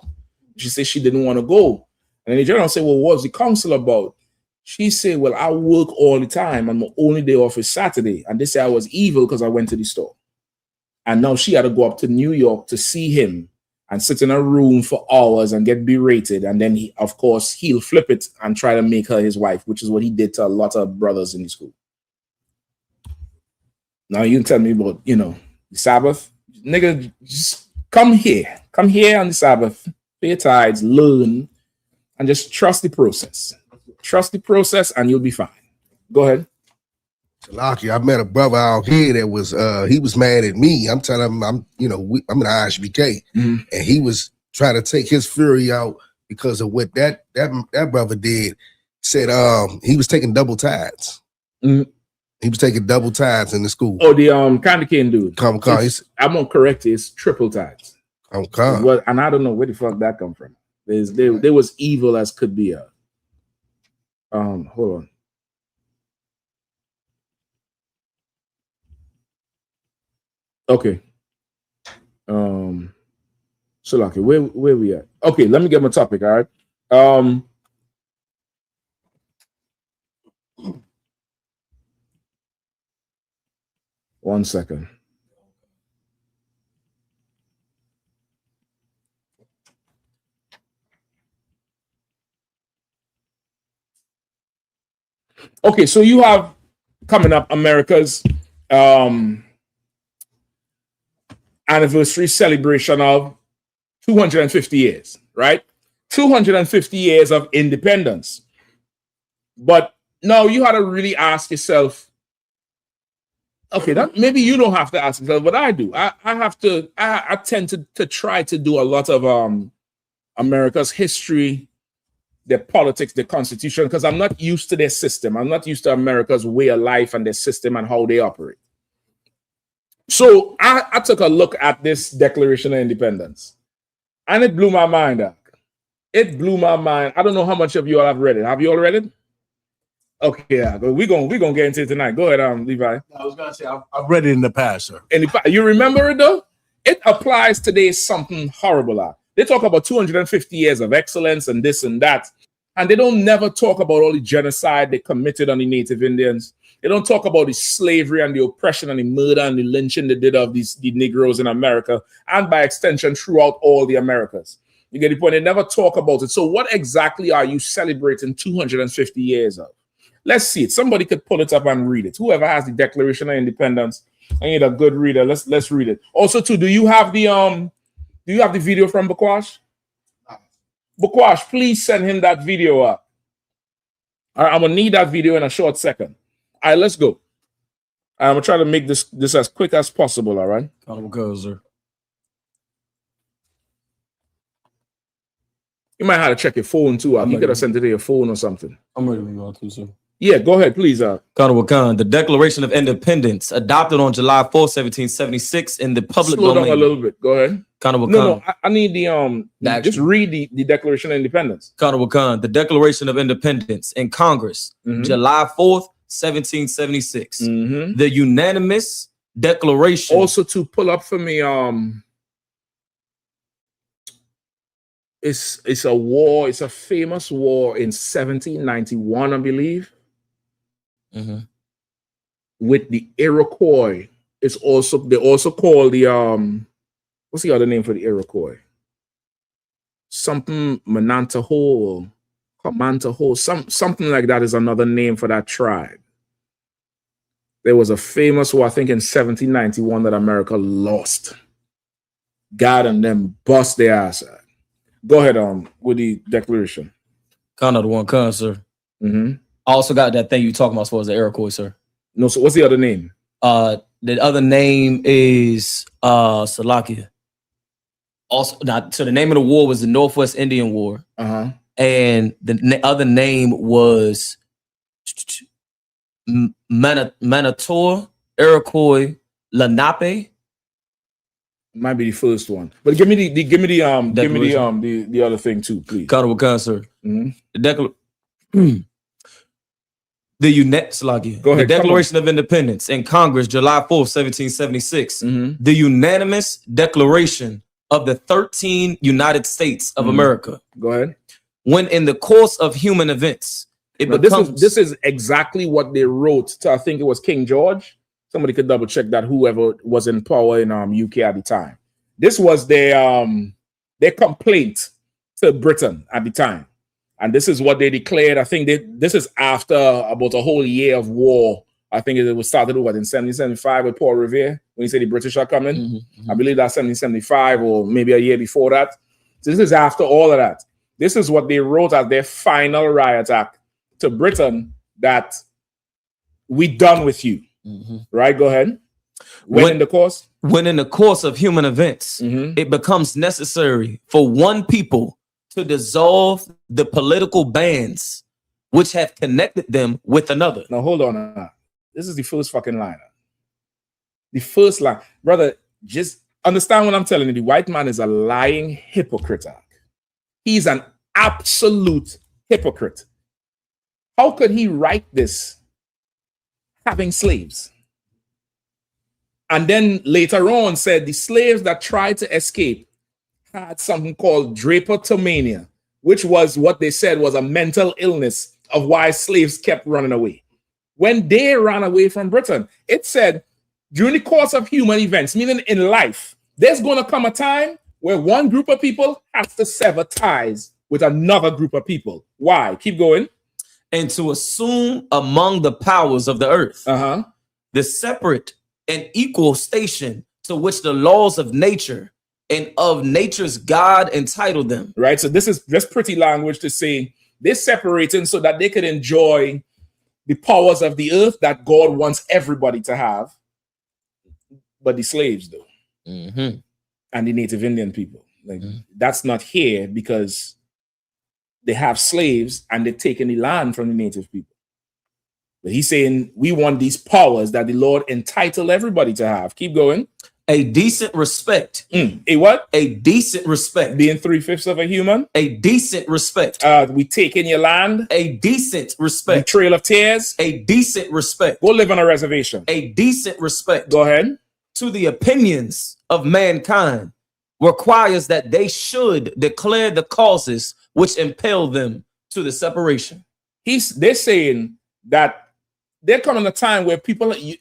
She said she didn't want to go. And the general said, well, what's the council about? She said, well, I work all the time, and my only day off is Saturday. And they said I was evil because I went to the store. And now she had to go up to New York to see him and sit in a room for hours and get berated. And then, he'll flip it and try to make her his wife, which is what he did to a lot of brothers in the school. Now you can tell me about, the Sabbath. Nigga, just come here on the Sabbath, pay your tithes, learn, and just trust the process. Trust the process and you'll be fine. Go ahead. Lucky, I met a brother out here that was he was mad at me. I'm telling him I'm in the I.S.U.P.K. and he was trying to take his fury out because of what that brother did. Said he was taking double tides. He was taking double tides in the school. Oh, the candy cane dude. I'm gonna correct it. It's triple tides. Well, and I don't know where the fuck that come from. They was evil as could be. Hold on. Okay. So lucky. Where we at? Okay, let me get my topic. All right. One second. Okay, so you have coming up America's anniversary celebration of 250 years, right? 250 years of independence. But now you had to really ask yourself, okay, that maybe you don't have to ask yourself, but I do. I tend to try to do a lot of America's history, their politics, their constitution, because I'm not used to their system. I'm not used to America's way of life and their system and how they operate. So I took a look at this Declaration of Independence, and it blew my mind out. It blew my mind. I don't know how much of you all have read it. Have you all read it? Okay, yeah, we're gonna get into it tonight. Go ahead, Levi. I was gonna say I've read it in the past, sir. You remember it though? It applies today something horrible. They talk about 250 years of excellence and this and that, and they don't never talk about all the genocide they committed on the Native Indians. They don't talk about the slavery and the oppression and the murder and the lynching they did of the Negroes in America, and by extension throughout all the Americas. You get the point? They never talk about it. So what exactly are you celebrating 250 years of? Let's see it. Somebody could pull it up and read it. Whoever has the Declaration of Independence, I need a good reader. Let's read it. Also, too, do you have the video from Bakwash? Bakwash, please send him that video up. All right, I'm gonna need that video in a short second. All right, let's go. I'm gonna try to make this as quick as possible. All right. Go, sir. You might have to check your phone too. You could have sent it to your phone or something. I'm ready to go too, sir. Yeah, go ahead, please. The Declaration of Independence, adopted on July 4, 1776, in the public Slow domain. down a little bit. Go ahead. No, I need just read the Declaration of Independence. The Declaration of Independence in Congress, July 4th, 1776. The unanimous declaration. Also, to pull up for me, it's a war. It's a famous war in 1791, I believe, with the Iroquois. They also call the what's the other name for the Iroquois? Something Manantaho, something like that is another name for that tribe. There was a famous war, I think, in 1791 that America lost. God and them bust their ass out. Go ahead with the declaration. The one, sir. I also got that thing you talking about as far as the Iroquois, sir. No, so what's the other name? The other name is Salakia. Also, so the name of the war was the Northwest Indian War. And the other name was Manitou, Iroquois, Lenape. Might be the first one, but give me the other thing too, please. Sir. The Declaration of Independence in Congress, July 4th, 1776. The unanimous declaration of the 13 United States of America. Go ahead. When in the course of human events, this is exactly what they wrote to, I think it was King George. Somebody could double check that, whoever was in power in UK at the time. This was their complaint to Britain at the time. And this is what they declared. I think this is after about a whole year of war. I think it was started in 1775 with Paul Revere, when he said the British are coming. I believe that's 1775 or maybe a year before that. So this is after all of that. This is what they wrote as their final riot act to Britain, that we done with you. Right? Go ahead. When in the course? When in the course of human events, it becomes necessary for one people to dissolve the political bands which have connected them with another. Now, hold on. This is the first fucking line. The first line. Brother, just understand what I'm telling you. The white man is a lying hypocrite. He's an absolute hypocrite. How could he write this having slaves? And then later on said the slaves that tried to escape had something called drapetomania, which was what they said was a mental illness of why slaves kept running away. When they ran away from Britain, it said during the course of human events, meaning in life, there's going to come a time where one group of people has to sever ties with another group of people. Why? Keep going. And to assume among the powers of the earth the separate and equal station to which the laws of nature and of nature's God entitled them. Right. So this is just pretty language to say they're separating so that they could enjoy the powers of the earth that God wants everybody to have. But the slaves do. And the Native Indian people. Like that's not here because they have slaves and they're taking the land from the native people. But he's saying we want these powers that the Lord entitled everybody to have. Keep going. A decent respect. A what? A decent respect. Being 3/5 of a human. A decent respect. We take in your land. A decent respect. The Trail of Tears. A decent respect. Go live on a reservation. A decent respect. Go ahead. To the opinions of mankind requires that they should declare the causes which impel them to the separation. They're saying that there comes a time where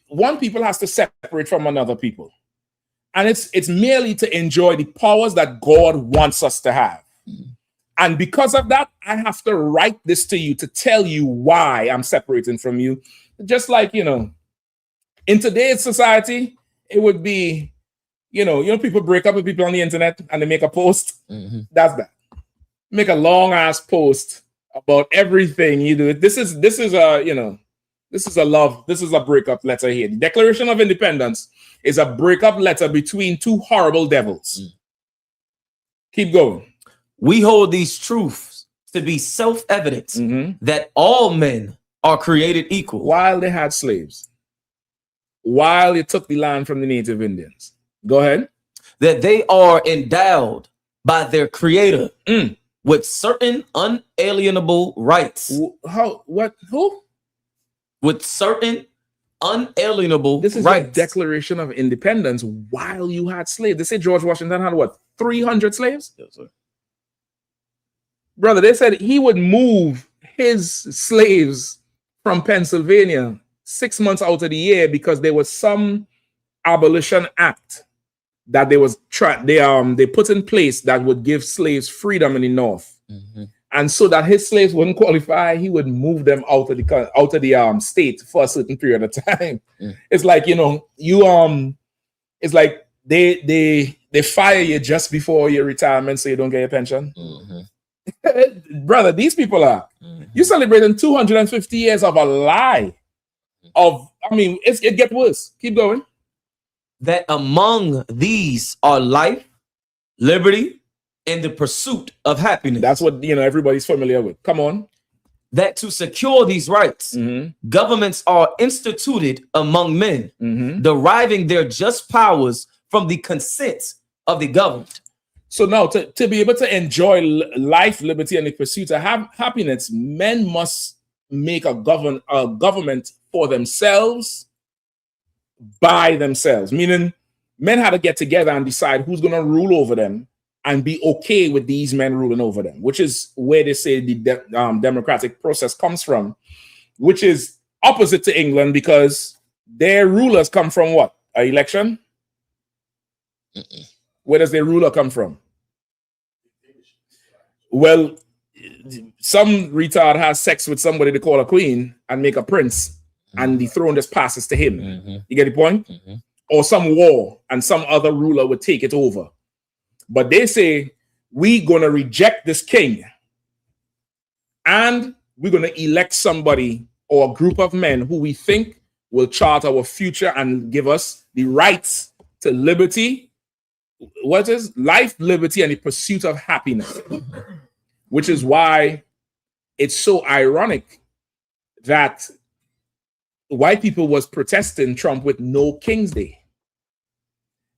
one people has to separate from another people. And it's merely to enjoy the powers that God wants us to have. And because of that, I have to write this to you to tell you why I'm separating from you. Just like, in today's society, it would be, people break up with people on the internet and they make a post. That's that. Make a long ass post about everything you do. This is a breakup letter here. The Declaration of Independence is a breakup letter between two horrible devils. Keep going. We hold these truths to be self-evident that all men are created equal. While they had slaves. While they took the land from the Native Indians. Go ahead. That they are endowed by their creator with certain unalienable rights. Who? With certain unalienable This is rights. a Declaration of Independence while you had slaves. They say George Washington had what? 300 slaves? Yes, sir. Brother, they said he would move his slaves from Pennsylvania 6 months out of the year because there was some abolition act that they put in place that would give slaves freedom in the North. And so that his slaves wouldn't qualify, he would move them out of the state for a certain period of time. It's like, it's like they fire you just before your retirement so you don't get your pension. Brother, these people are you celebrating 250 years of a lie. It gets worse. Keep going. That among these are life, liberty, and the pursuit of happiness. That's what everybody's familiar with. Come on. That to secure these rights, governments are instituted among men, deriving their just powers from the consent of the governed. So now to be able to enjoy life, liberty, and the pursuit of happiness, men must make a government for themselves, by themselves. Meaning men had to get together and decide who's going to rule over them and be okay with these men ruling over them, which is where they say the democratic process comes from, which is opposite to England because their rulers come from what? An election? Where does their ruler come from? Well, some retard has sex with somebody they call a queen and make a prince, and the throne just passes to him. You get the point? Or some war and some other ruler would take it over. But they say, we're going to reject this king and we're going to elect somebody or a group of men who we think will chart our future and give us the rights to liberty. What is life, liberty, and the pursuit of happiness? Which is why it's so ironic that white people was protesting Trump with no King's Day.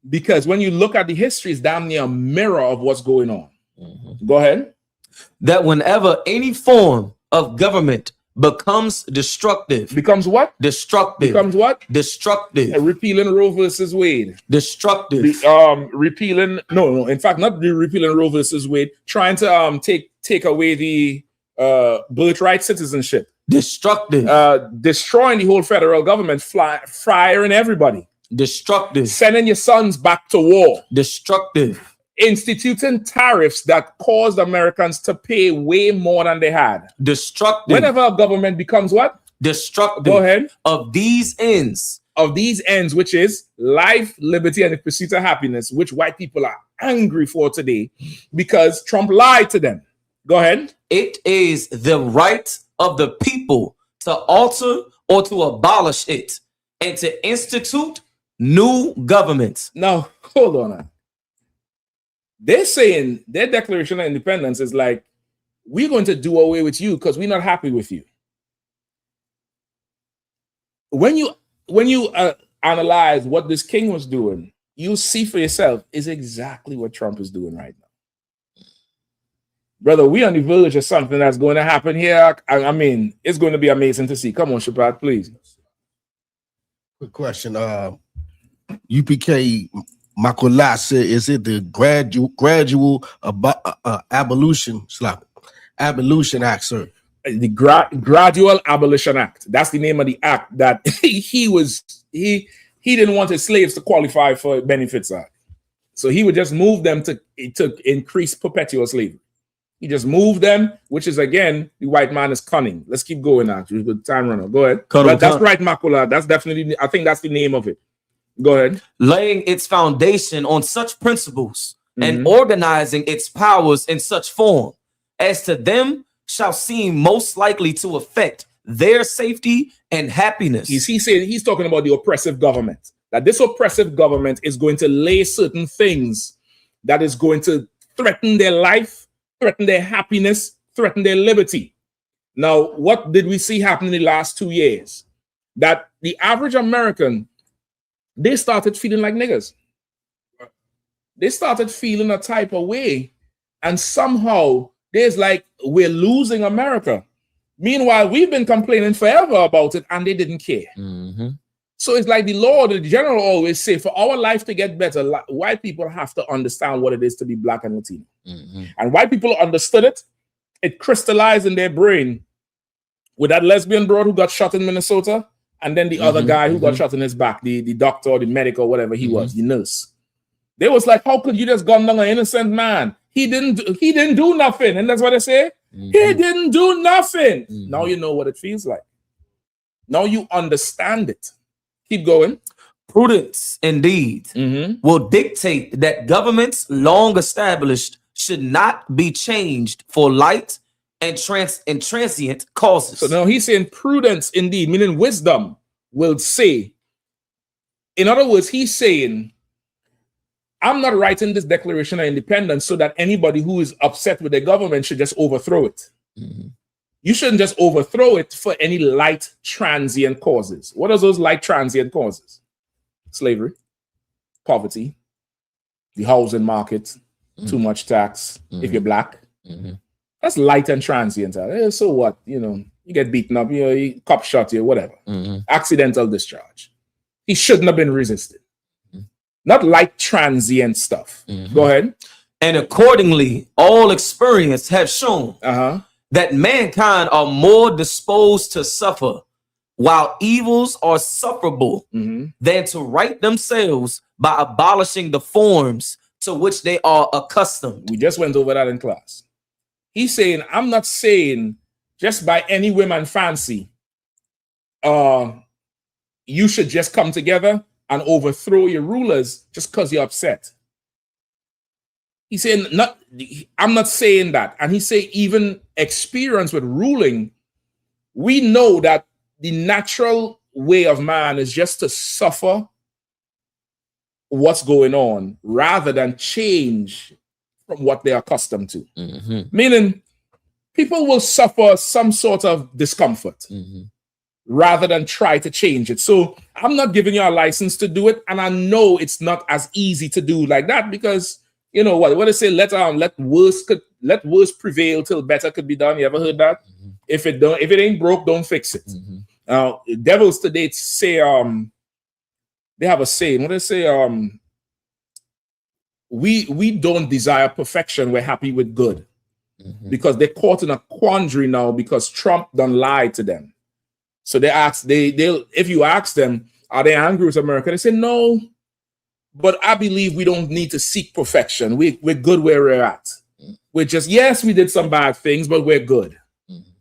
Because when you look at the history, it's damn near a mirror of what's going on. Go ahead. That whenever any form of government becomes destructive. Becomes what? Destructive. Becomes what? Destructive. Repealing Roe versus Wade. Destructive. Repealing, no, in fact, not repealing Roe versus Wade, trying to take away the birthright citizenship. Destructive. Destroying the whole federal government, firing everybody. Destructive. Sending your sons back to war. Destructive. Instituting tariffs that caused Americans to pay way more than they had. Destructive. Whenever a government becomes what? Destructive. Go ahead. Of these ends. Of these ends, which is life, liberty, and the pursuit of happiness, which white people are angry for today because Trump lied to them. Go ahead. It is the right of the people to alter or to abolish it and to institute new governments. Now, hold on. They're saying their Declaration of Independence is like, we're going to do away with you because we're not happy with you. When you analyze what this king was doing, you see for yourself is exactly what Trump is doing right now. Brother, we on the verge of something that's going to happen here. I mean, it's going to be amazing to see. Come on, Shabbat, please. Quick question. UPK Makola said, is it the gradual abolition act, sir? The Gradual Abolition Act. That's the name of the act that he didn't want his slaves to qualify for benefits act. So he would just move them to increase perpetual slavery. He just moved them, which is, again, the white man is cunning. Let's keep going now. Good time runner. Go ahead. That's right, Makola. That's definitely, I think that's the name of it. Go ahead. Laying its foundation on such principles and organizing its powers in such form as to them shall seem most likely to affect their safety and happiness. He's talking about the oppressive government. That this oppressive government is going to lay certain things that is going to threaten their life, threaten their happiness, threaten their liberty. Now, what did we see happen in the last 2 years? That the average American, they started feeling like niggas. They started feeling a type of way. And somehow there's like, we're losing America. Meanwhile, we've been complaining forever about it and they didn't care. So it's like the Lord, the general always say, for our life to get better, white people have to understand what it is to be black and Latino. And white people understood it. It crystallized in their brain with that lesbian broad who got shot in Minnesota. And then the other guy who got shot in his back, the doctor or the medic or whatever he was, the nurse. They was like, how could you just gun down an innocent man? He didn't do nothing. And that's what they say. He didn't do nothing. Now you know what it feels like. Now you understand it. Keep going. Prudence, indeed, will dictate that governments long established should not be changed for light and transient causes. So now he's saying prudence, indeed, meaning wisdom, will say. In other words, he's saying, I'm not writing this Declaration of Independence so that anybody who is upset with the government should just overthrow it. You shouldn't just overthrow it for any light transient causes. What are those light transient causes? Slavery, poverty, the housing market, too much tax, if you're black. That's light and transient. So what? You know, you get beaten up, you cop shot you, whatever. Accidental discharge. He shouldn't have been resisted. Not light transient stuff. Go ahead. And accordingly, all experience have shown that mankind are more disposed to suffer while evils are sufferable than to right themselves by abolishing the forms to which they are accustomed. We just went over that in class. He's saying, I'm not saying just by any whim and fancy, you should just come together and overthrow your rulers just because you're upset. He's saying, I'm not saying that. And he say, even experience with ruling, we know that the natural way of man is just to suffer what's going on rather than change from what they're accustomed to. Meaning, people will suffer some sort of discomfort rather than try to change it. So I'm not giving you a license to do it, and I know it's not as easy to do like that because you know what they say, let worse prevail till better could be done. You ever heard that? If it ain't broke, don't fix it. Devils today say they have a saying. What they say? We don't desire perfection. We're happy with good, because they're caught in a quandary now because Trump done lied to them. So they ask they'll if you ask them, are they angry with America? They say no, but I believe we don't need to seek perfection. We're good where we're at. We're just, yes, we did some bad things, but we're good.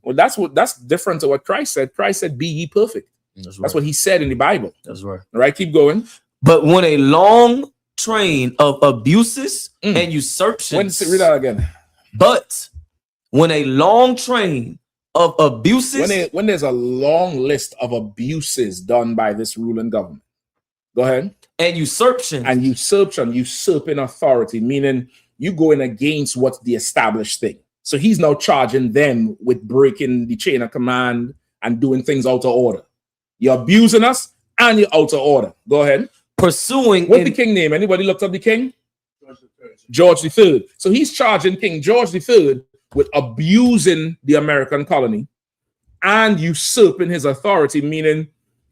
Well, that's different to what Christ said. Christ said, "Be ye perfect." That's what he said in the Bible. That's right. All right, keep going. But when a long train of abuses and usurpations, read that again. But when a long train of abuses, when there's a long list of abuses done by this ruling government, go ahead. And usurping authority, meaning you going against what's the established thing. So he's now charging them with breaking the chain of command and doing things out of order. You're abusing us and you're out of order. Go ahead. Pursuing. What's the king name? Anybody looked up the king? George III. So he's charging King George III with abusing the American colony and usurping his authority, meaning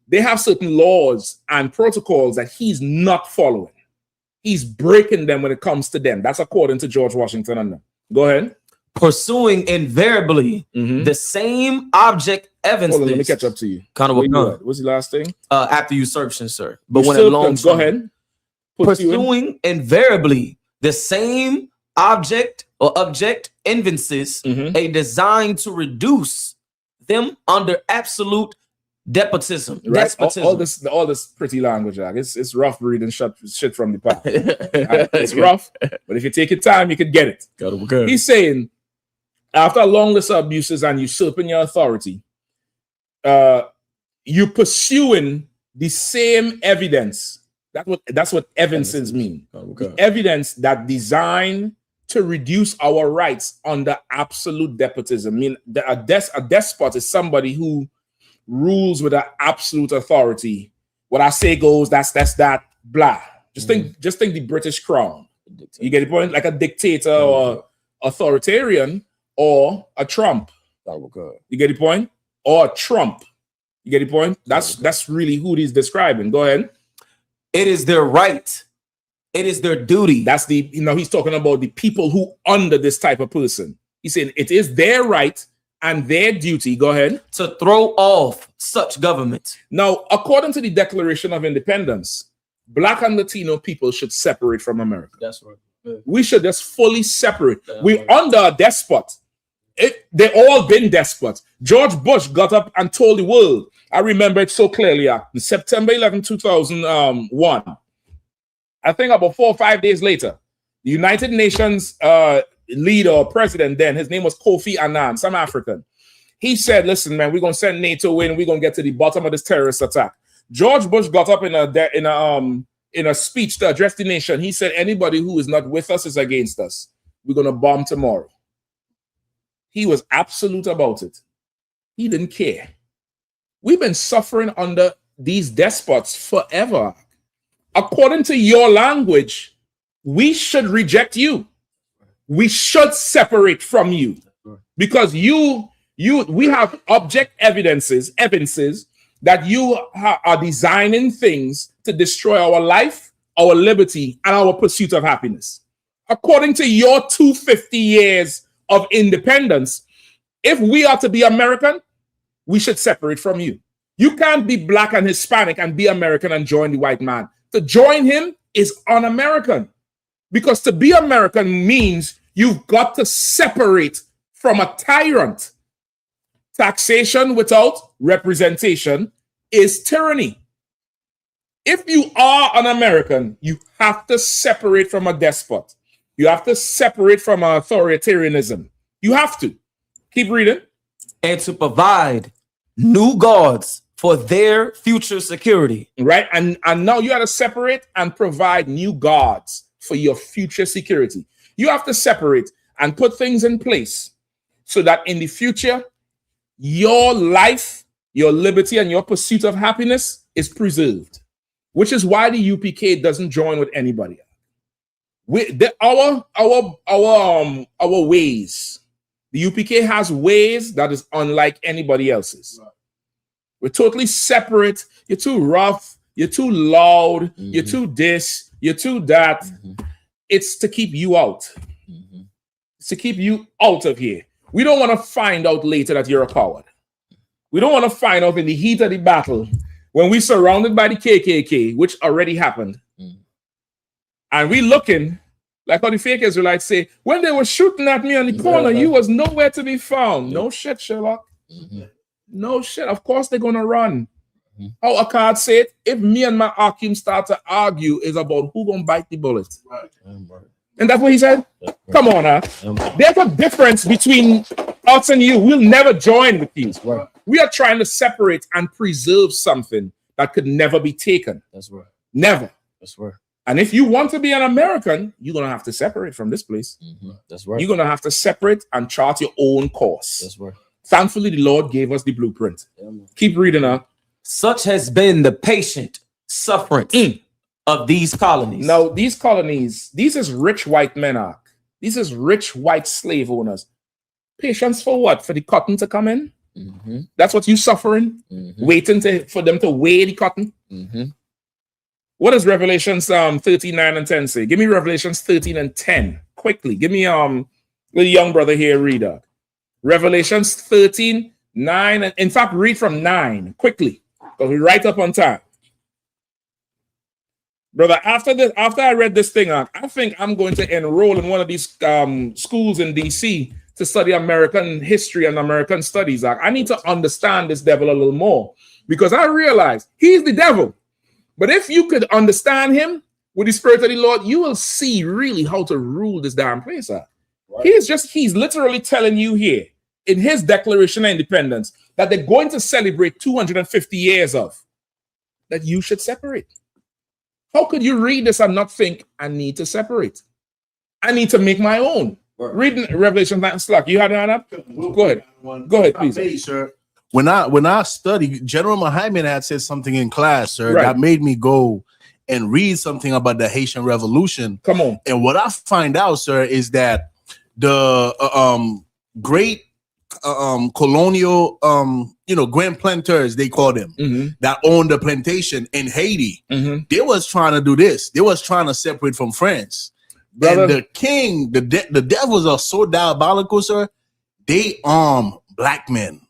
they have certain laws and protocols that he's not following. He's breaking them when it comes to them. That's according to George Washington and them. Go ahead. Pursuing invariably the same object evidences. Hold on, let me catch up to you. What's the last thing? After usurpation, sir. But when a long go ahead. Pursuing invariably the same object or object evidences a design to reduce them under absolute despotism. Right? All this pretty language, it's rough reading shit from the past. It's rough, but if you take your time, you can get it. He's saying, after a long list of abuses and usurping your authority, you pursuing the same evidence. That's what evidences mean. The evidence that designed to reduce our rights under absolute despotism. I mean, a despot is somebody who rules with an absolute authority. What I say goes, that's that, blah. Just think the British crown. You get the point? Like a dictator or authoritarian or a Trump. You get the point? Or a Trump. You get the point? That's really who he's describing. Go ahead. It is their right. It is their duty. That's he's talking about the people who under this type of person. He's saying it is their right and their duty, go ahead, to throw off such government. Now, according to the Declaration of Independence, Black and Latino people should separate from America. That's right. Yeah. We should just fully separate. We're under a despot. They all been despots. George Bush got up and told the world. I remember it so clearly. September 11, 2001. I think about 4 or 5 days later, the United Nations leader or president then, his name was Kofi Annan, some African. He said, listen, man, we're going to send NATO in. We're going to get to the bottom of this terrorist attack. George Bush got up in a speech to address the nation. He said, anybody who is not with us is against us. We're going to bomb tomorrow. He was absolute about it. He didn't care. We've been suffering under these despots forever. According to your language, we should reject you. We should separate from you because we have object evidences that you are designing things to destroy our life, our liberty, and our pursuit of happiness. According to your 250 years of independence, if we are to be American, we should separate from you. You can't be Black and Hispanic and be American and join the white man. To join him is un-American, because to be American means you've got to separate from a tyrant. Taxation without representation is tyranny. If you are an American, you have to separate from a despot. You have to separate from authoritarianism. You have to. Keep reading. And to provide new guards for their future security. Right? And now you have to separate and provide new gods for your future security. You have to separate and put things in place so that in the future, your life, your liberty, and your pursuit of happiness is preserved. Which is why the UPK doesn't join with anybody. Our ways. The UPK has ways that is unlike anybody else's. Right. We're totally separate. You're too rough. You're too loud. You're too this. You're too that. It's to keep you out. It's to keep you out of here. We don't want to find out later that you're a coward. We don't want to find out in the heat of the battle when we're surrounded by the KKK, which already happened. And we looking, like how the fake Israelites say, when they were shooting at me on the corner, you was nowhere to be found. No shit, Sherlock. No shit. Of course they're going to run. How a card said, if me and my Akim start to argue, is about who going to bite the bullet. Right. And that's what he said? Come on, there's a difference between us and you. We'll never join with you. Right. We are trying to separate and preserve something that could never be taken. That's right. Never. That's right. And if you want to be an American, you're going to have to separate from this place. That's right. You're going to have to separate and chart your own course. That's right. Thankfully, the Lord gave us the blueprint. Keep reading up. Such has been the patient sufferance of these colonies. Now, these colonies, these is rich white men. These is rich white slave owners. Patience for what? For the cotton to come in? That's what you suffering? Waiting for them to weigh the cotton? What does Revelations 13, 9 and 10 say? Give me Revelations 13 and 10. Quickly. Give me the young brother here, read that. Revelations 13, 9, and in fact, read from 9 quickly. Because we're right up on time. Brother, after I read this thing, I think I'm going to enroll in one of these schools in DC to study American history and American studies. I need to understand this devil a little more because I realize he's the devil. But if you could understand him with the Spirit of the Lord, you will see really how to rule this damn place. Right. He's literally telling you here in his Declaration of Independence that they're going to celebrate 250 years of that you should separate. How could you read this and not think I need to separate? I need to make my own. Right. Reading Revelation 9 slack. You had that up? Go ahead. Go ahead, please. Hey, sir. When I studied, General Muhammad had said something in class, sir, that made me go and read something about the Haitian Revolution. Come on. And what I find out, sir, is that the great colonial grand planteurs, they call them, that owned the plantation in Haiti, they was trying to do this. They was trying to separate from France. Brother. And the king, the devils are so diabolical, sir. They arm black men.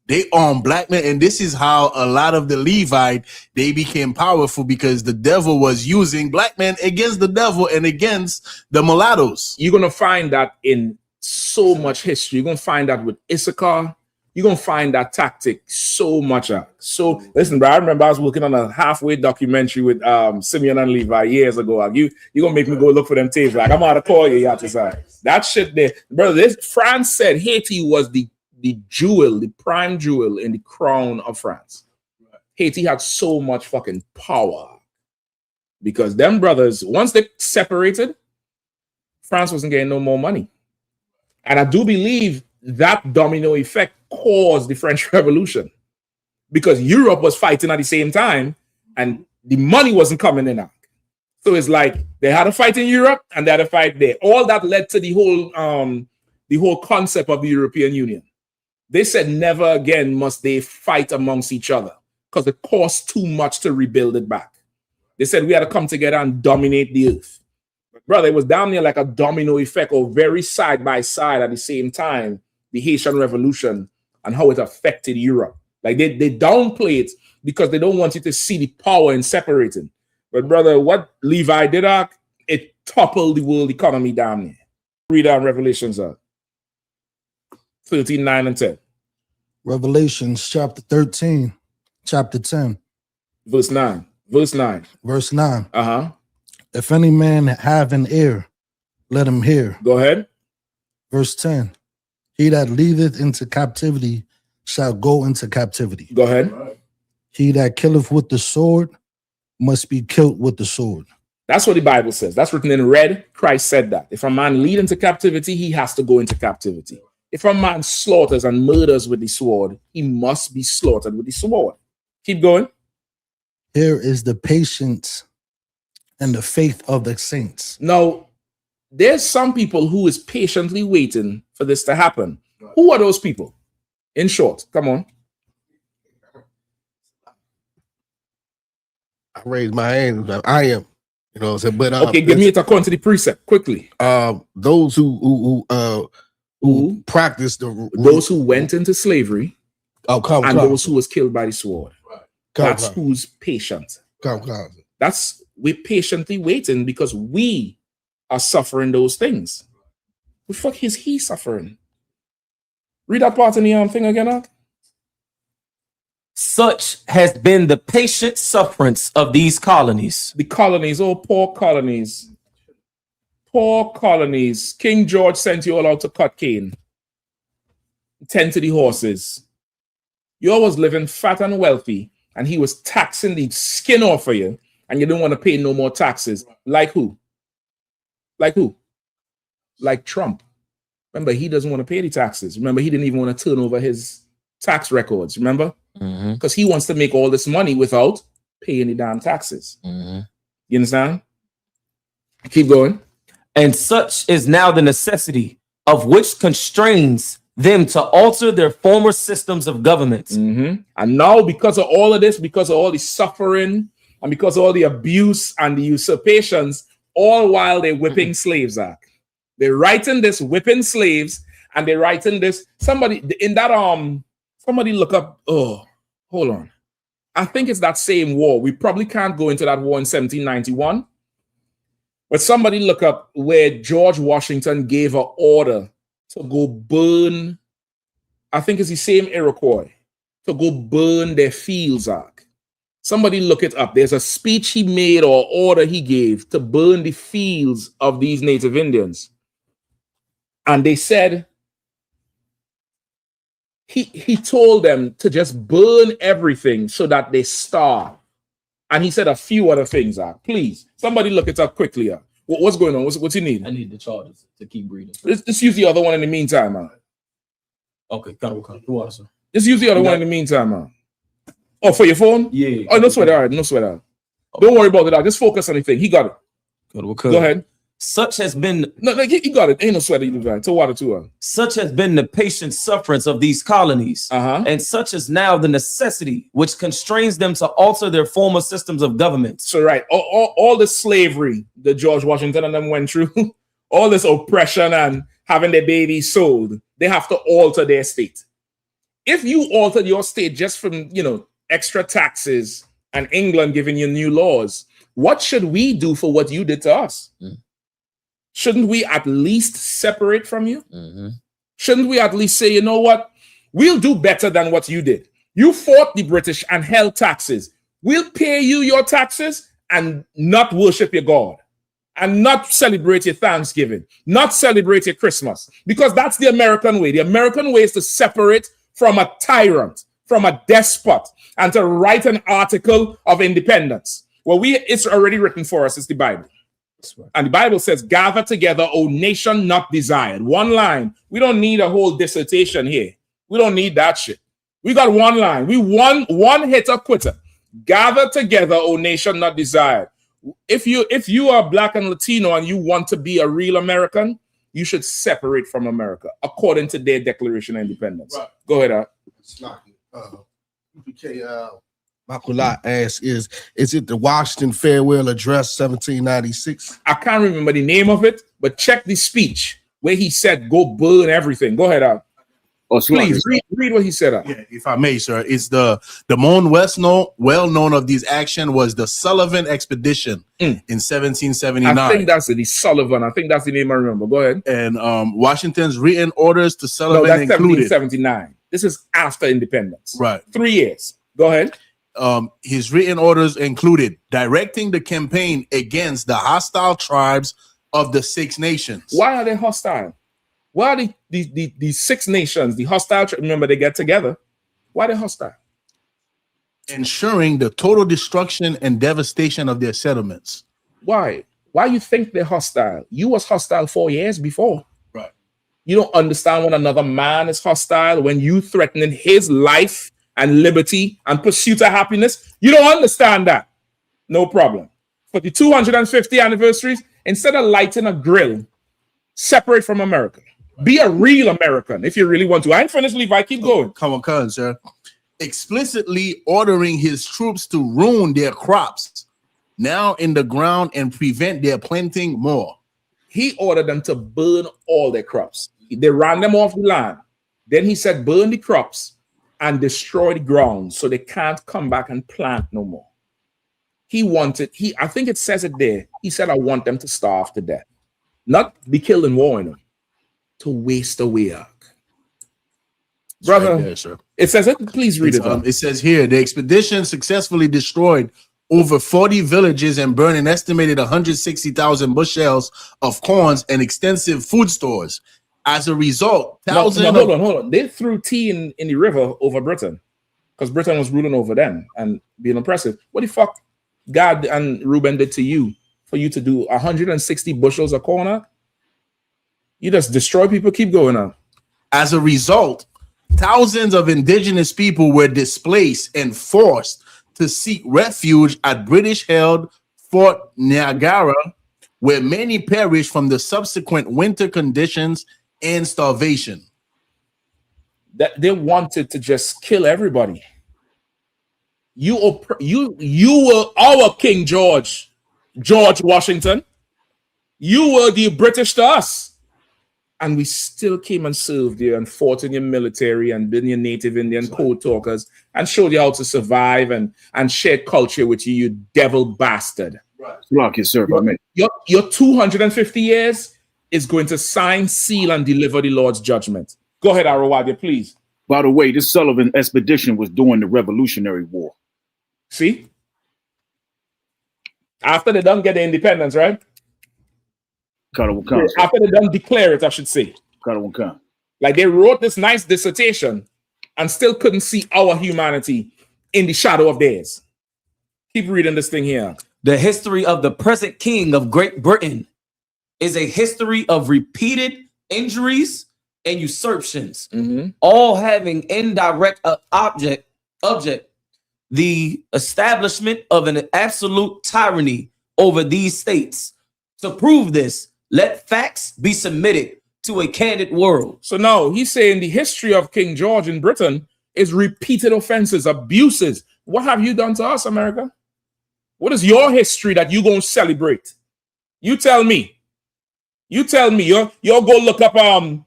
They arm black men, and this is how a lot of the Levite, they became powerful because the devil was using black men against the devil and against the mulattoes. You're going to find that in so much history. You're going to find that with Issachar. You're going to find that tactic so much. So listen, bro, I remember I was working on a halfway documentary with Simeon and Levi years ago. You're going to make me go look for them tapes. Like, I'm out to call you, that shit there. Brother, France said Haiti was the jewel, the prime jewel in the crown of France. Right. Haiti had so much fucking power because them brothers, once they separated, France wasn't getting no more money. And I do believe that domino effect caused the French Revolution because Europe was fighting at the same time and the money wasn't coming in. So it's like they had a fight in Europe and they had a fight there. All that led to the whole concept of the European Union. They said never again must they fight amongst each other because it cost too much to rebuild it back. They said we had to come together and dominate the earth. But brother, it was down there like a domino effect or very side by side at the same time, the Haitian Revolution and how it affected Europe. Like they downplay it because they don't want you to see the power in separating. But brother, what Levi did, it toppled the world economy down there. Read out Revelations 13, 9 and 10. Revelations chapter 13, chapter 10. Verse 9. Verse 9. Verse 9. Uh-huh. If any man have an ear, let him hear. Go ahead. Verse 10. He that leadeth into captivity shall go into captivity. Go ahead. He that killeth with the sword must be killed with the sword. That's what the Bible says. That's written in red. Christ said that. If a man lead into captivity, he has to go into captivity. If a man slaughters and murders with the sword, he must be slaughtered with the sword. Keep going. Here is the patience and the faith of the saints. Now, there's some people who is patiently waiting for this to happen. Who are those people? In short, come on. I raised my hand. I am. You know what I'm saying? But Okay, give me it according to the precept quickly. Those who practice those who went into slavery, and those who was killed by the sword. That's who's patient. We're patiently waiting because we are suffering those things. The fuck is he suffering? Read that part in the thing again, Mark. Such has been the patient sufferance of these colonies. The colonies, oh, poor colonies. Poor colonies. King George sent you all out to cut cane. Tend to the horses. You was living fat and wealthy, and he was taxing the skin off of you, and you didn't want to pay no more taxes. Like who? Like who? Like Trump. Remember, he doesn't want to pay the taxes. Remember, he didn't even want to turn over his tax records. Remember? Because he wants to make all this money without paying the damn taxes. You understand? Keep going. And such is now the necessity of which constrains them to alter their former systems of government. And now, because of all of this, because of all the suffering, and because of all the abuse and the usurpations, all while they're whipping slaves out. They're writing this whipping slaves, and they're writing this. Somebody in that somebody look up. Oh, hold on. I think it's that same war. We probably can't go into that war in 1791. But somebody look up where George Washington gave an order to go burn. I think it's the same Iroquois to go burn their fields out. Somebody look it up. There's a speech he made or order he gave to burn the fields of these Native Indians. And they said he told them to just burn everything so that they starve. And he said a few other things. Please, somebody look it up quickly. What's going on? What you need? I need the charges to keep reading. Let's use the other one in the meantime. Okay, just use the other one in the meantime. Oh, for your phone? Yeah. Oh, no sweat. All right, no sweat. Don't worry about it. Just focus on the thing. He got it. Go ahead. Such has been he got it. Ain't no sweat either. To water too. Such has been the patient sufferance of these colonies, and such is now the necessity which constrains them to alter their former systems of government. So right, all the slavery that George Washington and them went through, all this oppression and having their babies sold, they have to alter their state. If you altered your state just from extra taxes and England giving you new laws, what should we do for what you did to us? Shouldn't we at least separate from you? Shouldn't we at least say, you know what? We'll do better than what you did. You fought the British and held taxes. We'll pay you your taxes and not worship your God and not celebrate your Thanksgiving, not celebrate your Christmas, because that's the American way. The American way is to separate from a tyrant, from a despot, and to write an article of independence. Well, it's already written for us. It's the Bible. And the Bible says, gather together, O nation not desired. One line. We don't need a whole dissertation here. We don't need that shit. We got one line. We one hitter quitter. Gather together, O nation not desired. If you are Black and Latino and you want to be a real American, you should separate from America according to their Declaration of Independence. Right. Go ahead, Makulat asks, is it the Washington Farewell Address 1796? I can't remember the name of it, but check the speech where he said, go burn everything. Go ahead, please read what he said. Yeah, if I may, sir. It's the most well-known of these action was the Sullivan Expedition in 1779. I think that's the Sullivan. I think that's the name I remember. Go ahead. And Washington's written orders to Sullivan that's included 1779. This is after independence. Right. 3 years. Go ahead. His written orders included directing the campaign against the hostile tribes of the Six Nations. Why are they hostile? Why are the 6 nations, the hostile tribes? Remember, they get together. Why they hostile? Ensuring the total destruction and devastation of their settlements. Why? Why you think they're hostile? You was hostile 4 years before. Right. You don't understand when another man is hostile, when you threatening his life and liberty and pursuit of happiness. You don't understand that. No problem. For the 250 anniversaries, instead of lighting a grill, separate from America. Be a real American if you really want to. I ain't finished, Levi. Keep going. Come on, sir. Explicitly ordering his troops to ruin their crops now in the ground and prevent their planting more. He ordered them to burn all their crops. They ran them off the land. Then he said, burn the crops and destroy the ground so they can't come back and plant no more. I think it says it there. He said, I want them to starve to death. Not be killed in war, to waste away. Brother, right there, sir. It says it. Please read it. It says here, the expedition successfully destroyed over 40 villages and burned an estimated 160,000 bushels of corns and extensive food stores. As a result, hold on. They threw tea in the river over Britain because Britain was ruling over them and being oppressive. What the fuck God and Reuben did to you for you to do 160 bushels of corn? You just destroy people. Keep going on. As a result, thousands of indigenous people were displaced and forced to seek refuge at British-held Fort Niagara, where many perished from the subsequent winter conditions and starvation. That they wanted to just kill everybody. You were our King George Washington. You were the British to us. And we still came and served you and fought in your military and been your native Indian code talkers and showed you how to survive and shared culture with you, you devil bastard. Lock yourself, Your 250 years is going to sign, seal, and deliver the Lord's judgment. Go ahead, Arawadia, please. By the way, this Sullivan expedition was during the Revolutionary War. See? After they don't get the independence, right? After they don't declare it, I should say. Like they wrote this nice dissertation and still couldn't see our humanity in the shadow of theirs. Keep reading this thing here. The history of the present king of Great Britain is a history of repeated injuries and usurpations, all having indirect object the establishment of an absolute tyranny over these states. To prove this, let facts be submitted to a candid world. So now he's saying the history of King George in Britain is repeated offenses, abuses. What have you done to us, America? What is your history that you gonna celebrate? You tell me. You'll go look up the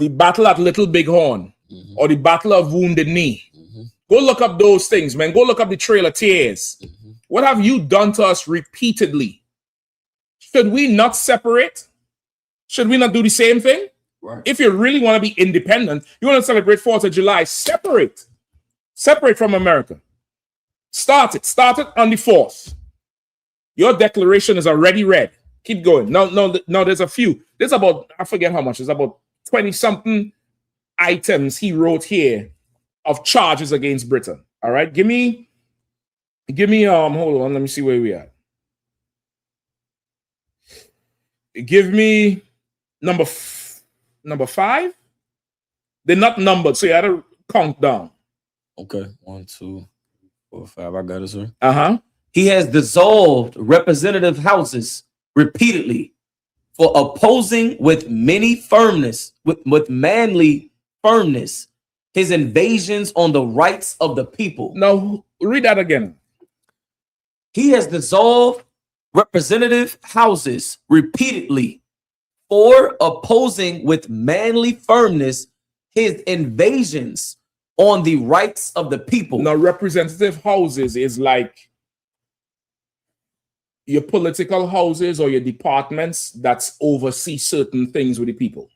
battle at Little Bighorn or the Battle of Wounded Knee. Go look up those things, man. Go look up the Trail of Tears. What have you done to us repeatedly? Should we not separate? Should we not do the same thing? Right. If you really want to be independent, you want to celebrate 4th of July, separate. Separate from America. Start it on the 4th. Your declaration is already read. Keep going. No, there's a few. There's about, I forget how much. There's about 20-something items he wrote here of charges against Britain. All right. Give me, hold on. Let me see where we are. Give me number 5. They're not numbered, so you had to count down. Okay. 1, 2, 4, 5. I got it, sir. He has dissolved representative houses repeatedly for opposing with manly firmness his invasions on the rights of the people. Now read that again. He has dissolved representative houses repeatedly for opposing with manly firmness his invasions on the rights of the people. Now, representative houses is like your political houses or your departments that oversee certain things with the people.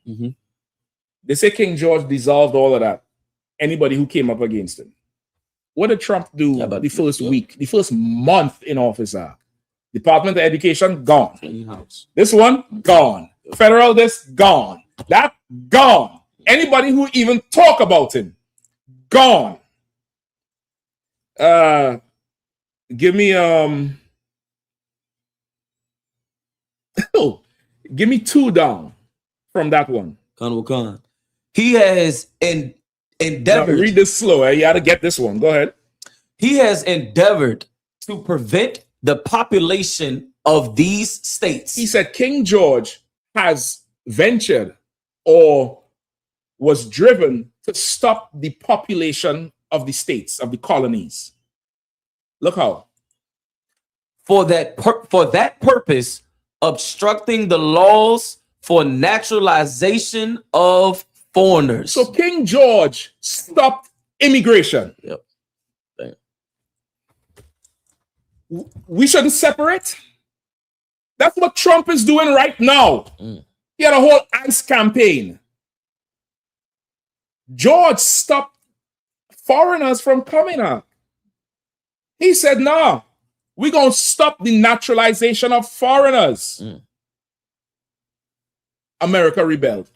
They say King George dissolved all of that. Anybody who came up against him. What did Trump do the first week, the first month in office? Department of Education, gone. This one, gone. Federal, this, gone. That, gone. Anybody who even talk about him, gone. Give me give me 2 down from that one. Khan. He has endeavored. Now, read this slow. You got to get this one. Go ahead. He has endeavored to prevent the population of these states. He said King George has ventured or was driven to stop the population of the states, of the colonies. Look how. For that purpose, obstructing the laws for naturalization of foreigners. So King George stopped immigration. Yep. Damn. We shouldn't separate. That's what Trump is doing right now. He had a whole ICE campaign. George stopped foreigners from coming out. He said, no, we're going to stop the naturalization of foreigners. America rebelled.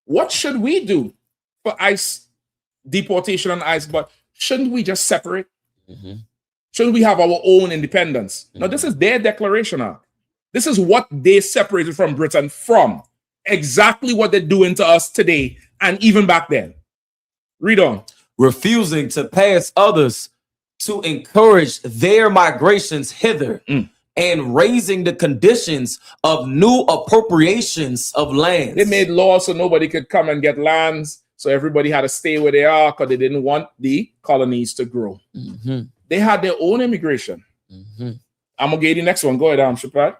What should we do for ICE deportation and ICE? But shouldn't we just separate? Shouldn't we have our own independence? Now, this is their declaration. This is what they separated from Britain from. Exactly what they're doing to us today and even back then. Read on. Refusing to pass others to encourage their migrations hither and raising the conditions of new appropriations of land. They made laws so nobody could come and get lands. So everybody had to stay where they are because they didn't want the colonies to grow. They had their own immigration. I'm going to get the next one. Go ahead, Shapad.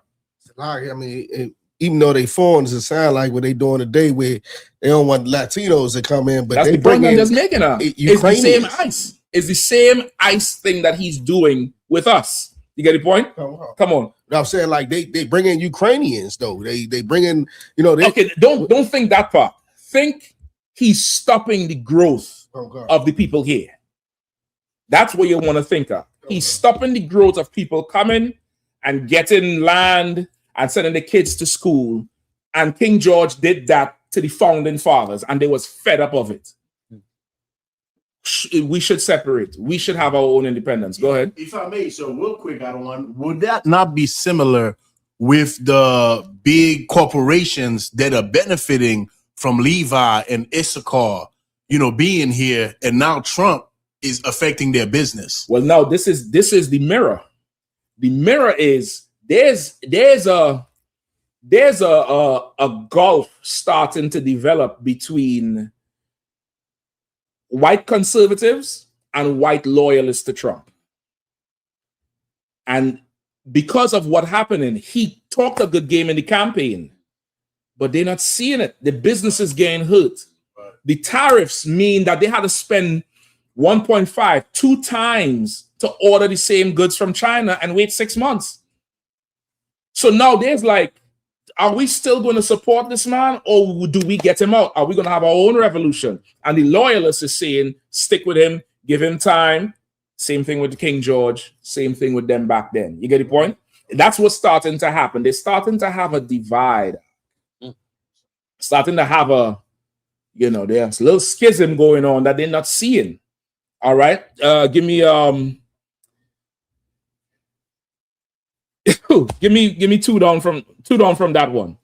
I mean, even though they foreigners, it sound like what they doing today where they don't want Latinos to come in, but that's they the point I'm just making. It's the same Ukrainians. ICE. It's the same ICE thing that he's doing with us. You get the point? Come on. I'm saying like they bring in Ukrainians though. They bring in, they, okay. Don't think that part. Think he's stopping the growth of the people here. That's what you want to think of. He's stopping the growth of people coming and getting land and sending the kids to school. And King George did that to the founding fathers, and they was fed up of it. We should separate. We should have our own independence. Go ahead. If I may, so real quick, would that not be similar with the big corporations that are benefiting from Levi and Issachar, being here, and now Trump is affecting their business? Well, now this is the mirror. The mirror is there's a gulf starting to develop between white conservatives and white loyalists to Trump. And because of what happening, he talked a good game in the campaign, but they're not seeing it. The business is getting hurt. The tariffs mean that they had to spend 1.5, 2 times to order the same goods from China and wait 6 months. So now there's like, are we still going to support this man, or do we get him out? Are we going to have our own revolution? And the loyalists is saying, stick with him, give him time. Same thing with King George. Same thing with them back then. You get the point? That's what's starting to happen. They're starting to have a divide. Starting to have there's a little schism going on that they're not seeing. All right. Give me give me 2 down from that one.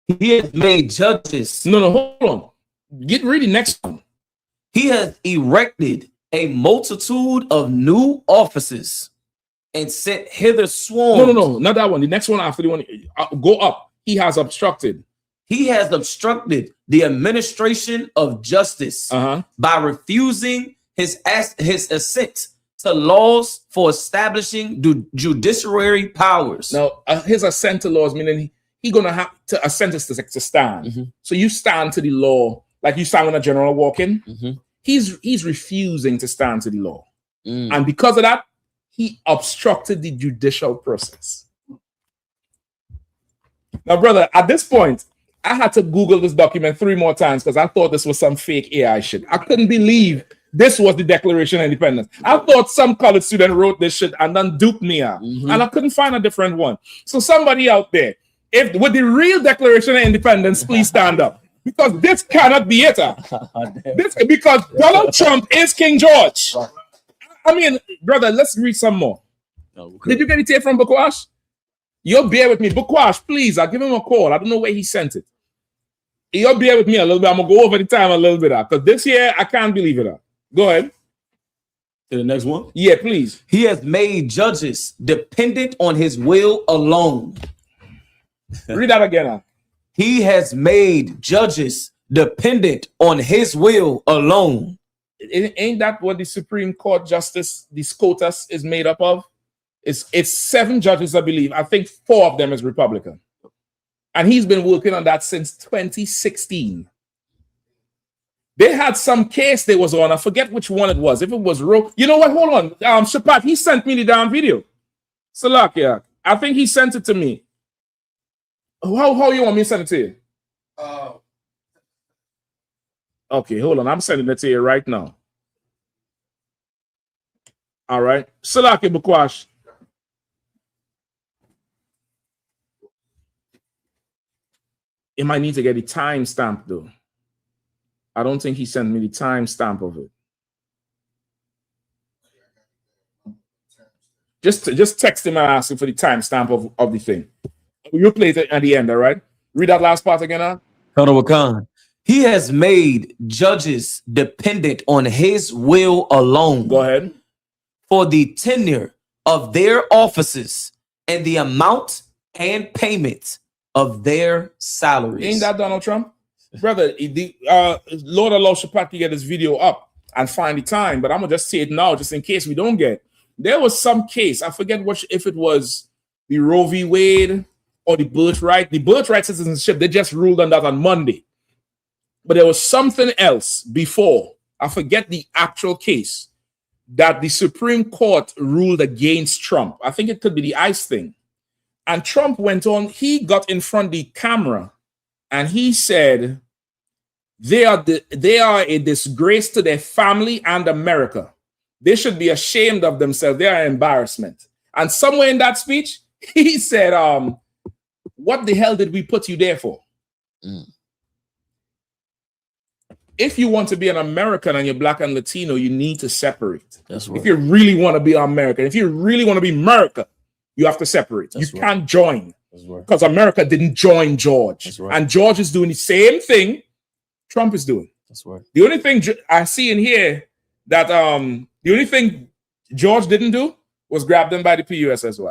He has made judges. No, hold on. Get ready. Next one. He has erected a multitude of new offices and sent hither swarms. No, not that one. The next one after the one. Go up. He has obstructed. He has obstructed the administration of justice by refusing his assent to laws for establishing judiciary powers. Now, his assent to laws, meaning he's going to have to assent to stand. So you stand to the law like you stand when a general walk in. He's refusing to stand to the law. And because of that, he obstructed the judicial process. Now, brother, at this point, I had to Google this document 3 more times because I thought this was some fake AI shit. I couldn't believe this was the Declaration of Independence. I thought some college student wrote this shit and then duped me out. And I couldn't find a different one. So somebody out there, if with the real Declaration of Independence, please stand up. Because this cannot be it. Because Donald Trump is King George. I mean, brother, let's read some more. Did you get it here from Bukwash? You'll bear with me. Bukwash, please, I'll give him a call. I don't know where he sent it. You'll bear with me a little bit. I'm going to go over the time a little bit. Because this year, I can't believe it. Go ahead. To the next one? Yeah, please. He has made judges dependent on his will alone. Read that again. He has made judges dependent on his will alone. Ain't that what the Supreme Court Justice, the SCOTUS, is made up of? It's 7 judges, I believe. I think 4 of them is Republican. And he's been working on that since 2016. They had some case they was on. I forget which one it was. If it was Roe. You know what? Hold on. Shapat, he sent me the damn video. Salakia. I think he sent it to me. How you want me to send it to you? Okay, hold on. I'm sending it to you right now. All right. Salaki Bukwash. You might need to get the timestamp though. I don't think he sent me the timestamp of it. Just text him and ask him for the timestamp of the thing. You play it at the end, all right? Read that last part again, huh? Colonel Wakan. He has made judges dependent on his will alone. Go ahead. For the tenure of their offices and the amount and payment of their salaries. Ain't that Donald Trump? Brother, Lord Allah Shapat to get this video up and find the time, but I'm going to just say it now just in case we don't get it. There was some case, I forget if it was the Roe v. Wade or the birthright. The birthright citizenship, they just ruled on that on Monday. But there was something else before. I forget the actual case that the Supreme Court ruled against Trump. I think it could be the ICE thing. And Trump went on, he got in front of the camera and he said, they are a disgrace to their family and America. They should be ashamed of themselves. They are an embarrassment. And somewhere in that speech, he said, what the hell did we put you there for? If you want to be an American and you're Black and Latino, you need to separate. That's right. If you really want to be American, if you really want to be America, you have to separate. That's you right. can't join. That's right. Because America didn't join George. That's right. And George is doing the same thing Trump is doing. That's right. The only thing I see in here that the only thing George didn't do was grab them by the PUSSY.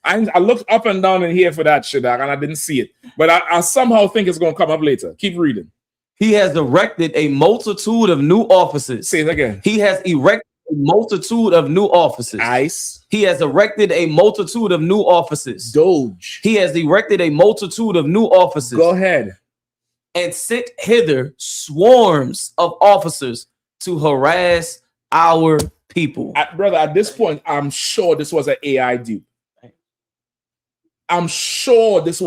I looked up and down in here for that shit, and I didn't see it. But I somehow think it's going to come up later. Keep reading. He has erected a multitude of new offices. Say it again. He has erected a multitude of new offices. ICE. He has erected a multitude of new offices. Doge. He has erected a multitude of new offices. Go ahead. And sent hither swarms of officers to harass our people. Brother, at this point, I'm sure this was an AI dupe. I'm sure this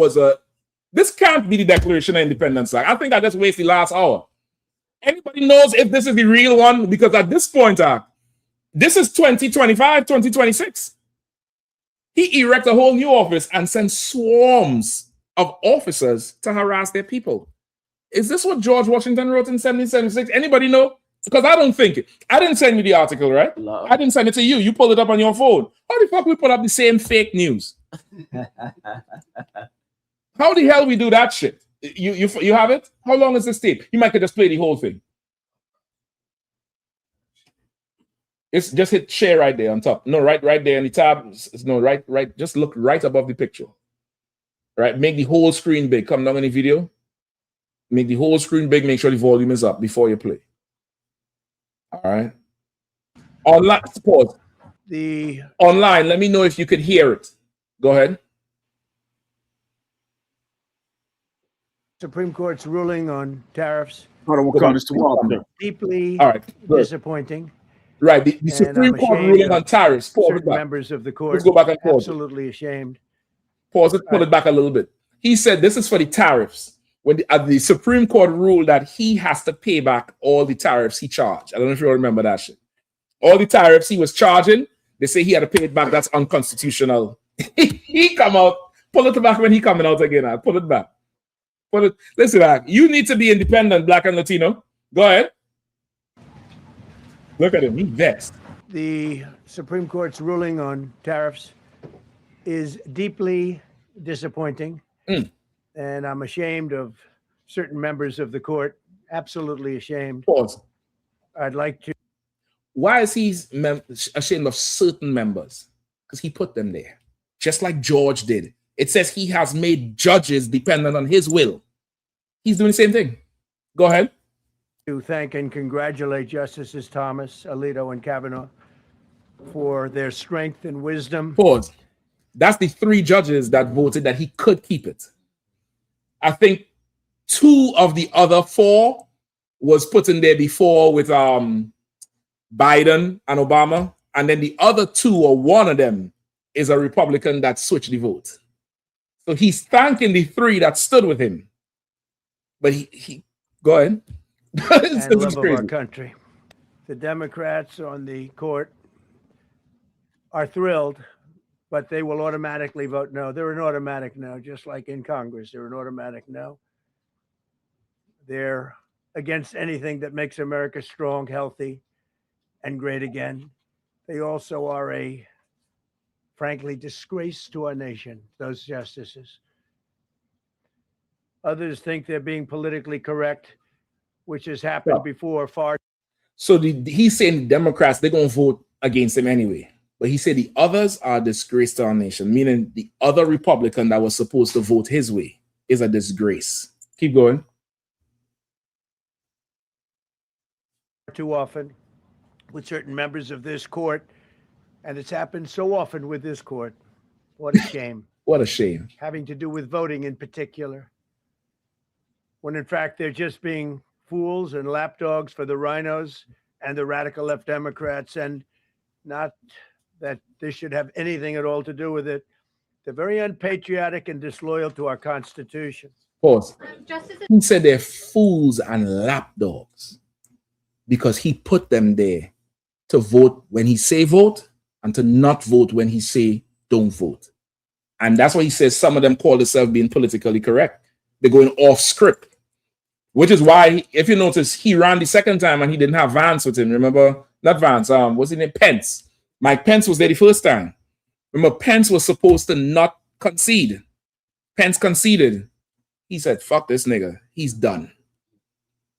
can't be the Declaration of Independence. I think I just wasted the last hour. Anybody knows if this is the real one? Because at this point, this is 2025, 2026. He erected a whole new office and sent swarms of officers to harass their people. Is this what George Washington wrote in 1776? Anybody know? Because I don't think it. I didn't send you the article, right? No. I didn't send it to you. You pulled it up on your phone. How the fuck we put up the same fake news? How the hell we do that shit? You have it? How long is this tape? You might could just play the whole thing. It's just hit share right there on top. No, right there in the tab. No, right. Just look right above the picture. Right, make the whole screen big. Come down in the video. Make the whole screen big. Make sure the volume is up before you play. All right. Online, pause. Online, let me know if you could hear it. Go ahead. Supreme Court's ruling on tariffs. Deeply disappointing. Right. The Supreme Court ruling on tariffs. Certain members of the court. Let's go back and pause. Absolutely ashamed. Pause it, pull it back a little bit. He said this is for the tariffs. When the Supreme Court ruled that he has to pay back all the tariffs he charged. I don't know if you remember that shit. All the tariffs he was charging, they say he had to pay it back. That's unconstitutional. He come out, pull it back when he coming out again. I'll pull it back. But listen, you need to be independent, Black and Latino. Go ahead. Look at him. He's vexed. The Supreme Court's ruling on tariffs is deeply disappointing. And I'm ashamed of certain members of the court. Absolutely ashamed. Pause. I'd like to. Why is he ashamed of certain members? Because he put them there, just like George did. It says he has made judges dependent on his will. He's doing the same thing. Go ahead. To thank and congratulate Justices Thomas, Alito, and Kavanaugh for their strength and wisdom. Pause. That's the 3 judges that voted that he could keep it. I think 2 of the other 4 was put in there before with Biden and Obama. And then the other 2, or one of them, is a Republican that switched the vote. So he's thanking the 3 that stood with him. But he go ahead. And love of our country. The Democrats on the court are thrilled, but they will automatically vote no. They're an automatic no, just like in Congress. They're an automatic no. They're against anything that makes America strong, healthy, and great again. They also are a, frankly, disgrace to our nation, those justices. Others think they're being politically correct, which has happened before far. So he's saying the Democrats, they're going to vote against him anyway. But he said the others are a disgrace to our nation, meaning the other Republican that was supposed to vote his way is a disgrace. Keep going. Too often with certain members of this court, and it's happened so often with this court. What a shame. What a shame. Having to do with voting in particular, when in fact they're just being fools and lapdogs for the rhinos and the radical left Democrats, and not that this should have anything at all to do with it. They're very unpatriotic and disloyal to our Constitution. Pause. He said they're fools and lapdogs because he put them there to vote when he say vote and to not vote when he say don't vote. And that's why he says some of them call themselves being politically correct. They're going off script, which is why, if you notice, he ran the second time and he didn't have Vance with him. Remember? Not Vance. What's his name? Pence. Mike Pence was there the first time. Remember, Pence was supposed to not concede. Pence conceded. He said, fuck this nigga. He's done.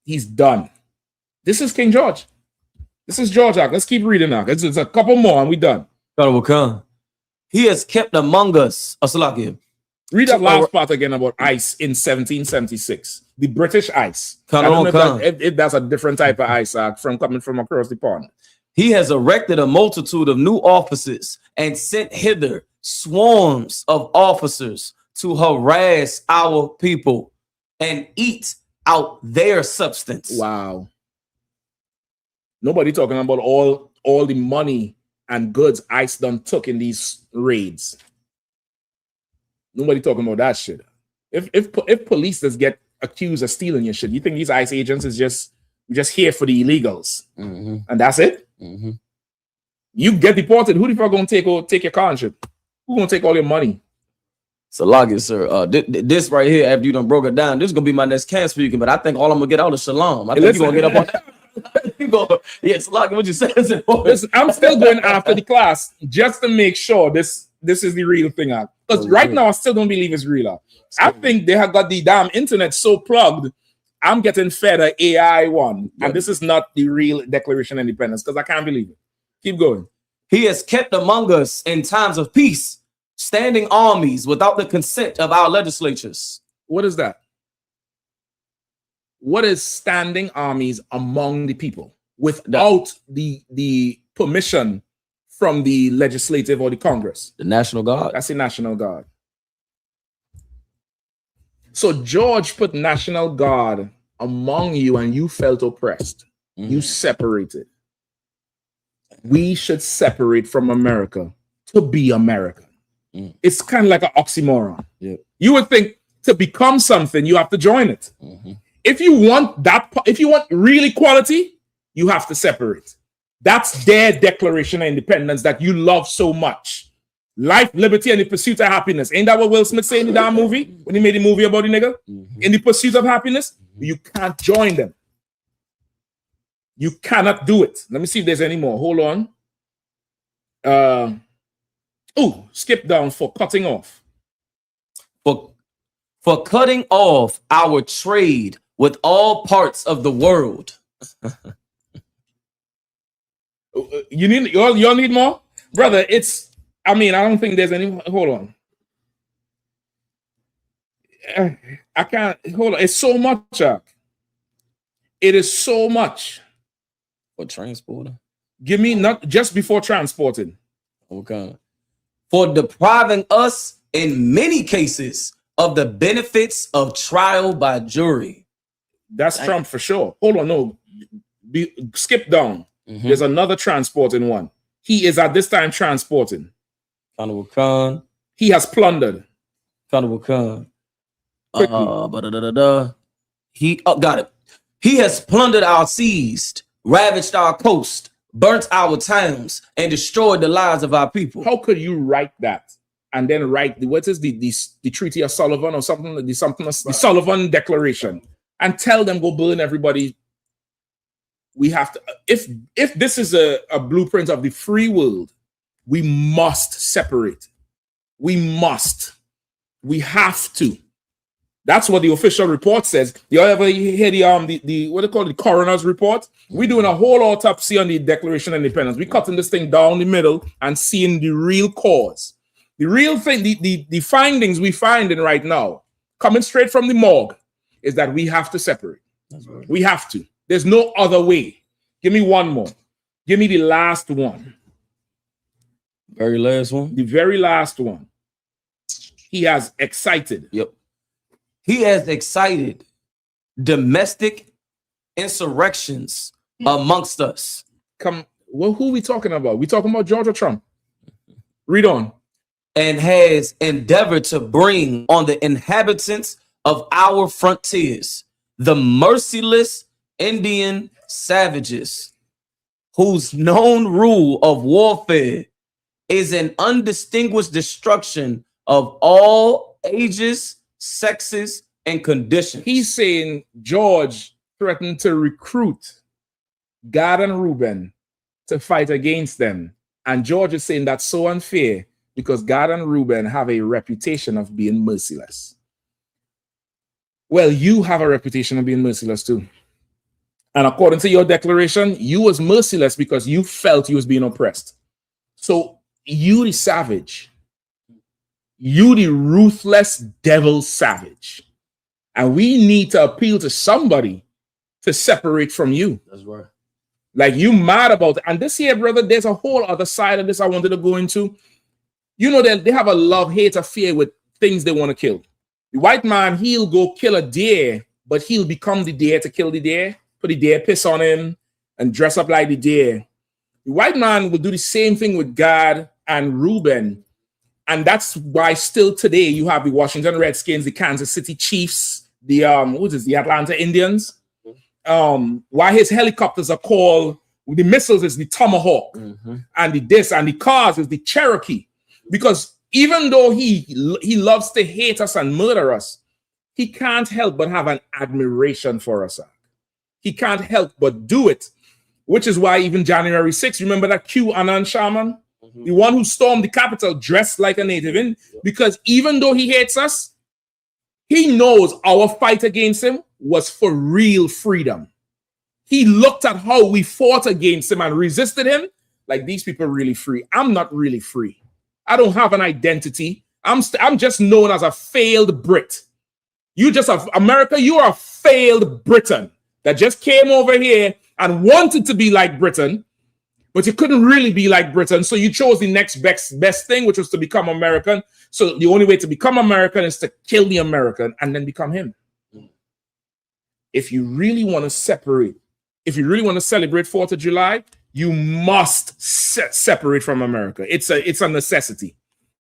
He's done. This is King George. This is George Act. Let's keep reading now. It's a couple more and we're done. He has kept among us. Read that last part again about ICE in 1776. The British ICE. I don't know if that's a different type of ICE from coming from across the pond. He has erected a multitude of new offices and sent hither swarms of officers to harass our people and eat out their substance. Wow. Nobody talking about all the money and goods ICE done took in these raids. Nobody talking about that shit. If police just get accused of stealing your shit, you think these ICE agents is just here for the illegals, and that's it? You get deported. Who the fuck gonna take your car and shit? Who gonna take all your money? So sir. This right here, after you done broke it down, this is gonna be my next cast speaking. But I think all I'm gonna get out is shalom. I think you're gonna get up on that. Yes, what you said. Listen, I'm still going after the class just to make sure this is the real thing. Because right now I still don't believe it's real. I think they have got the damn internet so plugged. I'm getting fed an AI one, and this is not the real Declaration of Independence because I can't believe it. Keep going. He has kept among us in times of peace, standing armies without the consent of our legislatures. What is that? What is standing armies among the people without the permission from the legislative or the Congress? The National Guard. That's the National Guard. So George put National Guard among you and you felt oppressed. You separated. We should separate from America to be American. It's kind of like an oxymoron. You would think to become something, you have to join it. If you want real equality, you have to separate. That's their Declaration of Independence that you love so much. Life, liberty, and the pursuit of happiness. Ain't that what Will Smith said in the damn movie when he made the movie about the nigga? In the pursuit of happiness, you can't join them. You cannot do it. Let me see if there's any more. Hold on. Skip down for cutting off. For cutting off our trade with all parts of the world. Y'all need more? Brother, I don't think there's any. Hold on. I can't. Hold on. It's so much, Chuck. It is so much. For transporting. Give me not just before transporting. Okay. For depriving us in many cases of the benefits of trial by jury. That's Trump for sure. Hold on, no. Skip down. There's another transporting one. He is at this time transporting. He has plundered. He got it. He has plundered our seas, ravaged our coast, burnt our towns, and destroyed the lives of our people. How could you write that and then write the Treaty of Sullivan or something, the Sullivan Declaration, and tell them go burn everybody? We have to. If this is a blueprint of the free world, we must separate. We must. We have to. That's what the official report says. You ever hear the what they call the coroner's report? We're doing a whole autopsy on the Declaration of Independence. We're cutting this thing down the middle and seeing the real cause. The real thing, the findings we find in right now, coming straight from the morgue, is that we have to separate. Right. We have to. There's no other way. Give me one more. Give me the last one. Very last one? The very last one. He has excited. Yep. He has excited domestic insurrections amongst us. Who are we talking about? We talking about George or Trump? Read on. And has endeavored to bring on the inhabitants of our frontiers the merciless Indian savages, whose known rule of warfare is an undistinguished destruction of all ages, sexes, and conditions. He's saying George threatened to recruit Gad and Reuben to fight against them. And George is saying that's so unfair because Gad and Reuben have a reputation of being merciless. Well, you have a reputation of being merciless too. And according to your declaration, you was merciless because you felt you was being oppressed. So you the savage, you the ruthless devil savage. And we need to appeal to somebody to separate from you. That's right. Like you mad about it. And this here, brother, there's a whole other side of this I wanted to go into. You know that they have a love-hate affair with things they want to kill. The white man, he'll go kill a deer, but he'll become the deer to kill the deer, put the deer piss on him, and dress up like the deer. The white man will do the same thing with Gad and Reuben. And that's why still today you have the Washington Redskins, the Kansas City Chiefs, the the Atlanta Indians. Why his helicopters are called, the missiles is the Tomahawk, and the this and the cars is the Cherokee. Because even though he loves to hate us and murder us, he can't help but have an admiration for us. He can't help but do it, which is why even January 6th, remember that QAnon shaman? The one who stormed the Capitol dressed like a native in, because even though he hates us, he knows our fight against him was for real freedom. He looked at how we fought against him and resisted him. Like, these people are really free. I'm not really free. I don't have an identity. I'm just known as a failed Brit. You just have America. You are a failed Briton that just came over here and wanted to be like Britain, but you couldn't really be like Britain. So you chose the next best thing, which was to become American. So the only way to become American is to kill the American and then become him. If you really want to separate, if you really want to celebrate 4th of July, you must separate from America. It's a necessity.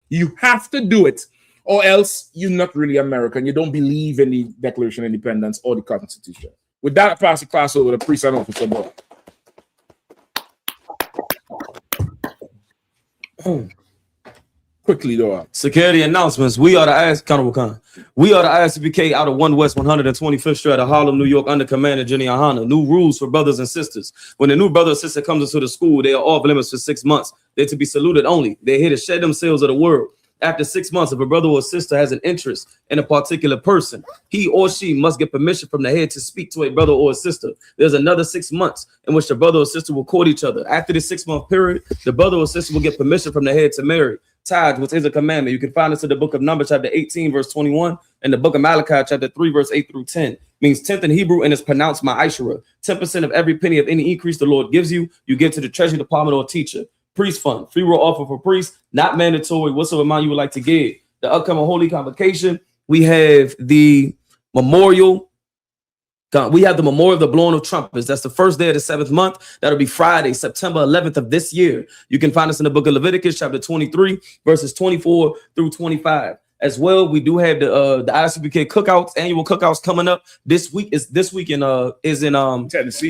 You have to do it, or else you're not really American. You don't believe in the Declaration of Independence or the Constitution. With that, I pass the class over to Priest and Officer Boy. Quickly, though. Security announcements. We are the I.S.U.P.K out of 1 West 125th Street of Harlem, New York, under Commander Jenny Yahanna. New rules for brothers and sisters. When a new brother or sister comes into the school, they are off limits for 6 months. They're to be saluted only. They're here to shed themselves of the world. After 6 months, if a brother or sister has an interest in a particular person, he or she must get permission from the head to speak to a brother or a sister. There's another 6 months in which the brother or sister will court each other. After the 6 month period, the brother or sister will get permission from the head to marry. Tithes, which is a commandment. You can find this in the book of Numbers, chapter 18, verse 21, and the book of Malachi, chapter 3, verse 8 through 10. Means 10th in Hebrew, and it's pronounced ma'ashara. 10% of every penny of any increase the Lord gives you, you give to the treasury department or teacher. Priest fund, free will offer for priests, not mandatory, whatsoever amount you would like to give. The upcoming Holy Convocation, we have the memorial. We have the memorial of the blowing of trumpets. That's the first day of the 7th month. That'll be Friday, September 11th of this year. You can find us in the book of Leviticus, chapter 23, verses 24 through 25. As well, we do have the I.S.U.P.K cookouts, annual cookouts coming up. This week is in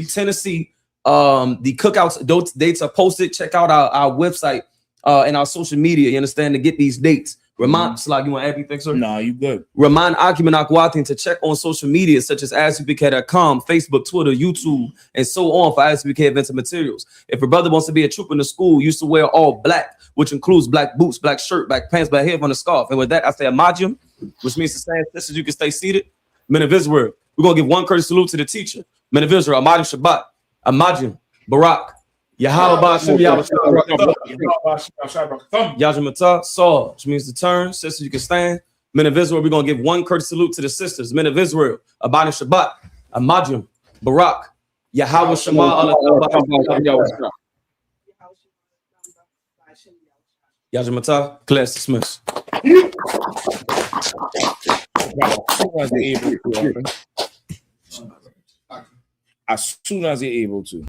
Tennessee. The cookouts, those dates are posted. Check out our website and our social media, you understand, to get these dates. Remind Slag, you want to add anything, sir? No, you good. Remind Akiman Akwatin to check on social media such as ISUPK.com, Facebook, Twitter, YouTube, and so on for I.S.U.P.K events and materials. If a brother wants to be a trooper in the school, used to wear all black, which includes black boots, black shirt, black pants, black hair on the scarf. And with that, I say Amajium, which means to stand. This is you can stay seated. Men of Israel, we're going to give one courteous salute to the teacher. Men of Israel, Amajium Shabbat, Amajium, Barak, Yahanna Bashim Yajamata, Saul, which means to turn. Sisters, you can stand. Men of Israel, we're going to give one courteous salute to the sisters. Men of Israel, Abani Shabbat, Amajium, Barak, Yahweh Shema, Yajamata, class dismissed. As soon as you're able to.